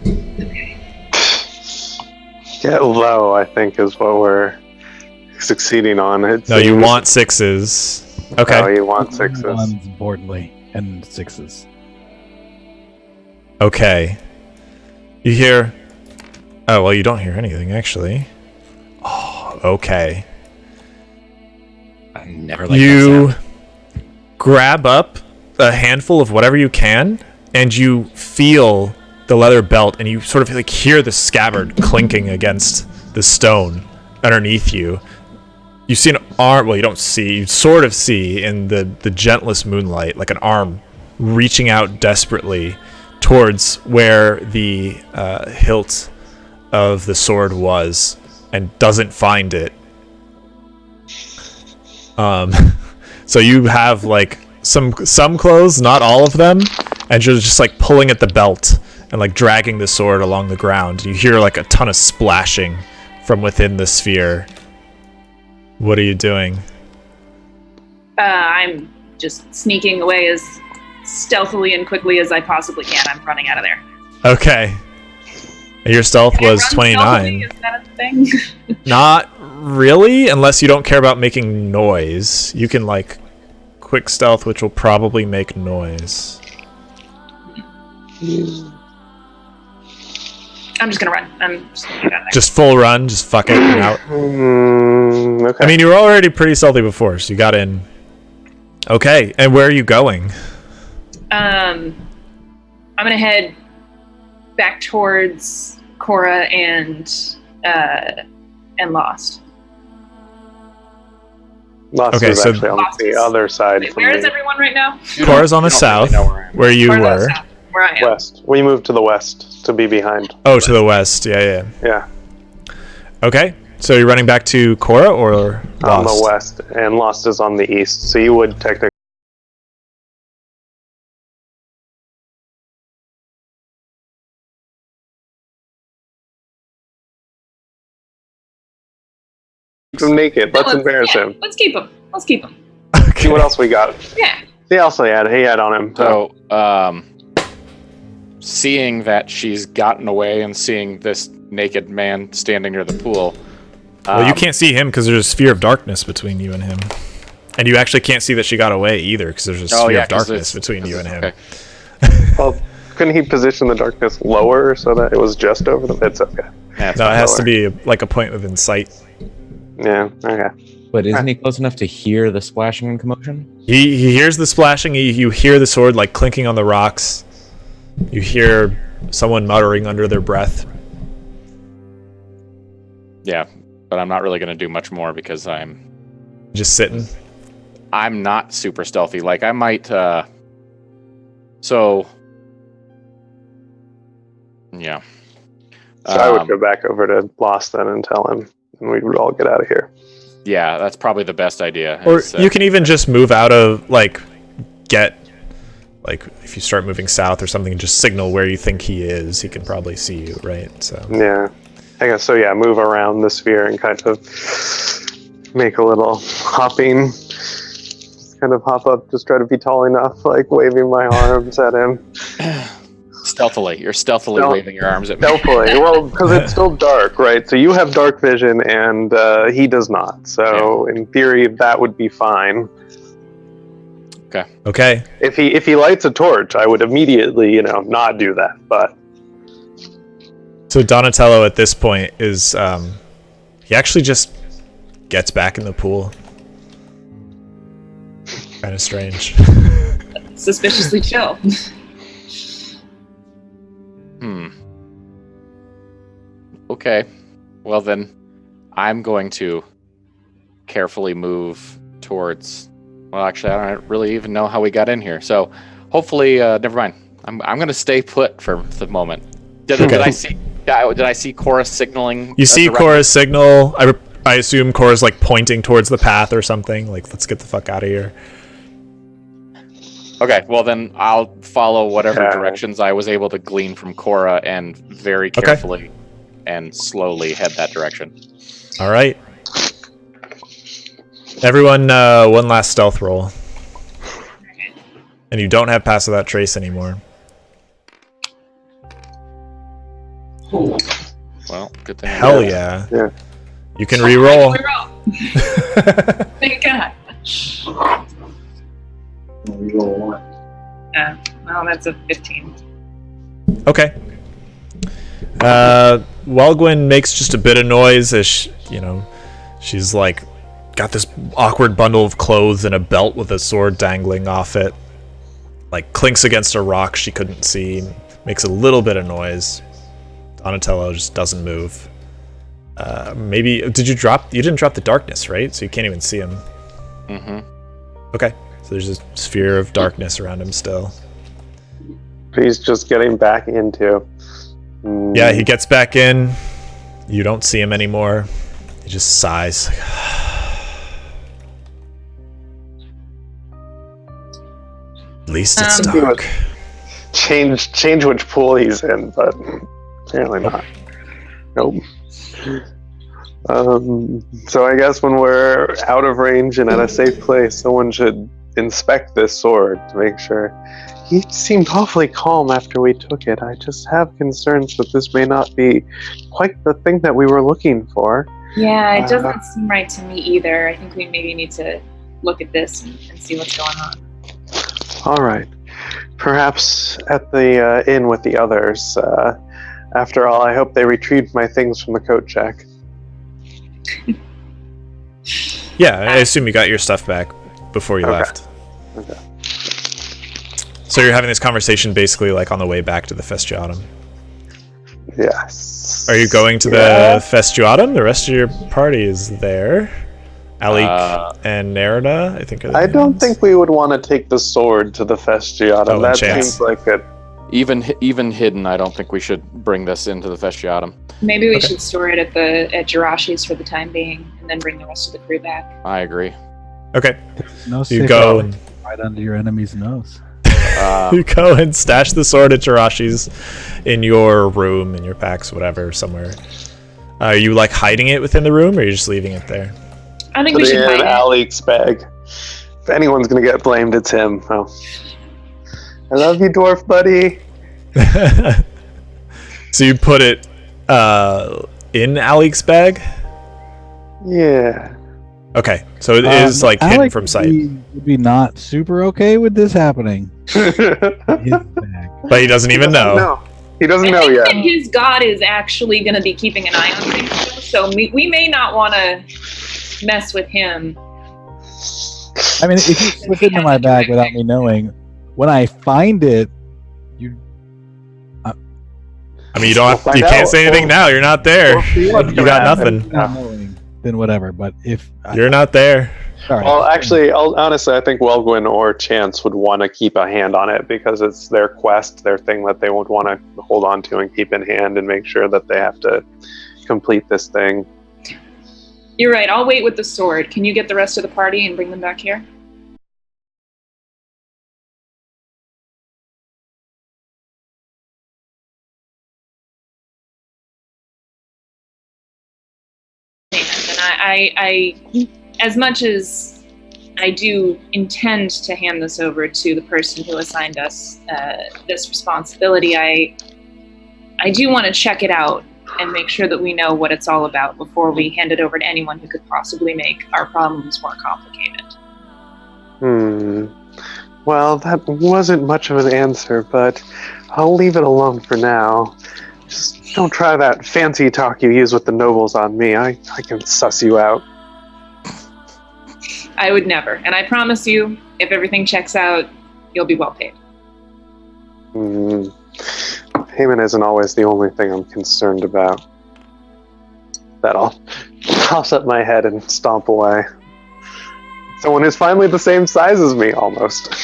Get low, I think, is what we're succeeding on. No, you want 6s. Okay. Oh, you want 6s. Ones, importantly, and 6s. Okay. You hear... Oh, well, you don't hear anything, actually. Oh, okay. I never like that You sound. grab up a handful of whatever you can, and you feel the leather belt, and you sort of like hear the scabbard clinking against the stone underneath you. You see an arm, well, you don't see, you sort of see in the gentlest moonlight, like an arm reaching out desperately towards where the hilt of the sword was, and doesn't find it. So you have like some clothes, not all of them, and you're just like pulling at the belt and like dragging the sword along the ground. You hear like a ton of splashing from within the sphere. What are you doing? I'm just sneaking away as stealthily and quickly as I possibly can. I'm running out of there. Okay. Your stealth Can I was run 29. stealthily? Is that a thing? Not really, unless you don't care about making noise. You can like quick stealth, which will probably make noise. I'm just gonna run. I'm just gonna get out of there. Just full run, just fuck it, and out. Okay. I mean, you were already pretty stealthy before, so you got in. Okay, and where are you going? I'm gonna head back towards Cora and Lost. Lost Okay, is so- actually on Lost the is- other side Wait, from where is the everyone right now? Cora's on the You don't south, really know where I am. where you Cora's on the were. south, where I am. west. We moved to the west to be behind. Oh, to the west. Yeah. Yeah, Okay, so you're running back to Cora or on Lost? the west, and Lost is on the east. So you would technically. Keep him naked. Let's embarrass him. Let's keep him. Let's keep him. See what else we got. Yeah. He also had on him. So, seeing that she's gotten away and seeing this naked man standing near the pool. Well, you can't see him because there's a sphere of darkness between you and him. And you actually can't see that she got away either because there's a sphere of darkness between you and him. Okay. Well, couldn't he position the darkness lower so that it was just over them? It's okay. Yeah, it's No, it fine. has to be like a point within sight. Yeah. Okay. But isn't he close enough to hear the splashing and commotion? He hears the splashing. You hear the sword like clinking on the rocks. You hear someone muttering under their breath. Yeah, but I'm not really going to do much more because I'm Just sitting. not super stealthy. Like I might. So. Yeah. So I would go back over to Lost then and tell him, and we would all get out of here. Yeah, that's probably the best idea. Or is, you can even just move out of, like, if you start moving south or something, just signal where you think he is. He can probably see you, right? So Yeah. I guess so. Yeah, move around the sphere and kind of make a little hopping. Just kind of hop up, just try to be tall enough, like waving my arms at him. stealthily. You're stealthily Stealth- waving your arms at me. Stealthily. Well, because it's still dark, right? So you have dark vision and he does not. So in theory, that would be fine. okay. If he lights a torch, I would immediately, not do that. But So Donatello at this point is he actually just gets back in the pool. Kind of strange. Suspiciously chill. Okay. Well then, I'm going to carefully move towards. Well, actually, I don't really even know how we got in here. So, hopefully, never mind. I'm going to stay put for the moment. Did I see? Did I see Cora signaling? You see direct- Cora's signal. I assume Cora's like pointing towards the path or something. Like, let's get the fuck out of here. Okay, well then I'll follow whatever Okay. directions I was able to glean from Cora and very carefully and slowly head that direction. All right. Everyone, one last stealth roll. And you don't have Pass Without Trace anymore. Well, good thing. Hell yeah. Yeah. You can re-roll. Thank God. Reroll 1. Well, that's a 15. Okay. Welgwyn makes just a bit of noise as she's like got this awkward bundle of clothes and a belt with a sword dangling off it. Like clinks against a rock she couldn't see, makes a little bit of noise. Donatello just doesn't move. Maybe you didn't drop the darkness, right? So you can't even see him. Mm-hmm. Okay. So there's a sphere of darkness around him still. He's just getting back into. Yeah, he gets back in. You don't see him anymore. He just sighs. At least it's dark. Change which pool he's in, but apparently not. Nope. So I guess when we're out of range and at a safe place, someone should inspect this sword to make sure. He seemed awfully calm after we took it. I just have concerns that this may not be quite the thing that we were looking for. Yeah, it doesn't seem right to me either. I think we maybe need to look at this and see what's going on. All right. Perhaps at the inn with the others. After all, I hope they retrieved my things from the coat check. Yeah, I assume you got your stuff back before you left. Okay. So you're having this conversation basically like on the way back to the Festuatum. Yes. Are you going to the Festuatum? The rest of your party is there. Alik and Nerida, I think. I don't think we would want to take the sword to the Festuatum. Oh, that chance. seems like it. Even hidden, I don't think we should bring this into the Festuatum. Maybe we should store it at Jirashi's for the time being, and then bring the rest of the crew back. I agree. Okay. No So you safe go route and right under your enemy's nose. you go and stash the sword at Jirashi's in your room, in your packs, whatever, somewhere. Are you like hiding it within the room, or are you just leaving it there? I think we should hide it. Alik's bag. If anyone's gonna get blamed, it's him. Oh. I love you, dwarf buddy. So you put it in Alik's bag? Yeah. Okay, so it is like hidden Alec from sight. would be not super okay with this happening. in his bag. But he doesn't even know. No, he doesn't I know think yet. that his god is actually going to be keeping an eye on things, so we may not want to mess with him. I mean, if you slip it into my bag without me knowing, when I find it, I mean, you don't We'll have, find you can't out. say anything now. You're not there. We'll see what's You gonna got happen. nothing. not knowing, then whatever. But if You're not there. all right. Well, actually, honestly, I think Welgwyn or Chance would want to keep a hand on it because it's their quest, their thing that they would want to hold on to and keep in hand and make sure that they have to complete this thing. You're right. I'll wait with the sword. Can you get the rest of the party and bring them back here? And I, as much as I do intend to hand this over to the person who assigned us this responsibility, I do want to check it out and make sure that we know what it's all about before we hand it over to anyone who could possibly make our problems more complicated. Well, that wasn't much of an answer, but I'll leave it alone for now. Just don't try that fancy talk you use with the nobles on me. I can suss you out. I would never. And I promise you, if everything checks out, you'll be well paid. Payment isn't always the only thing I'm concerned about. That I'll toss up my head and stomp away. Someone who's finally the same size as me, almost.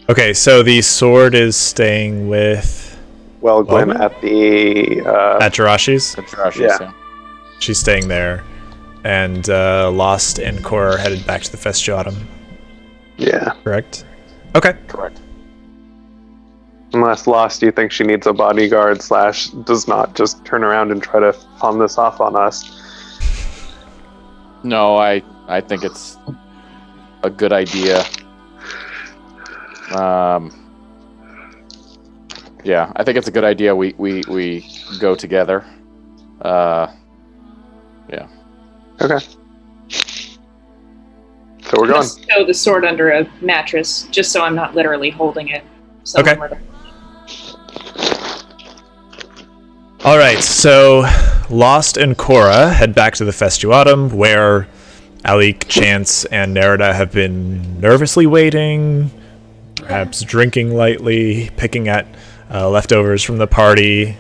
Okay, so the sword is staying with Welgwyn Welgwyn? at the... at Jirashi's. Yeah. She's staying there, and Lost and Cora are headed back to the Festuatum. Yeah. correct? Okay. Correct. Unless Lost, you think she needs a bodyguard / does not just turn around and try to pawn this off on us. No, I think it's a good idea. Yeah, I think it's a good idea. We go together. Yeah. Okay. So we're going. Just throw the sword under a mattress, just so I'm not literally holding it. Okay. With it. All right, so Lost and Cora head back to the Festuatum, where Alik, Chance, and Nerida have been nervously waiting, perhaps drinking lightly, picking at leftovers from the party,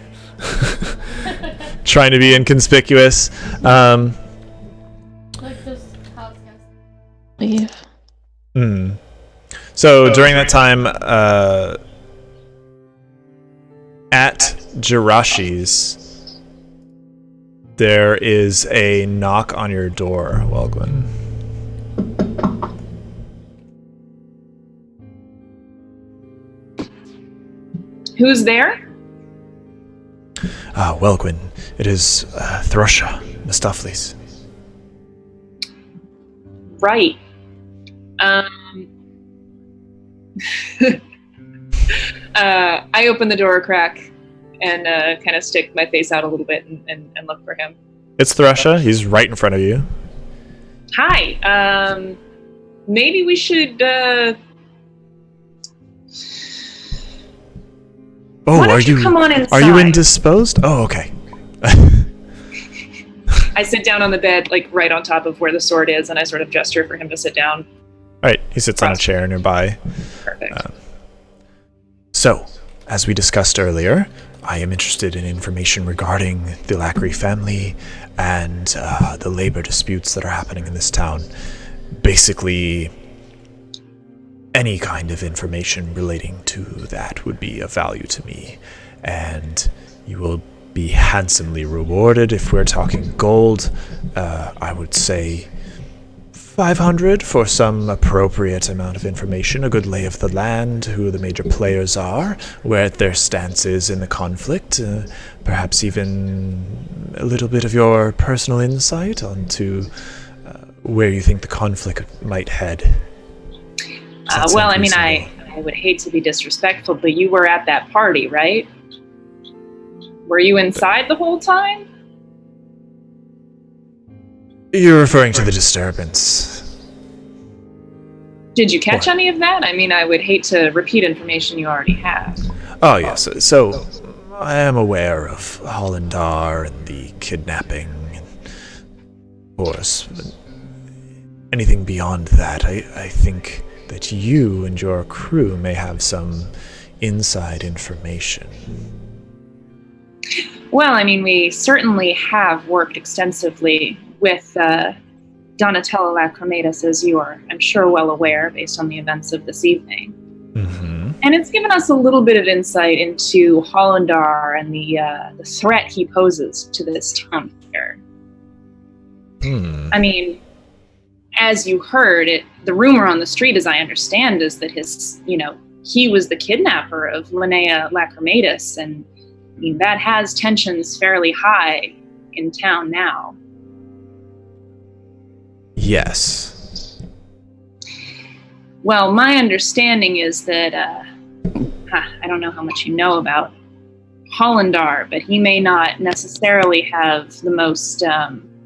trying to be inconspicuous. Like this house leave. So during that time, at Jirashi's, there is a knock on your door, Welgwyn. Who's there? Welgwyn, it is Thrusha Mistaflis. Right. I open the door a crack and kind of stick my face out a little bit and look for him. It's Thrusha. He's right in front of you. Hi. Maybe we should. Why don't you come on inside? Are you indisposed? Oh, okay. I sit down on the bed, like right on top of where the sword is, and I sort of gesture for him to sit down. All right, he sits on a chair nearby. Perfect. So, as we discussed earlier, I am interested in information regarding the Lackery family and the labor disputes that are happening in this town. Basically, any kind of information relating to that would be of value to me, and you will be handsomely rewarded. If we're talking gold, I would say 500 for some appropriate amount of information, a good lay of the land, who the major players are, where their stance is in the conflict, perhaps even a little bit of your personal insight onto where you think the conflict might head. Well, I mean, I would hate to be disrespectful, but you were at that party, right? Were you inside the whole time? You're referring to the disturbance. Did you catch any of that? I mean, I would hate to repeat information you already have. Oh, yes. So I am aware of Hollandar and the kidnapping, of course. But anything beyond that, I think that you and your crew may have some inside information. Well, I mean, we certainly have worked extensively with Donatello Lacrimatus, as you are, I'm sure, well aware, based on the events of this evening. Mm-hmm. And it's given us a little bit of insight into Hollandar and the threat he poses to this town here. I mean, as you heard, the rumor on the street, as I understand, is that he was the kidnapper of Linnea Lacrimatus, and I mean, that has tensions fairly high in town now. Yes. Well, my understanding is that, I don't know how much you know about Hollandar, but he may not necessarily have the most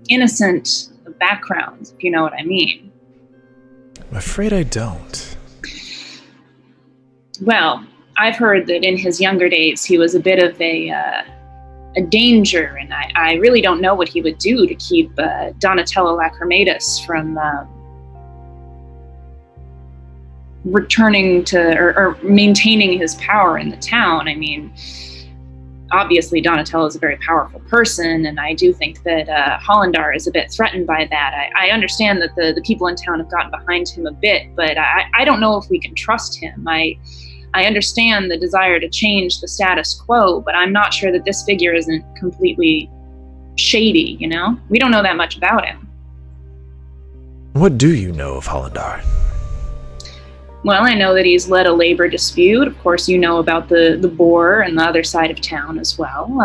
innocent of backgrounds, if you know what I mean. I'm afraid I don't. Well, I've heard that in his younger days he was a bit of a danger, and I really don't know what he would do to keep Donatello Lacrimatus from returning to or maintaining his power in the town. I mean, obviously Donatello is a very powerful person, and I do think that Hollandar is a bit threatened by that. I understand that the people in town have gotten behind him a bit, but I don't know if we can trust him. I understand the desire to change the status quo, but I'm not sure that this figure isn't completely shady, you know? We don't know that much about him. What do you know of Hollandar? Well, I know that he's led a labor dispute. Of course, you know about the boar and the other side of town as well.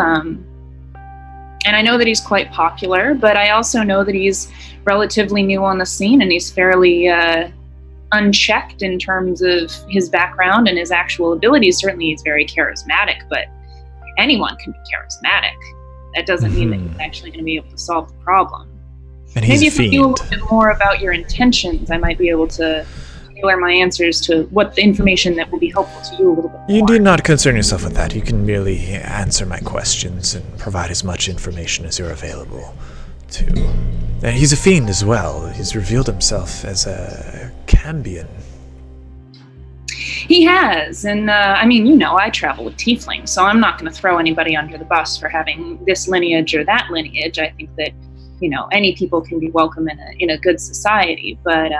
And I know that he's quite popular, but I also know that he's relatively new on the scene and he's fairly unchecked in terms of his background and his actual abilities. Certainly, he's very charismatic, but anyone can be charismatic. That doesn't mean that he's actually going to be able to solve the problem. And he's Maybe a if I knew a little bit more about your intentions, I might be able to tailor my answers to what the information that will be helpful to you a little bit more. You need not concern yourself with that. You can merely answer my questions and provide as much information as you're available to. And he's a fiend as well. He's revealed himself as a Cambion. He has, and I mean, you know, I travel with tieflings, so I'm not going to throw anybody under the bus for having this lineage or that lineage. I think that, you know, any people can be welcome in a good society, but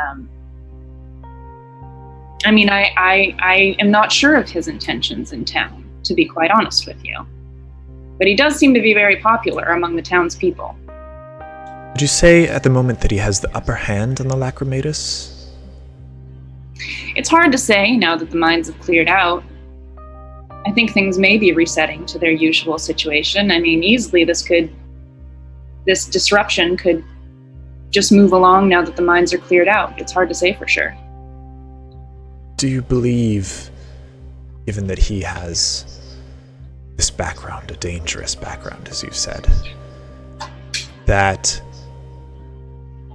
I mean, I am not sure of his intentions in town, to be quite honest with you. But he does seem to be very popular among the townspeople. Would you say at the moment that he has the upper hand on the Lacrimatus? It's hard to say now that the mines have cleared out. I think things may be resetting to their usual situation. I mean, easily this disruption could just move along now that the mines are cleared out. It's hard to say for sure. Do you believe, given that he has this background, a dangerous background, as you said, that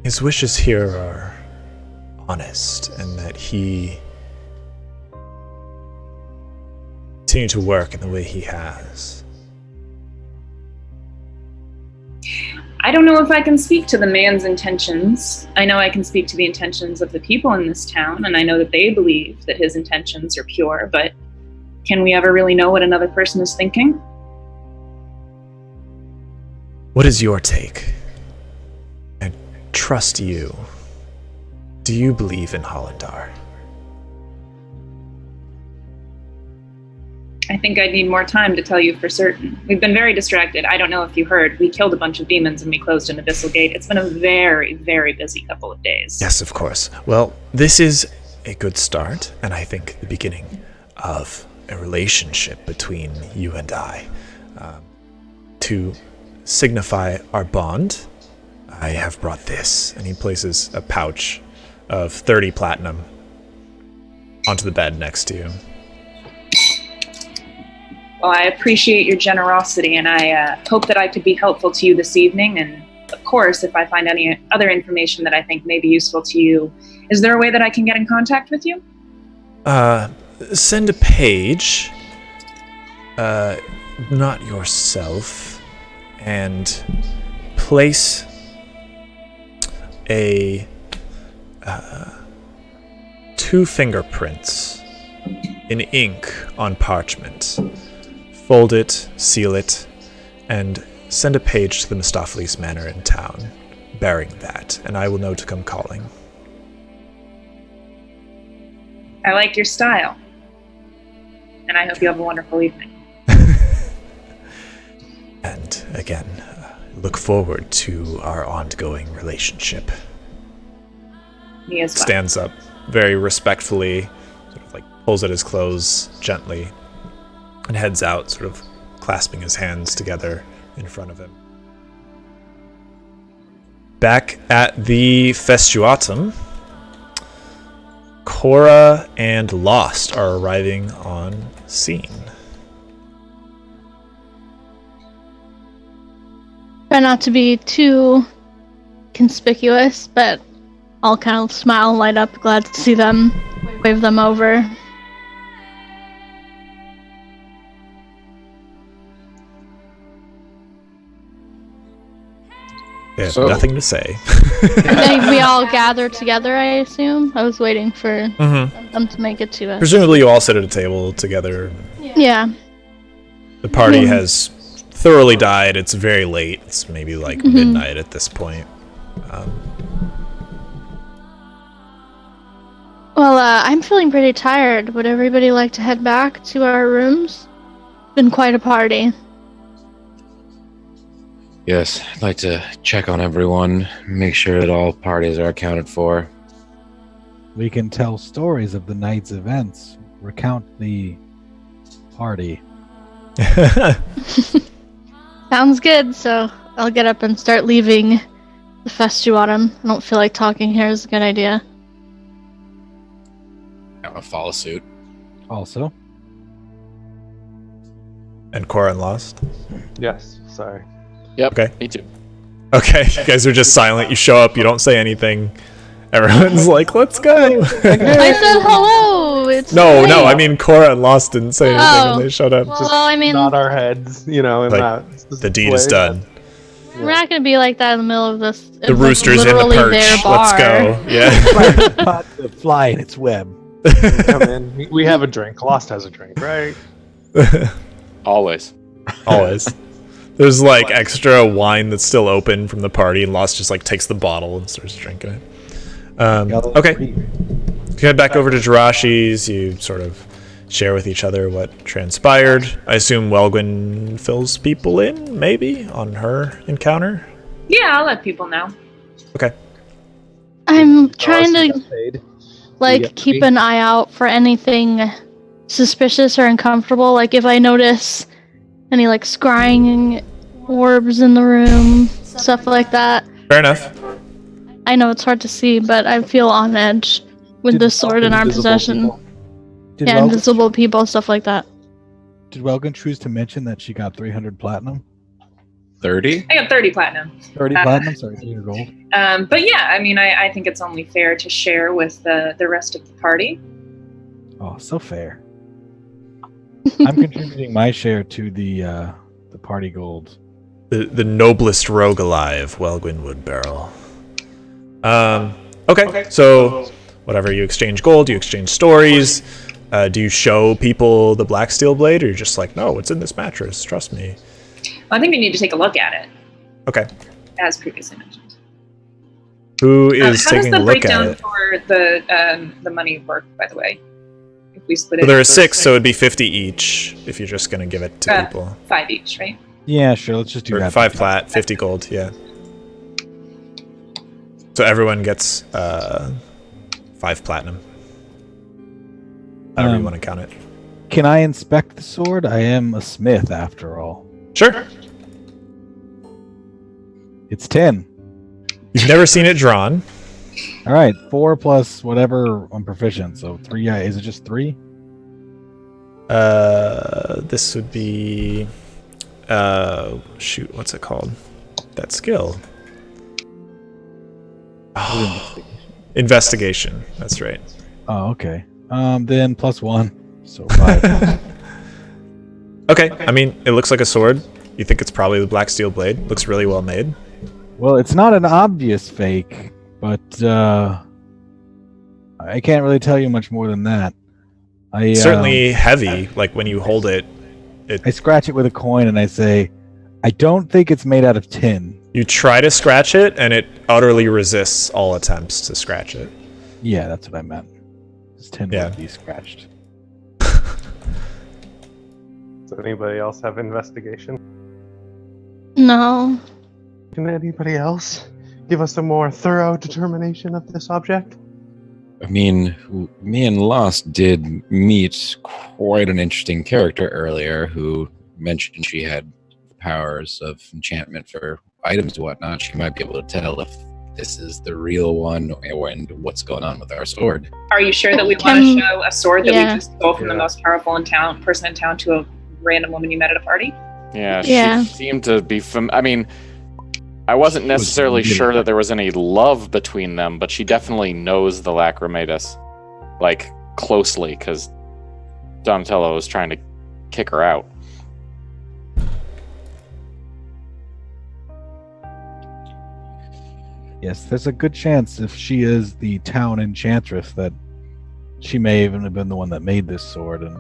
his wishes here are honest and that he continue to work in the way he has? I don't know if I can speak to the man's intentions. I know I can speak to the intentions of the people in this town, and I know that they believe that his intentions are pure, but can we ever really know what another person is thinking? What is your take? I trust you. Do you believe in Hollandar? I think I'd need more time to tell you for certain. We've been very distracted. I don't know if you heard. We killed a bunch of demons and we closed an abyssal gate. It's been a very, very busy couple of days. Yes, of course. Well, this is a good start, and I think the beginning of a relationship between you and I. To signify our bond, I have brought this, and he places a pouch of 30 platinum onto the bed next to you. Well, I appreciate your generosity, and I hope that I could be helpful to you this evening. And of course, if I find any other information that I think may be useful to you, is there a way that I can get in contact with you? Send a page, not yourself, and place a 2 fingerprints in ink on parchment. Fold it, seal it, and send a page to the Mistopheles Manor in town, bearing that, and I will know to come calling. I like your style, and I hope you have a wonderful evening. And again, look forward to our ongoing relationship. Me as well. Stands up very respectfully, sort of like pulls at his clothes gently, and heads out, sort of clasping his hands together in front of him. Back at the Festuatum, Cora and Lost are arriving on scene. Try not to be too conspicuous, but I'll kind of smile and light up, glad to see them, wave them over. They have So- nothing to say. We all gather together, I assume. I was waiting for them to make it to us. Presumably you all sit at a table together. Yeah. The party has thoroughly died. It's very late. It's maybe like midnight at this point. Well, I'm feeling pretty tired. Would everybody like to head back to our rooms? Been quite a party. Yes, I'd like to check on everyone, make sure that all parties are accounted for. We can tell stories of the night's events, recount the party. Sounds good, so I'll get up and start leaving the festuatum. I don't feel like talking here is a good idea. I'll follow suit. Also, And Corin lost. Yes, sorry. Yep. Okay. Me too. Okay, you guys are just silent. You show up, you don't say anything. Everyone's like, let's go. I said hello! It's No, great. I mean, Cora and Lost didn't say anything Oh. when they showed up. Well, I mean, Nod our heads, in Like, that. The deed is way. done. we're not gonna be like that in the middle of this. The rooster's in the perch. Let's go. Yeah. caught the fly in its web. Come in. We have a drink. Lost has a drink, right? Always. Always. There's like extra wine that's still open from the party, and Lost just like takes the bottle and starts drinking it. Okay. You head back over to Jirashi's. You sort of share with each other what transpired. I assume Welgwyn fills people in, maybe, on her encounter. Yeah, I'll let people know. Okay. I'm trying Lost to got paid. like get keep paid? an eye out for anything suspicious or uncomfortable. Like if I notice any like scrying orbs in the room, stuff like that. Fair enough. I know it's hard to see, but I feel on edge with Did this sword in our invisible possession. people- Did Yeah, Welgan- invisible people, stuff like that. Did Welgan choose to mention that she got 300 platinum? 30? I got 30 platinum. 30 platinum? Sorry, 300 gold. But yeah, I mean, I think it's only fair to share with the rest of the party. Oh, so fair. I'm contributing my share to the party gold. The noblest rogue alive, Welgwyn Woodbarrel. Okay, so whatever, you exchange gold, you exchange stories. Do you show people the black steel blade, or you're just like, no, it's in this mattress, trust me? I think we need to take a look at it, Okay. as previously mentioned. Who is How does taking the a look at breakdown it? for the money work, by the way? If we split So it, there are 6, so it'd be 50 each if you're just going to give it to people. 5 each, right? Yeah, sure. Let's just do Or that. 5 plat, 50 gold, yeah. So everyone gets 5 platinum. However you want to count it. Can I inspect the sword? I am a smith, after all. Sure. It's 10. You've never seen it drawn. All right, 4 plus whatever I'm proficient. So 3. Yeah, is it just 3? This would be shoot, what's it called? That skill. Oh, investigation. That's right. Oh, okay. Then plus 1, so 5. Okay. I mean, it looks like a sword. You think it's probably the black steel blade. Looks really well made. Well, it's not an obvious fake, but I can't really tell you much more than that. Certainly heavy. Like when you hold it, I scratch it with a coin and I say, I don't think it's made out of tin. you try to scratch it, and it utterly resists all attempts to scratch it. Yeah, that's what I meant. This tin Yeah. would be scratched. Does anybody else have investigation? No. Can anybody else give us a more thorough determination of this object? I mean, me and Lost did meet quite an interesting character earlier who mentioned she had powers of enchantment for items and whatnot. She might be able to tell if this is the real one and what's going on with our sword. Are you sure that we Can- want to show a sword that yeah. we just stole from the Yeah. most powerful person in town to a random woman you met at a party? Yeah, Yeah. she seemed to be I mean, I wasn't necessarily really sure that there was any love between them, but she definitely knows the Lacrimatus, like, closely, because Donatello was trying to kick her out. Yes, there's a good chance if she is the town enchantress that she may even have been the one that made this sword, and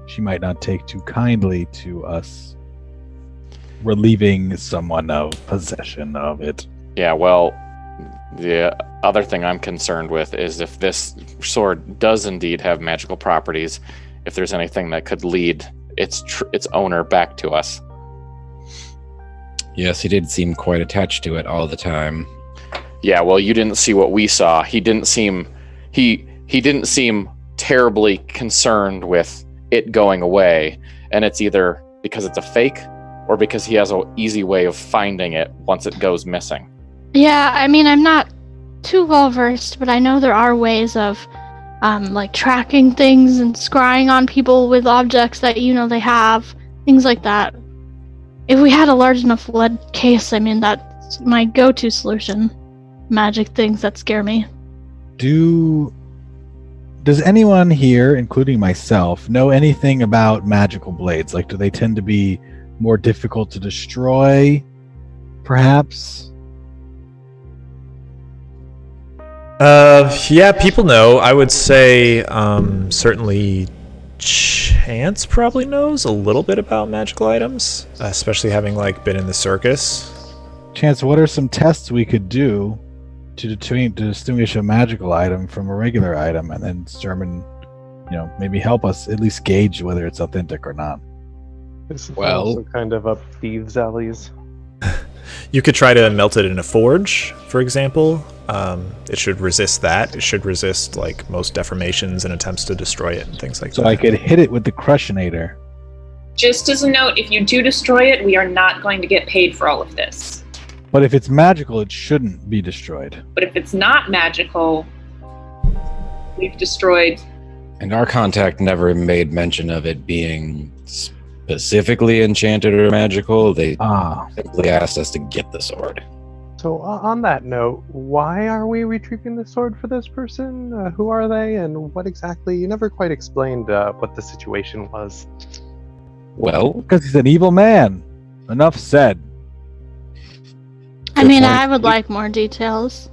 she might not take too kindly to us relieving someone of possession of it. Yeah, well, the other thing I'm concerned with is if this sword does indeed have magical properties, if there's anything that could lead its owner back to us. Yes, he did seem quite attached to it all the time. Yeah, well, you didn't see what we saw. He didn't seem... He he didn't seem terribly concerned with it going away, and it's either because it's a fake or because he has an easy way of finding it once it goes missing. Yeah, I mean, I'm not too well versed, but I know there are ways of like tracking things and scrying on people with objects that they have, things like that. If we had a large enough lead case, I mean, that's my go-to solution. Magic things that scare me. Does anyone here, including myself, know anything about magical blades? Like, do they tend to be more difficult to destroy, perhaps? Yeah, people know. I would say certainly Chance probably knows a little bit about magical items, especially having been in the circus. Chance, what are some tests we could do to distinguish a magical item from a regular item, and then determine, maybe help us at least gauge whether it's authentic or not? This is Well- also kind of up thieves' alleys. You could try to melt it in a forge, for example. It should resist that. It should resist most deformations and attempts to destroy it and things like So that. I could hit it with the Crushinator. Just as a note, if you do destroy it, we are not going to get paid for all of this. But if it's magical, it shouldn't be destroyed. But if it's not magical, we've destroyed. And our contact never made mention of it being specifically enchanted or magical. They simply asked us to get the sword. So on that note, why are we retrieving the sword for this person? Who are they, and what exactly? You never quite explained what the situation was. Well, Because he's an evil man. Enough said. I mean, I would like more details.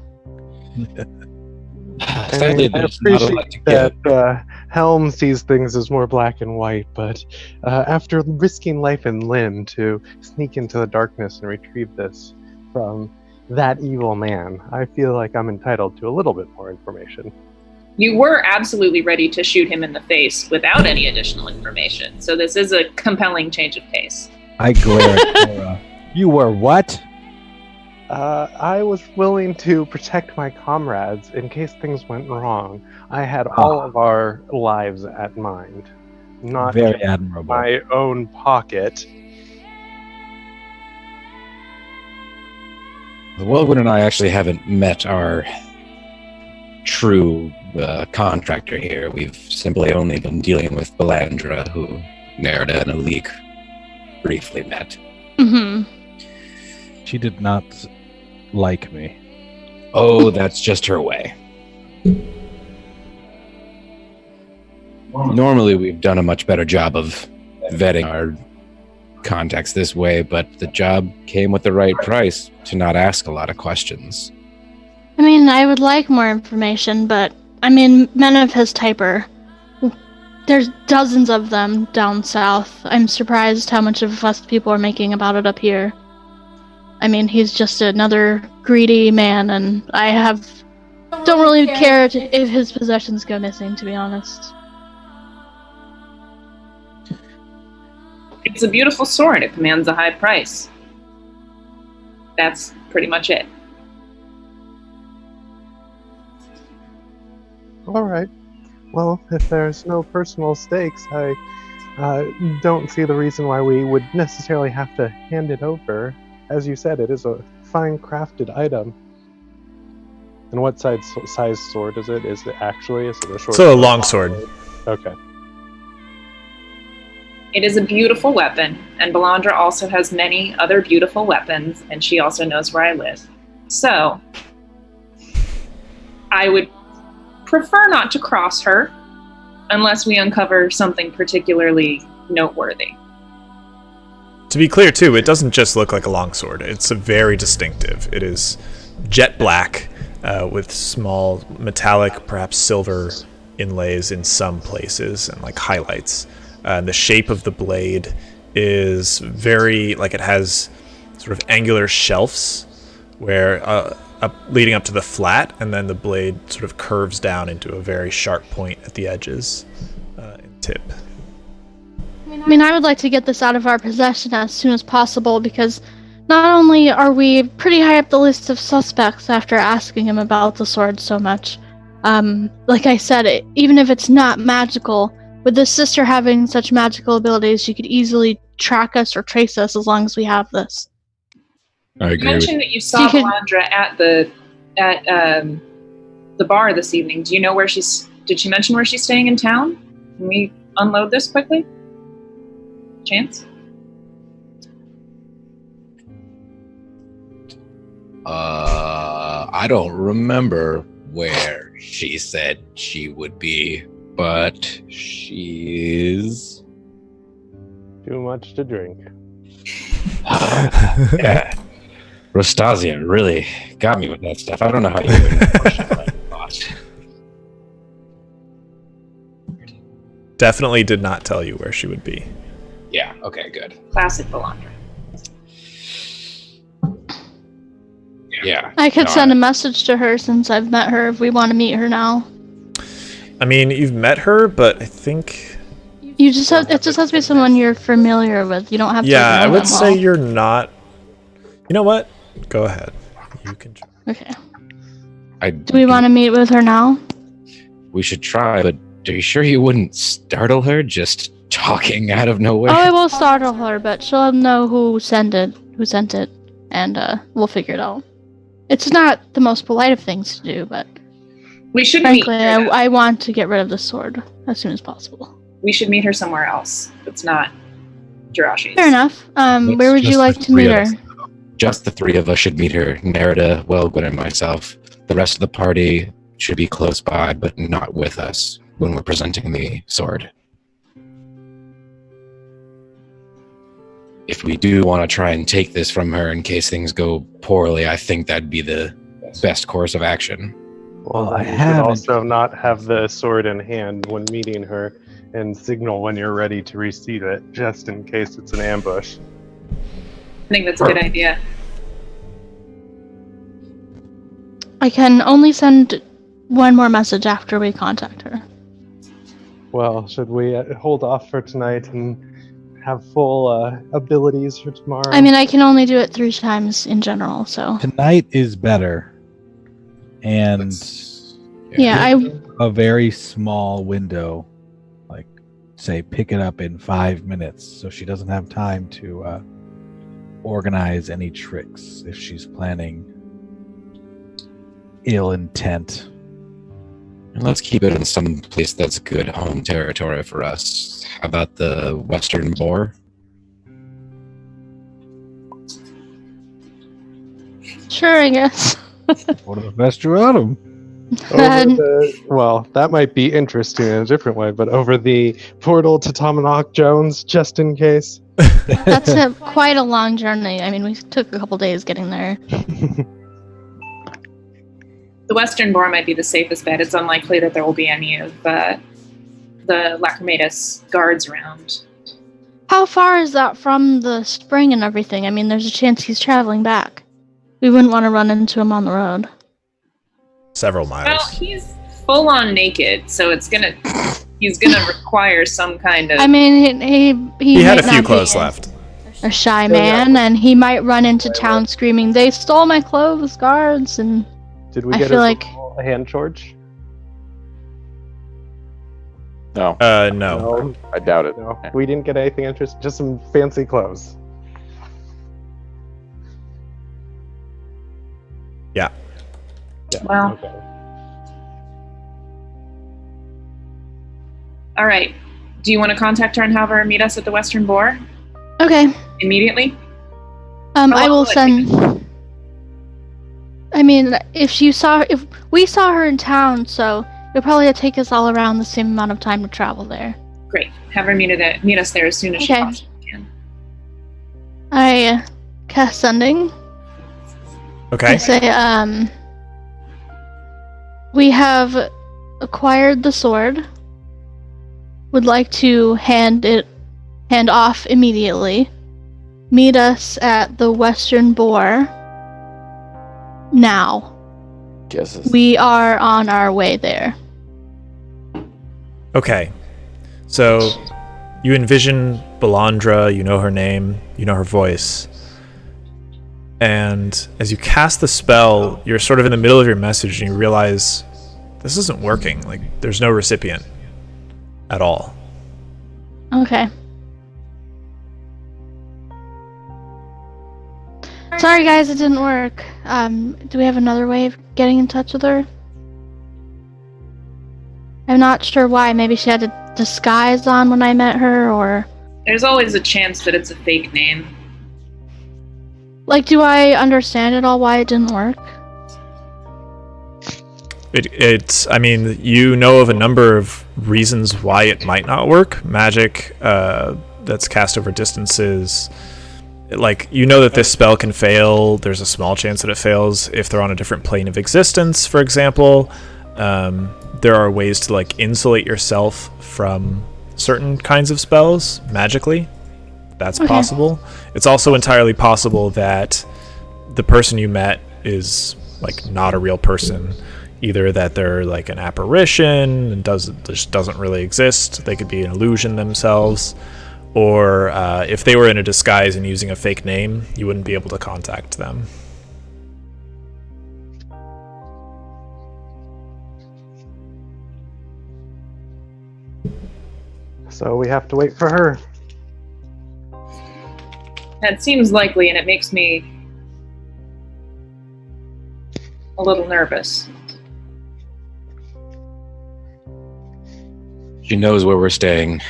sadly, I there's not a lot to appreciate get. that Helm sees things as more black and white, but after risking life and limb to sneak into the darkness and retrieve this from that evil man, I feel like I'm entitled to a little bit more information. You were absolutely ready to shoot him in the face without any additional information. So this is a compelling change of pace. I glare at Cora. You were what? I was willing to protect my comrades in case things went wrong. I had all of our lives at mind, not Very just admirable. my own pocket. The Wellwood and I actually haven't met our true contractor here. We've simply only been dealing with Belandra, who Nerida and Alik briefly met. Mm-hmm. She did not like me. Oh, that's just her way. Normally, we've done a much better job of vetting our contacts this way, but the job came with the right price to not ask a lot of questions. I mean, I would like more information, but I mean, men of his type there's dozens of them down south. I'm surprised how much of a fuss people are making about it up here. I mean, he's just another greedy man, and don't really care if his possessions go missing, to be honest. It's a beautiful sword. It commands a high price. That's pretty much it. All right. Well, if there's no personal stakes, I don't see the reason why we would necessarily have to hand it over. As you said, it is a fine crafted item. And what size sword is it? Is it a short So a long sword. Okay. It is a beautiful weapon, and Belandra also has many other beautiful weapons, and she also knows where I live. So, I would prefer not to cross her unless we uncover something particularly noteworthy. To be clear, too, it doesn't just look like a longsword. It's very distinctive. It is jet black with small metallic, perhaps silver inlays in some places and highlights. The shape of the blade is very, it has sort of angular shelves where leading up to the flat, and then the blade sort of curves down into a very sharp point at the edges and tip. I mean, I would like to get this out of our possession as soon as possible, because not only are we pretty high up the list of suspects after asking him about the sword so much, Like I said, even if it's not magical, with this sister having such magical abilities, she could easily track us or trace us as long as we have this. I You agree with mentioned that you saw Melandra at the bar this evening. Do you know where did she mention where she's staying in town? Can we unload this quickly? Chance? I don't remember where she said she would be, but she's Too much to drink. yeah. Rostasia really got me with that stuff. I don't know how you would question that thought. Definitely did not tell you where she would be. Yeah, okay, good. Classic Belandra. Yeah. I could send a message to her since I've met her if we want to meet her now. I mean, you've met her, but I think... It just has to be someone you're familiar with. You don't have to know I would them say all. you're not... You know what? Go ahead. You can... Okay. I Do we want to meet with her now? We should try, but are you sure you wouldn't startle her just talking out of nowhere? Oh, I will startle her, but she'll know who sent it, and we'll figure it out. It's not the most polite of things to do, but We should frankly, meet her. I want to get rid of the sword as soon as possible. We should meet her somewhere else. It's not Jirashi's. Fair enough. It's Where would you just like the to meet three her? of us. Just the three of us should meet her. Nerida, Wellgood, and myself. The rest of the party should be close by, but not with us when we're presenting the sword. If we do want to try and take this from her in case things go poorly, I think that'd be the best course of action. Well, I you should haven't- also not have the sword in hand when meeting her and signal when you're ready to receive it, just in case it's an ambush. I think that's a good idea. I can only send one more message after we contact her. Well, should we hold off for tonight and have full abilities for tomorrow? I mean, I can only do it 3 times in general, so Tonight is better. And yeah, a very small window, like say pick it up in 5 minutes, so she doesn't have time to organize any tricks if she's planning ill intent. And let's keep it in some place that's good home territory for us. How about the Western Boar? sure, I guess. What the Vesturatum? Well, that might be interesting in a different way, but over the portal to Tomanok Jones, just in case. That's quite a long journey. I mean, we took a couple days getting there. The Western Boar might be the safest bet. It's unlikely that there will be any of the Lacrimatus guards around. How far is that from the spring and everything? I mean, there's a chance he's traveling back. We wouldn't want to run into him on the road. Several miles. Well, he's full on naked, so he's gonna require some kind of. I mean, he He had a might few not clothes be left. a shy man, and he might run into town screaming, "They stole my clothes, guards!" And Did we I get feel a like- hand charge? No, No. I doubt it. No, we didn't get anything interesting. Just some fancy clothes. Yeah. Yeah. Well. Okay. All right. Do you want to contact her and have her meet us at the Western Boar okay, immediately? I long will will it take? send. I mean, if we saw her in town, so it'll probably take us all around the same amount of time to travel there. Great. Have her meet us there as soon as she Okay. possibly can. I cast sending. Okay. I say, we have acquired the sword. Would like to hand off immediately. Meet us at the Western Boar. Now. Guesses. We are on our way there. Okay. So you envision Belandra, you know her name, you know her voice. And as you cast the spell, you're sort of in the middle of your message and you realize this isn't working. Like, there's no recipient at all. Okay. Sorry, guys, it didn't work. Do we have another way of getting in touch with her? I'm not sure why. Maybe she had a disguise on when I met her, or... There's always a chance that it's a fake name. Like, do I understand at all why it didn't work? It's, I mean, you know of a number of reasons why it might not work. Magic that's cast over distances. Like, you know that this spell can fail. There's a small chance that it fails if they're on a different plane of existence, for example. There are ways to, like, insulate yourself from certain kinds of spells magically. That's possible. It's also entirely possible that the person you met is, like, not a real person. Either that they're like an apparition and just doesn't really exist. They could be an illusion themselves. Or if they were in a disguise and using a fake name, you wouldn't be able to contact them. So we have to wait for her. That seems likely, and it makes me a little nervous. She knows where we're staying.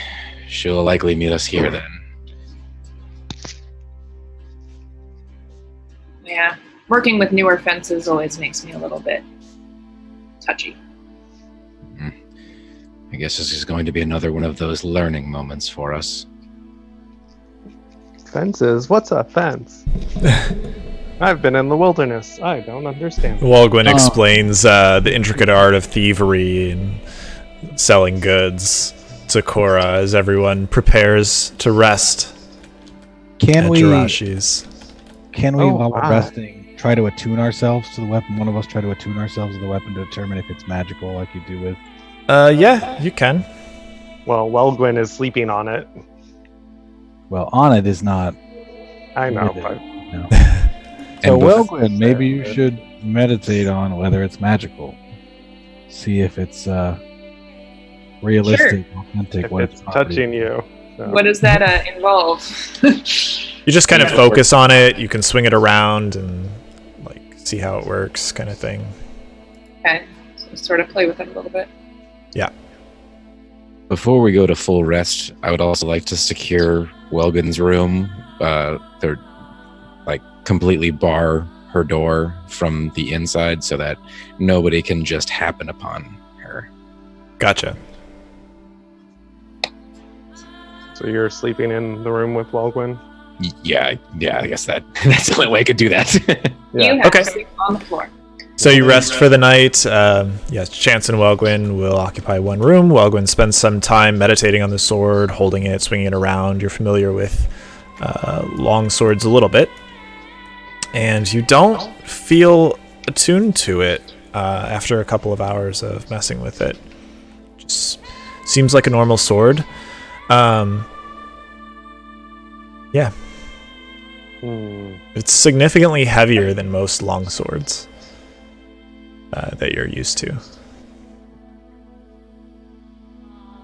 She'll likely meet us here then. Yeah, working with newer fences always makes me a little bit touchy. I guess this is going to be another one of those learning moments for us. Fences? What's a fence? I've been in the wilderness. I don't understand. Walgwyn explains the intricate art of thievery and selling goods to Cora as everyone prepares to rest Can at we, Jirashi's. while we're resting, try to attune ourselves to the weapon? One of us try to attune ourselves to the weapon to determine if it's magical, like you do with... Yeah, you can. Well, Welgwyn is sleeping on it. Well, on it is not... I know, with it, but... no. So, Welgwyn, maybe you should meditate on whether it's magical. See if it's realistic, authentic. if what it's property. touching you. So. What does that involve? You just kind of focus on it. You can swing it around and like see how it works, kind of thing. Okay, so sort of play with it a little bit. Yeah. Before we go to full rest, I would also like to secure Welgun's room. They're like completely bar her door from the inside so that nobody can just happen upon her. Gotcha. So you're sleeping in the room with Welgwyn? Yeah, I guess that's the only way I could do that. Yeah. You have Okay. to sleep on the floor. So you rest for the night. Yes, Chance and Welgwyn will occupy one room. Welgwyn spends some time meditating on the sword, holding it, swinging it around. You're familiar with long swords a little bit. And you don't feel attuned to it after a couple of hours of messing with it. Just seems like a normal sword. Yeah. It's significantly heavier than most long swords that you're used to.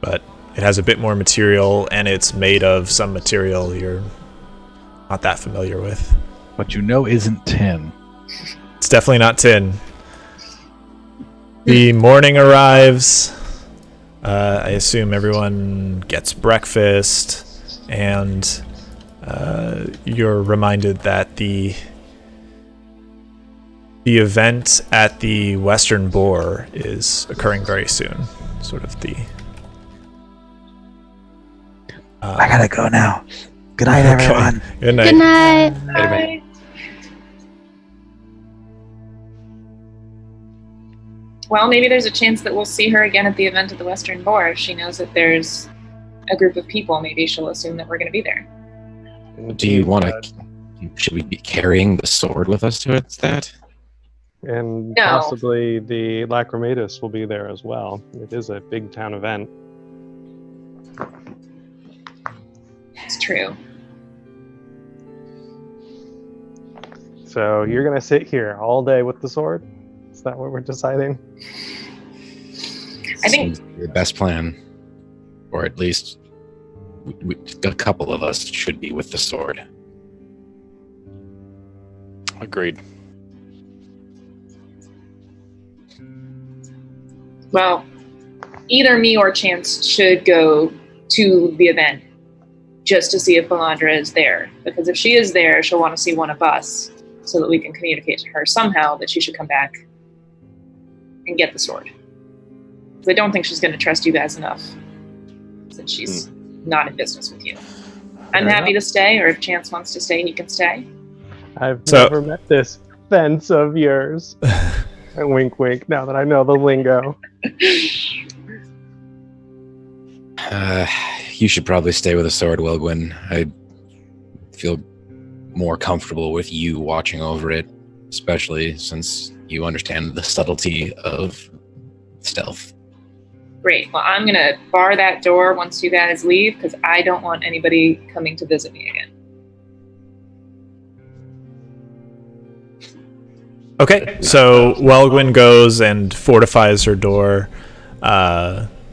But it has a bit more material, and it's made of some material you're not that familiar with. But you know isn't tin. It's definitely not tin. The morning arrives. I assume everyone gets breakfast, and you're reminded that the event at the Western Boar is occurring very soon. Sort of the... I gotta go now. Good night, everyone. Good night. Good night. Bye. Well, maybe there's a chance that we'll see her again at the event at the Western Boar. If she knows that there's a group of people, maybe she'll assume that we're going to be there. Do you want to? Should we be carrying the sword with us to that? And No. possibly the Lacrimatus will be there as well. It is a big town event. It's true. So you're going to sit here all day with the sword? Is that what we're deciding? I think Seems to be the best plan, or at least a couple of us should be with the sword. Agreed. well, either me or Chance should go to the event just to see if Belandra is there. Because if she is there, she'll want to see one of us so that we can communicate to her somehow that she should come back and get the sword. Because I don't think she's going to trust you guys enough since she's not in business with you. I'm Fair happy enough. to stay, or if Chance wants to stay, he can stay. I've So- never met this fence of yours. And wink, wink. Now that I know the lingo. You should probably stay with the sword, Wilgwyn. I feel more comfortable with you watching over it, especially since you understand the subtlety of stealth. Great. Well, I'm going to bar that door once you guys leave because I don't want anybody coming to visit me again. Okay, so Welgwyn goes and fortifies her door.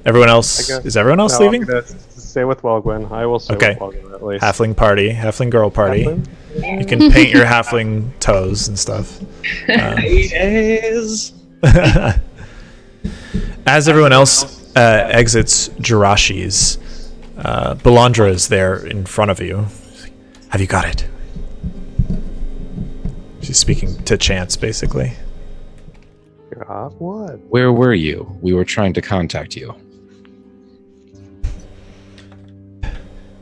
Everyone else, I guess- is everyone else No, leaving? I'm gonna stay with Welgwyn. I will stay Okay. with Welgwyn at least. Halfling party, halfling girl party. Halfling? You can paint your halfling toes and stuff. Yes. As everyone else exits Jirashi's, Belandra is there in front of you. Have you got it? She's speaking to Chance, basically. God, what? Where were you? We were trying to contact you.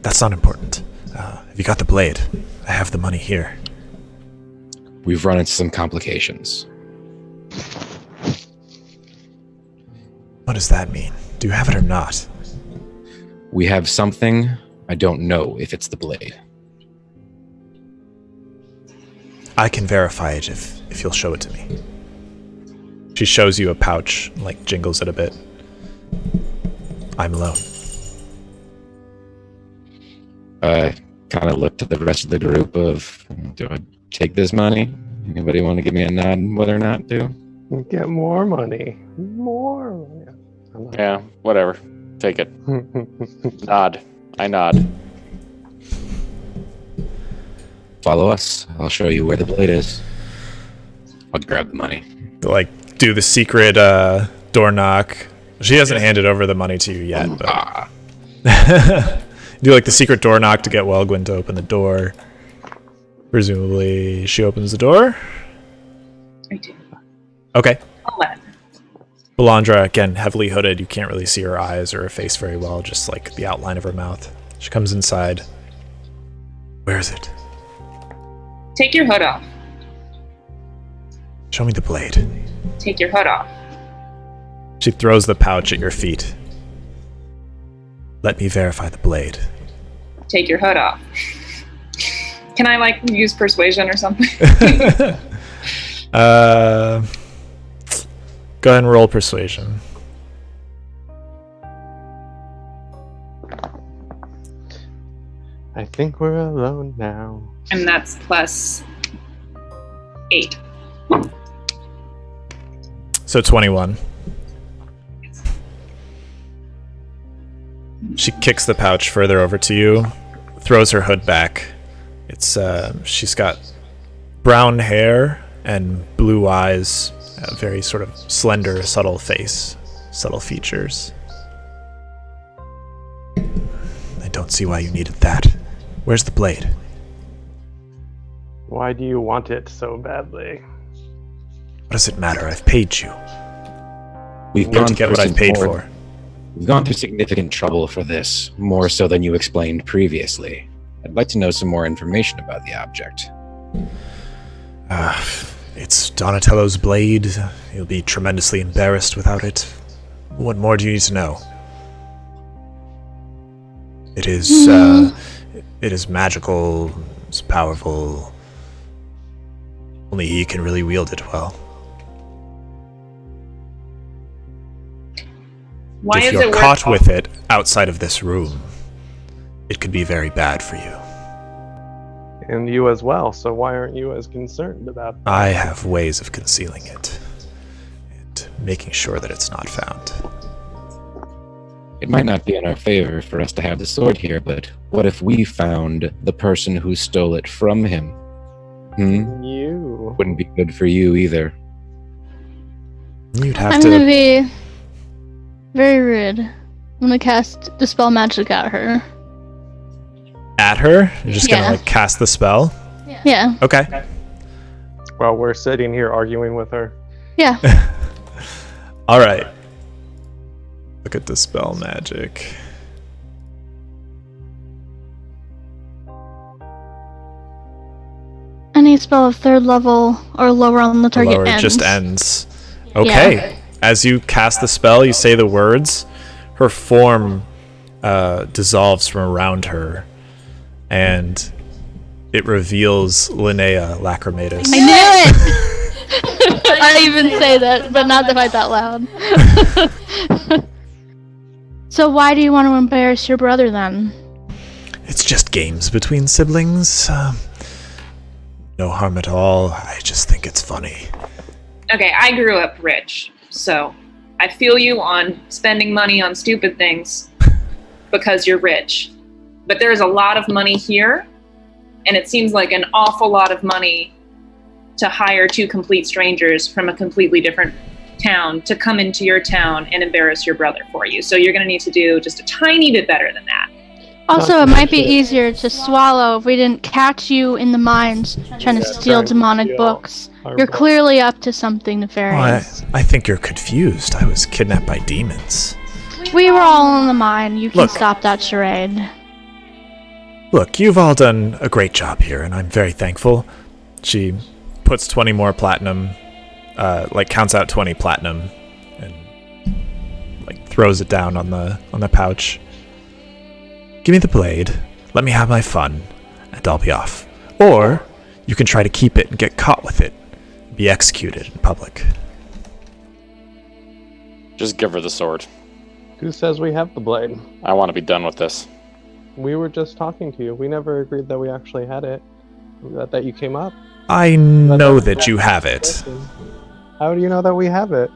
That's not important. Have you got the blade? I have the money here. We've run into some complications. What does that mean? Do you have it or not? We have something. I don't know if it's the blade. I can verify it if you'll show it to me. She shows you a pouch, like jingles it a bit. I'm alone. I kind of looked at the rest of the group of, do I take this money? Anybody want to give me a nod whether or not to? Get more money. More money. I'm not- Yeah, whatever. Take it. Nod. I nod. Follow us. I'll show you where the blade is. I'll grab the money. Like, do the secret door knock. She hasn't handed over the money to you yet, but do like the secret door knock to get Welgwyn to open the door. Presumably, she opens the door. I do. Okay. 11. Belandra, again, heavily hooded. You can't really see her eyes or her face very well, just like the outline of her mouth. She comes inside. Where is it? Take your hood off. Show me the blade. Take your hood off. She throws the pouch at your feet. Let me verify the blade. Take your hood off. Can I, like, use persuasion or something? Go ahead and roll persuasion. I think we're alone now. And that's plus 8. So 21. She kicks the pouch further over to you, throws her hood back. It's she's got brown hair and blue eyes, a very sort of slender, subtle face, subtle features. I don't see why you needed that. Where's the blade? Why do you want it so badly? What does it matter? I've paid you. We've I'm going gone to get through what I some paid more- for. We've gone through significant trouble for this, more so than you explained previously. I'd like to know some more information about the object. It's Donatello's blade. He'll be tremendously embarrassed without it. What more do you need to know? It is magical, it's powerful. Only he can really wield it well. Why if is you're it caught worth with it outside of this room, it could be very bad for you. And you as well, so why aren't you as concerned about that? I have ways of concealing it and making sure that it's not found. It might not be in our favor for us to have the sword here, but what if we found the person who stole it from him? You. Wouldn't be good for you either. You'd have I'm to. gonna be very rude. I'm gonna cast Dispel Magic at her. At her? You're just Yeah. gonna like cast the spell? Yeah. Okay. While we're sitting here arguing with her. Yeah. All right. Look at the spell magic. Any spell of 3rd level or lower on the target Lower, it ends. just ends. Okay. Yeah. As you cast the spell, you say the words. Her form dissolves from around her, and it reveals Linnea Lacrimatus. I knew it! I even say that, but not quite that loud. So why do you want to embarrass your brother then? It's just games between siblings. No harm at all. I just think it's funny. Okay, I grew up rich, so I feel you on spending money on stupid things because you're rich. But there's a lot of money here, and it seems like an awful lot of money to hire 2 complete strangers from a completely different town to come into your town and embarrass your brother for you. So you're going to need to do just a tiny bit better than that. Also, it might be easier to swallow if we didn't catch you in the mines trying to steal demonic books. You're clearly up to something nefarious. I think you're confused. I was kidnapped by demons. We were all in the mine. You can Look. stop that charade. Look, you've all done a great job here, and I'm very thankful. She puts 20 more platinum, counts out 20 platinum, and throws it down on the pouch. Give me the blade, let me have my fun, and I'll be off. Or you can try to keep it and get caught with it, be executed in public. Just give her the sword. Who says we have the blade? I want to be done with this. We were just talking to you. We never agreed that we actually had it. That you came up. I know that you have it. How do you know that we have it?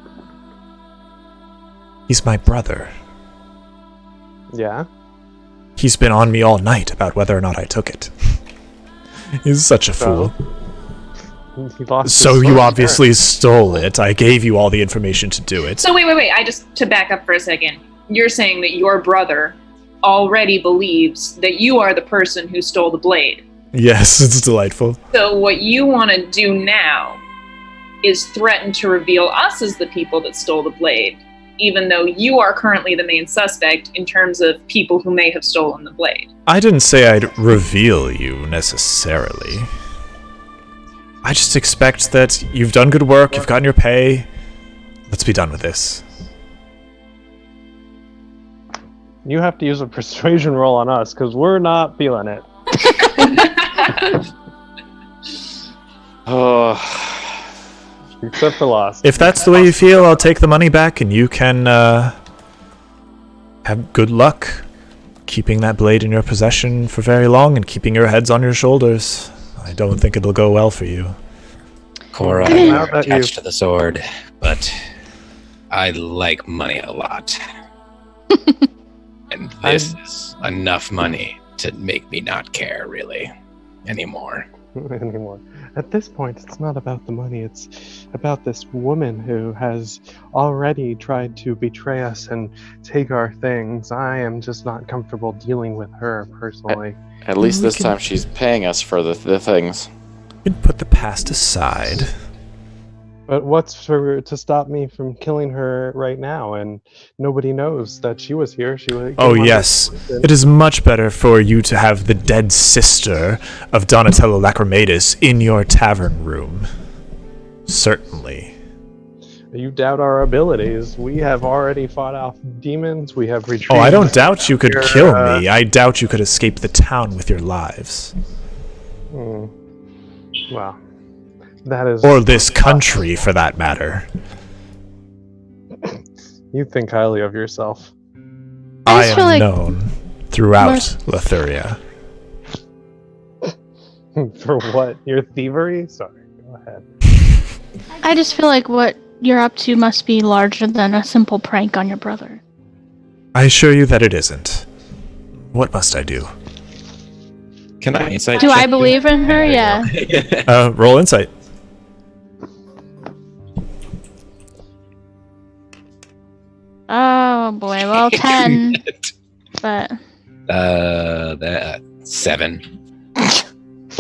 He's my brother. Yeah? He's been on me all night about whether or not I took it. He's such a fool. He lost his So you sword. obviously stole it. I gave you all the information to do it. So wait. To back up for a second. You're saying that your brother already believes that you are the person who stole the blade. Yes, it's delightful. So what you want to do now is threaten to reveal us as the people that stole the blade, even though you are currently the main suspect in terms of people who may have stolen the blade. I didn't say I'd reveal you necessarily. I just expect that you've done good work, you've gotten your pay. Let's be done with this. You have to use a persuasion roll on us, because we're not feeling it. Oh, Except for loss. If that's the way you feel, I'll take the money back and you can have good luck keeping that blade in your possession for very long and keeping your heads on your shoulders. I don't think it'll go well for you. Cora, Now you're that you- attached to the sword, but I like money a lot. And this is enough money to make me not care, really, anymore. Anymore. At this point, it's not about the money. It's about this woman who has already tried to betray us and take our things. I am just not comfortable dealing with her personally. at least We this can- time she's paying us for the things. You can put the past aside. But what's to stop me from killing her right now? And nobody knows that she was here. Oh yes, it is much better for you to have the dead sister of Donatello Lacrimatus in your tavern room. Certainly. You doubt our abilities. We have already fought off demons. We have retreated. Oh, I don't doubt you could You're, kill me. I doubt you could escape the town with your lives. Well, that is. Or this country, for that matter. You think highly of yourself. I just feel am like known throughout most- Lathuria. For what? Your thievery? Sorry, go ahead. I just feel like what you're up to must be larger than a simple prank on your brother. I assure you that it isn't. What must I do? Can I insight Do check I you? believe in her? Yeah. Roll insight. Oh boy. Well, 10. But That 7.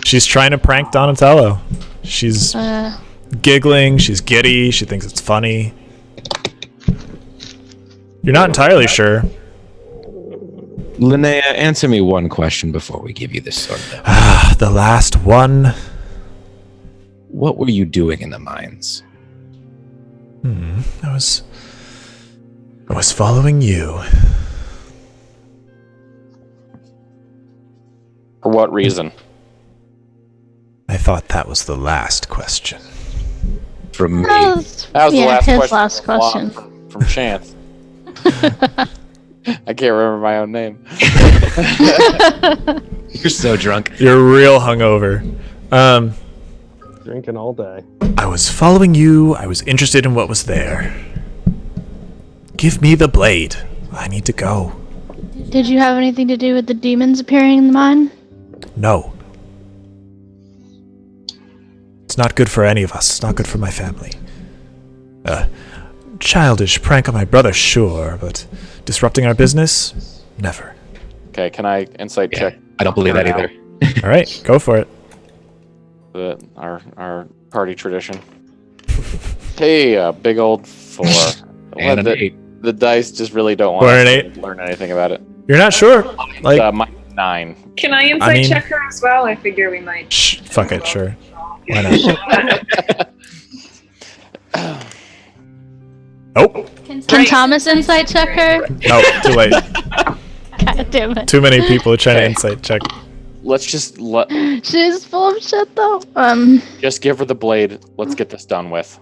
She's trying to prank Donatello. She's giggling, she's giddy, she thinks it's funny. You're not entirely sure. Linnea, answer me one question before we give you this sword. The last one. What were you doing in the mines? I was following you. For what reason? I thought that was the last question. From me. that was the last his question. last question. From Chance. I can't remember my own name. You're so drunk. You're real hungover. Drinking all day. I was following you. I was interested in what was there. Give me the blade. I need to go. Did you have anything to do with the demons appearing in the mine? No. It's not good for any of us. It's not good for my family. Childish prank on my brother, sure, but disrupting our business? Never. Okay, can I insight check? I don't believe that Now. either. All right, go for it. Our party tradition. Hey, big old 4. And an 8. The dice just really don't want 4 and us 8. to learn anything about it. You're not sure? Like, My 9. Can I insight mean- check her as well? I figure we might. fuck it, sure. Why not? Oh, Can Thomas insight check her? no, too late. God damn it. Too many people are trying to Okay. insight check. Let's just She's full of shit though. just give her the blade. Let's get this done with.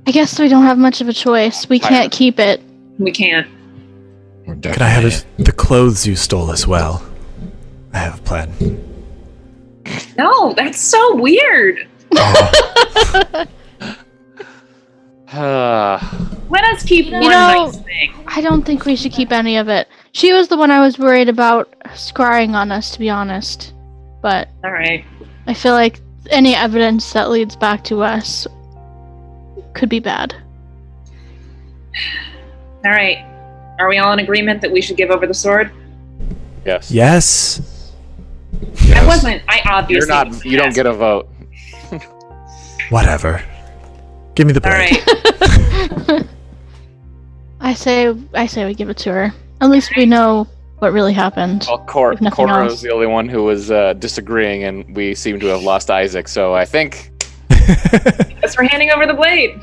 I guess we don't have much of a choice. We can't keep it. We can't. We're Can I have the clothes you stole as well? I have a plan. No, that's so weird. Let us keep one know- nice thing. I don't think we should keep any of it. She was the one I was worried about scrying on us, to be honest. But All right. I feel like any evidence that leads back to us could be bad. All right. Are we all in agreement that we should give over the sword? Yes. Yes. I wasn't. I obviously. You're not. wasn't You don't asking. get a vote. Whatever. Give me the All blade. right. I say we give it to her. At least we know what really happened. Well, If nothing Cora else. was the only one who was disagreeing, and we seem to have lost Isaac. So I think. Guess we're handing over the blade.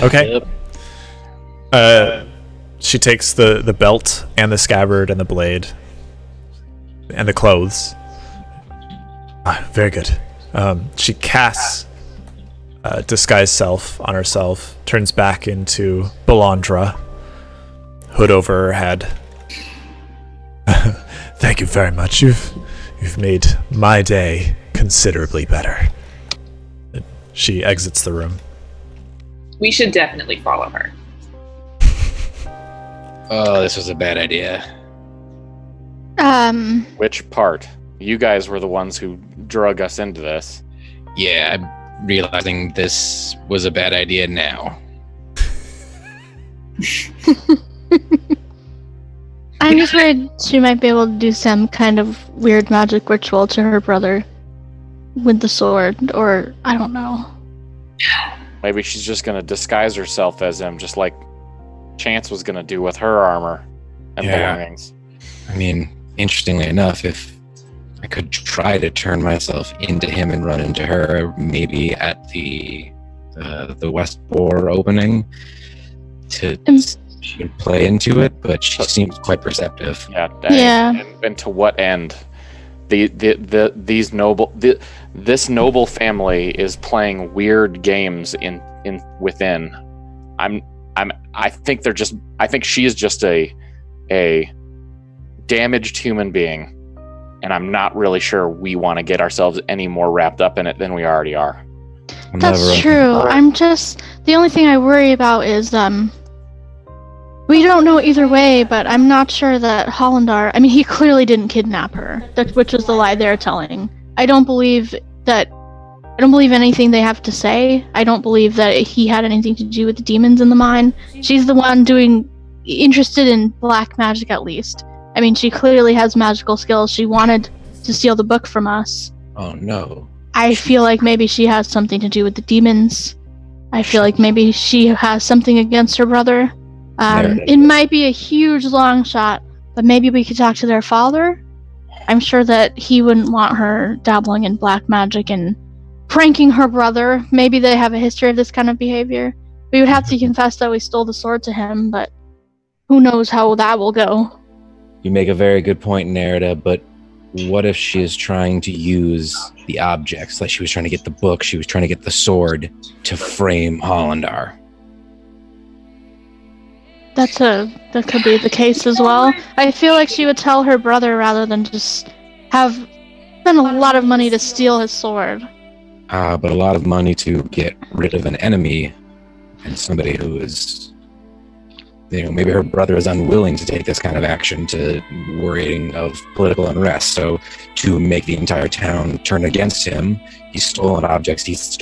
Okay. She takes the belt and the scabbard and the blade and the clothes. Very good. She casts disguise self on herself, turns back into Belandra, hood over her head. Thank you very much. You've made my day considerably better. She exits the room. We should definitely follow her. Oh, this was a bad idea. Which part? You guys were the ones who drug us into this. Yeah, I'm realizing this was a bad idea now. I'm just worried she might be able to do some kind of weird magic ritual to her brother with the sword, or I don't know. Maybe she's just gonna disguise herself as him, just like Chance was gonna do with her armor and Yeah. belongings. I mean, interestingly enough, if I could try to turn myself into him and run into her, maybe at the West Bore opening, she would play into it, but she seems quite perceptive. Yeah. Yeah. And to what end? This noble family is playing weird games within. I think she is just a damaged human being, and I'm not really sure we want to get ourselves any more wrapped up in it than we already are. That's true. I'm just the only thing I worry about is We don't know either way, but I'm not sure that Hollandar. I mean, he clearly didn't kidnap her, which was the lie they're telling. I don't believe anything they have to say. I don't believe that he had anything to do with the demons in the mine. She's the one interested in black magic, at least. I mean, she clearly has magical skills. She wanted to steal the book from us. Oh no. I feel like maybe she has something to do with the demons. I feel like maybe she has something against her brother. It might be a huge long shot, but maybe we could talk to their father. I'm sure that he wouldn't want her dabbling in black magic and pranking her brother. Maybe they have a history of this kind of behavior. We would have to confess that we stole the sword to him, but who knows how that will go. You make a very good point, Nerida, but what if she is trying to use the objects? Like she was trying to get the book, she was trying to get the sword to frame Hollandar. That could be the case as well. I feel like she would tell her brother rather than just spend a lot of money to steal his sword. But a lot of money to get rid of an enemy and somebody who is, maybe her brother is unwilling to take this kind of action to worrying of political unrest. So to make the entire town turn against him, he's stolen objects, he's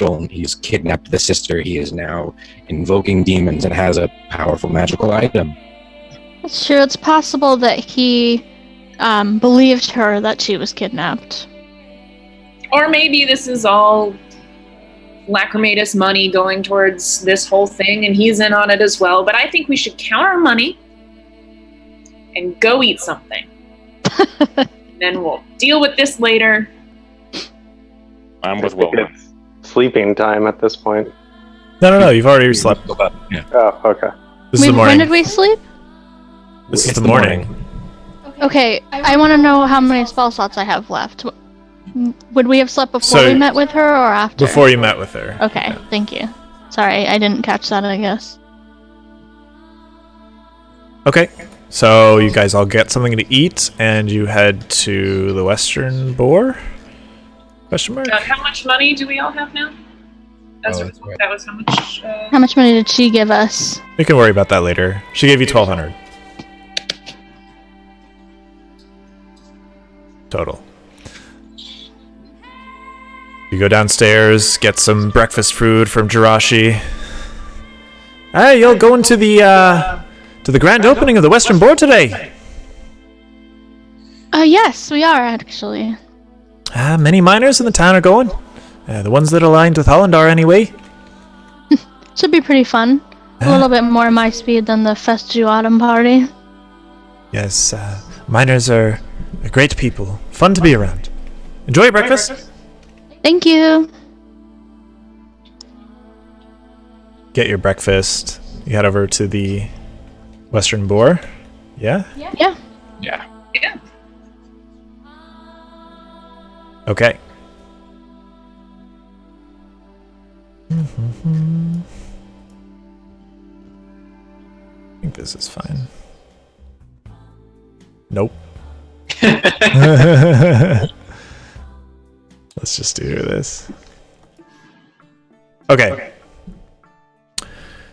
kidnapped the sister, he is now invoking demons and has a powerful magical item. It's true, it's possible that he believed her that she was kidnapped. Or maybe this is all Lacrimatus money going towards this whole thing and he's in on it as well. But I think we should count our money and go eat something. Then we'll deal with this later. I'm with Wilma. It's sleeping time at this point. No, you've already slept. Yeah. Oh, okay. This is the morning. When did we sleep? This is the morning. Okay, I want to know how many spell slots I have left. Would we have slept before we met with her or after? Before you met with her. Okay, thank you. Sorry, I didn't catch that, I guess. Okay, so you guys all get something to eat, and you head to the Western Boar? Question mark? How much money do we all have now? That's right. That was how much? How much money did she give us? We can worry about that later. She gave you 1,200. Total. You go downstairs, get some breakfast food from Jirashi. Hey, you're going to the grand opening of the Western Board today. Yes, we are actually. Many miners in the town are going. The ones that are aligned with Hollandar anyway. Should be pretty fun. A little bit more my speed than the Festu Autumn party. Yes, miners are great people. Fun to be around. Enjoy your breakfast. Thank you. Get your breakfast. You head over to the Western Boar. Yeah? Yeah. Yeah. Yeah. Okay. I think this is fine. Nope. Let's just do this. Okay.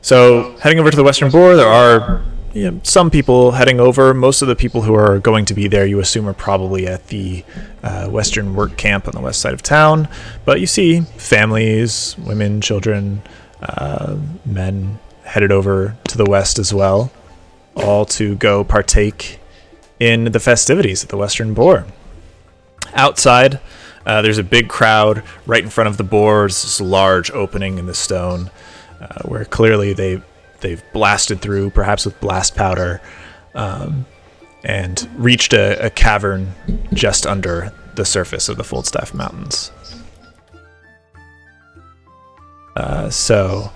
So, heading over to the Western Boar, there are some people heading over. Most of the people who are going to be there, you assume, are probably at the Western work camp on the west side of town. But you see families, women, children, men headed over to the west as well, all to go partake in the festivities at the Western Boar. Outside, there's a big crowd right in front of the boar. There's this large opening in the stone where clearly they've blasted through, perhaps with blast powder, and reached a cavern just under the surface of the Foldstaff Mountains. So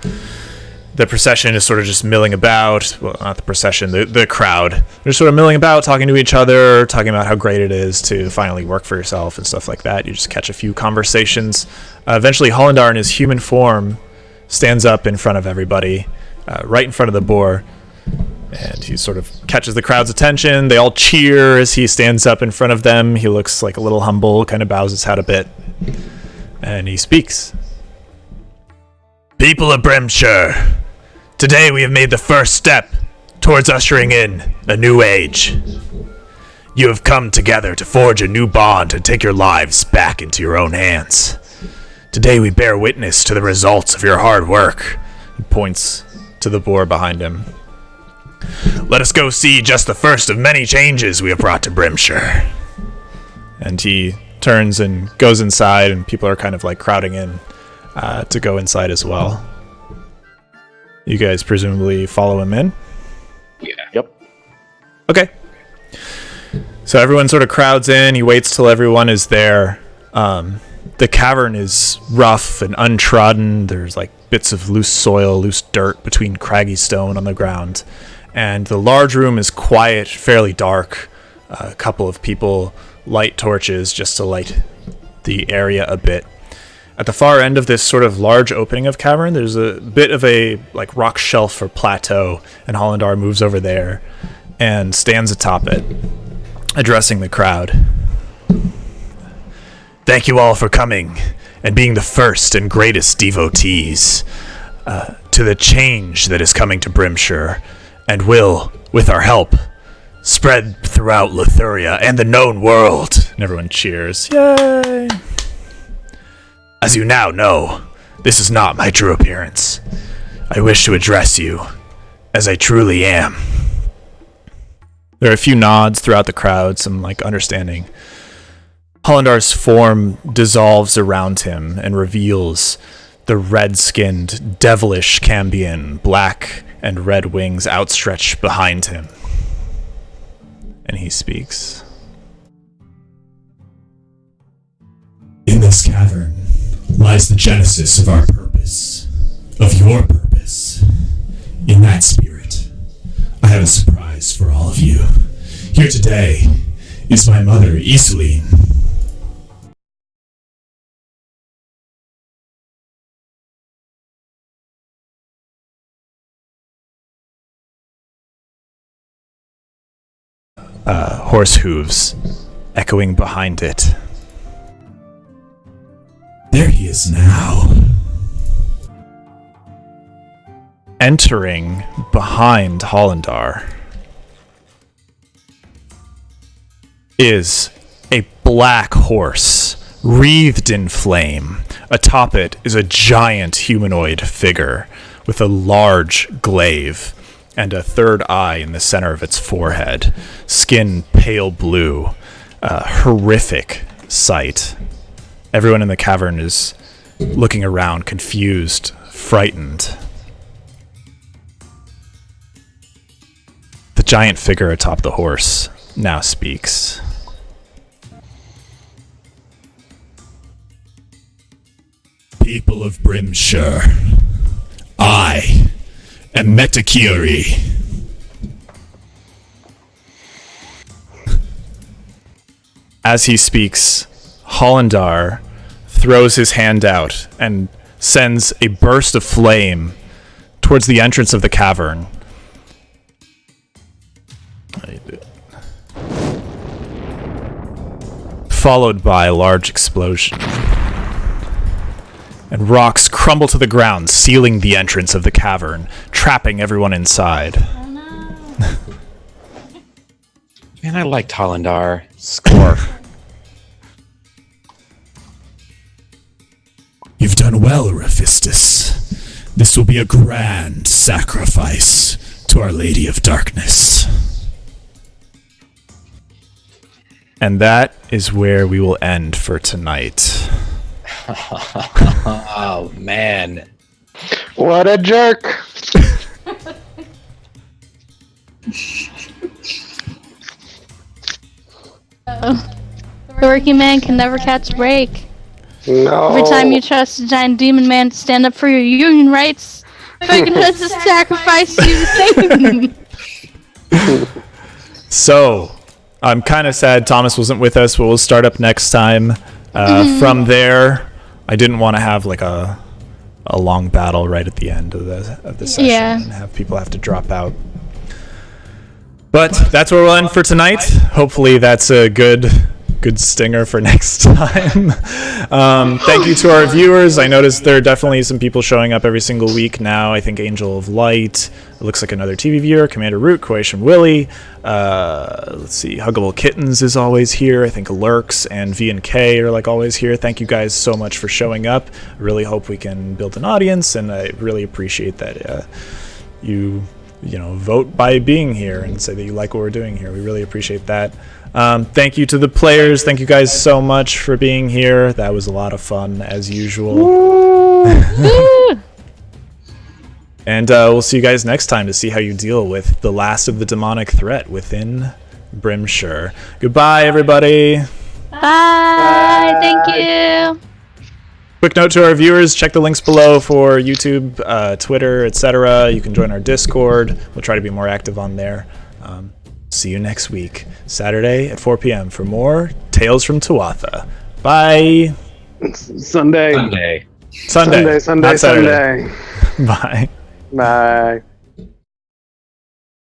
the procession is sort of just milling about. Well, not the procession, the crowd. They're sort of milling about, talking to each other, talking about how great it is to finally work for yourself and stuff like that. You just catch a few conversations. Eventually, Hollandar in his human form stands up in front of everybody, right in front of the boar, and he sort of catches the crowd's attention. They all cheer as he stands up in front of them. He looks like a little humble, kind of bows his head a bit, and he speaks. People of Brimshire, today we have made the first step towards ushering in a new age. You have come together to forge a new bond and take your lives back into your own hands. Today we bear witness to the results of your hard work. He points to the boar behind him. Let us go see just the first of many changes we have brought to Brimshire. And he turns and goes inside, and people are kind of like crowding in to go inside as well. You guys presumably follow him in? Yeah. Yep. Okay. So everyone sort of crowds in. He waits till everyone is there. The cavern is rough and untrodden. There's like bits of loose soil, loose dirt between craggy stone on the ground. And the large room is quiet, fairly dark. A couple of people light torches just to light the area a bit. At the far end of this sort of large opening of cavern, there's a bit of a like rock shelf or plateau, and Hollandar moves over there and stands atop it, addressing the crowd. Thank you all for coming and being the first and greatest devotees to the change that is coming to Brimshire and will, with our help, spread throughout Lithuria and the known world. And everyone cheers. Yay! As you now know, this is not my true appearance. I wish to address you as I truly am. There are a few nods throughout the crowd, some like understanding. Hollandar's form dissolves around him and reveals the red-skinned, devilish Cambion, black and red wings outstretched behind him. And he speaks. In this cavern lies the genesis of our purpose, of your purpose. In that spirit, I have a surprise for all of you. Here today is my mother, Iselin. Horse hooves echoing behind it. There he is now. Entering behind Hollandar is a black horse wreathed in flame. Atop it is a giant humanoid figure with a large glaive and a third eye in the center of its forehead. Skin pale blue. Horrific sight. Everyone in the cavern is looking around, confused, frightened. The giant figure atop the horse now speaks. People of Brimshire, I am Metakiri. As he speaks, Hollandar throws his hand out and sends a burst of flame towards the entrance of the cavern. Followed by a large explosion. And rocks crumble to the ground, sealing the entrance of the cavern, trapping everyone inside. Oh no. Man, I liked Hollandar. Score. You've done well, Raphistus. This will be a grand sacrifice to Our Lady of Darkness. And that is where we will end for tonight. Oh, man. What a jerk! The working man can never catch a break. No. Every time you trust a giant demon man to stand up for your union rights, they're gonna sacrifice you to Satan. So, I'm kind of sad Thomas wasn't with us, but we'll start up next time. From there, I didn't want to have like a long battle right at the end of the session and have people have to drop out. But that's where we'll end for tonight. Hopefully that's a good stinger for next time. Thank you to our viewers. I noticed there are definitely some people showing up every single week now. I think Angel of Light, looks like another TV viewer, Commander Root, Croatian Willie. Let's see, Huggable Kittens is always here. I think Lurks and V&K are like always here. Thank you guys so much for showing up. I really hope we can build an audience, and I really appreciate that you vote by being here and say that you like what we're doing here. We really appreciate that. Thank you to the players. Thank you guys so much for being here. That was a lot of fun, as usual. And we'll see you guys next time to see how you deal with the last of the demonic threat within Brimshire. Goodbye, everybody. Bye. Thank you. Quick note to our viewers, check the links below for YouTube, Twitter, etc. You can join our Discord. We'll try to be more active on there. See you next week, Saturday at 4 p.m. for more Tales from Tuatha. Bye. Sunday. Sunday. Not Saturday. Sunday. Bye. Bye.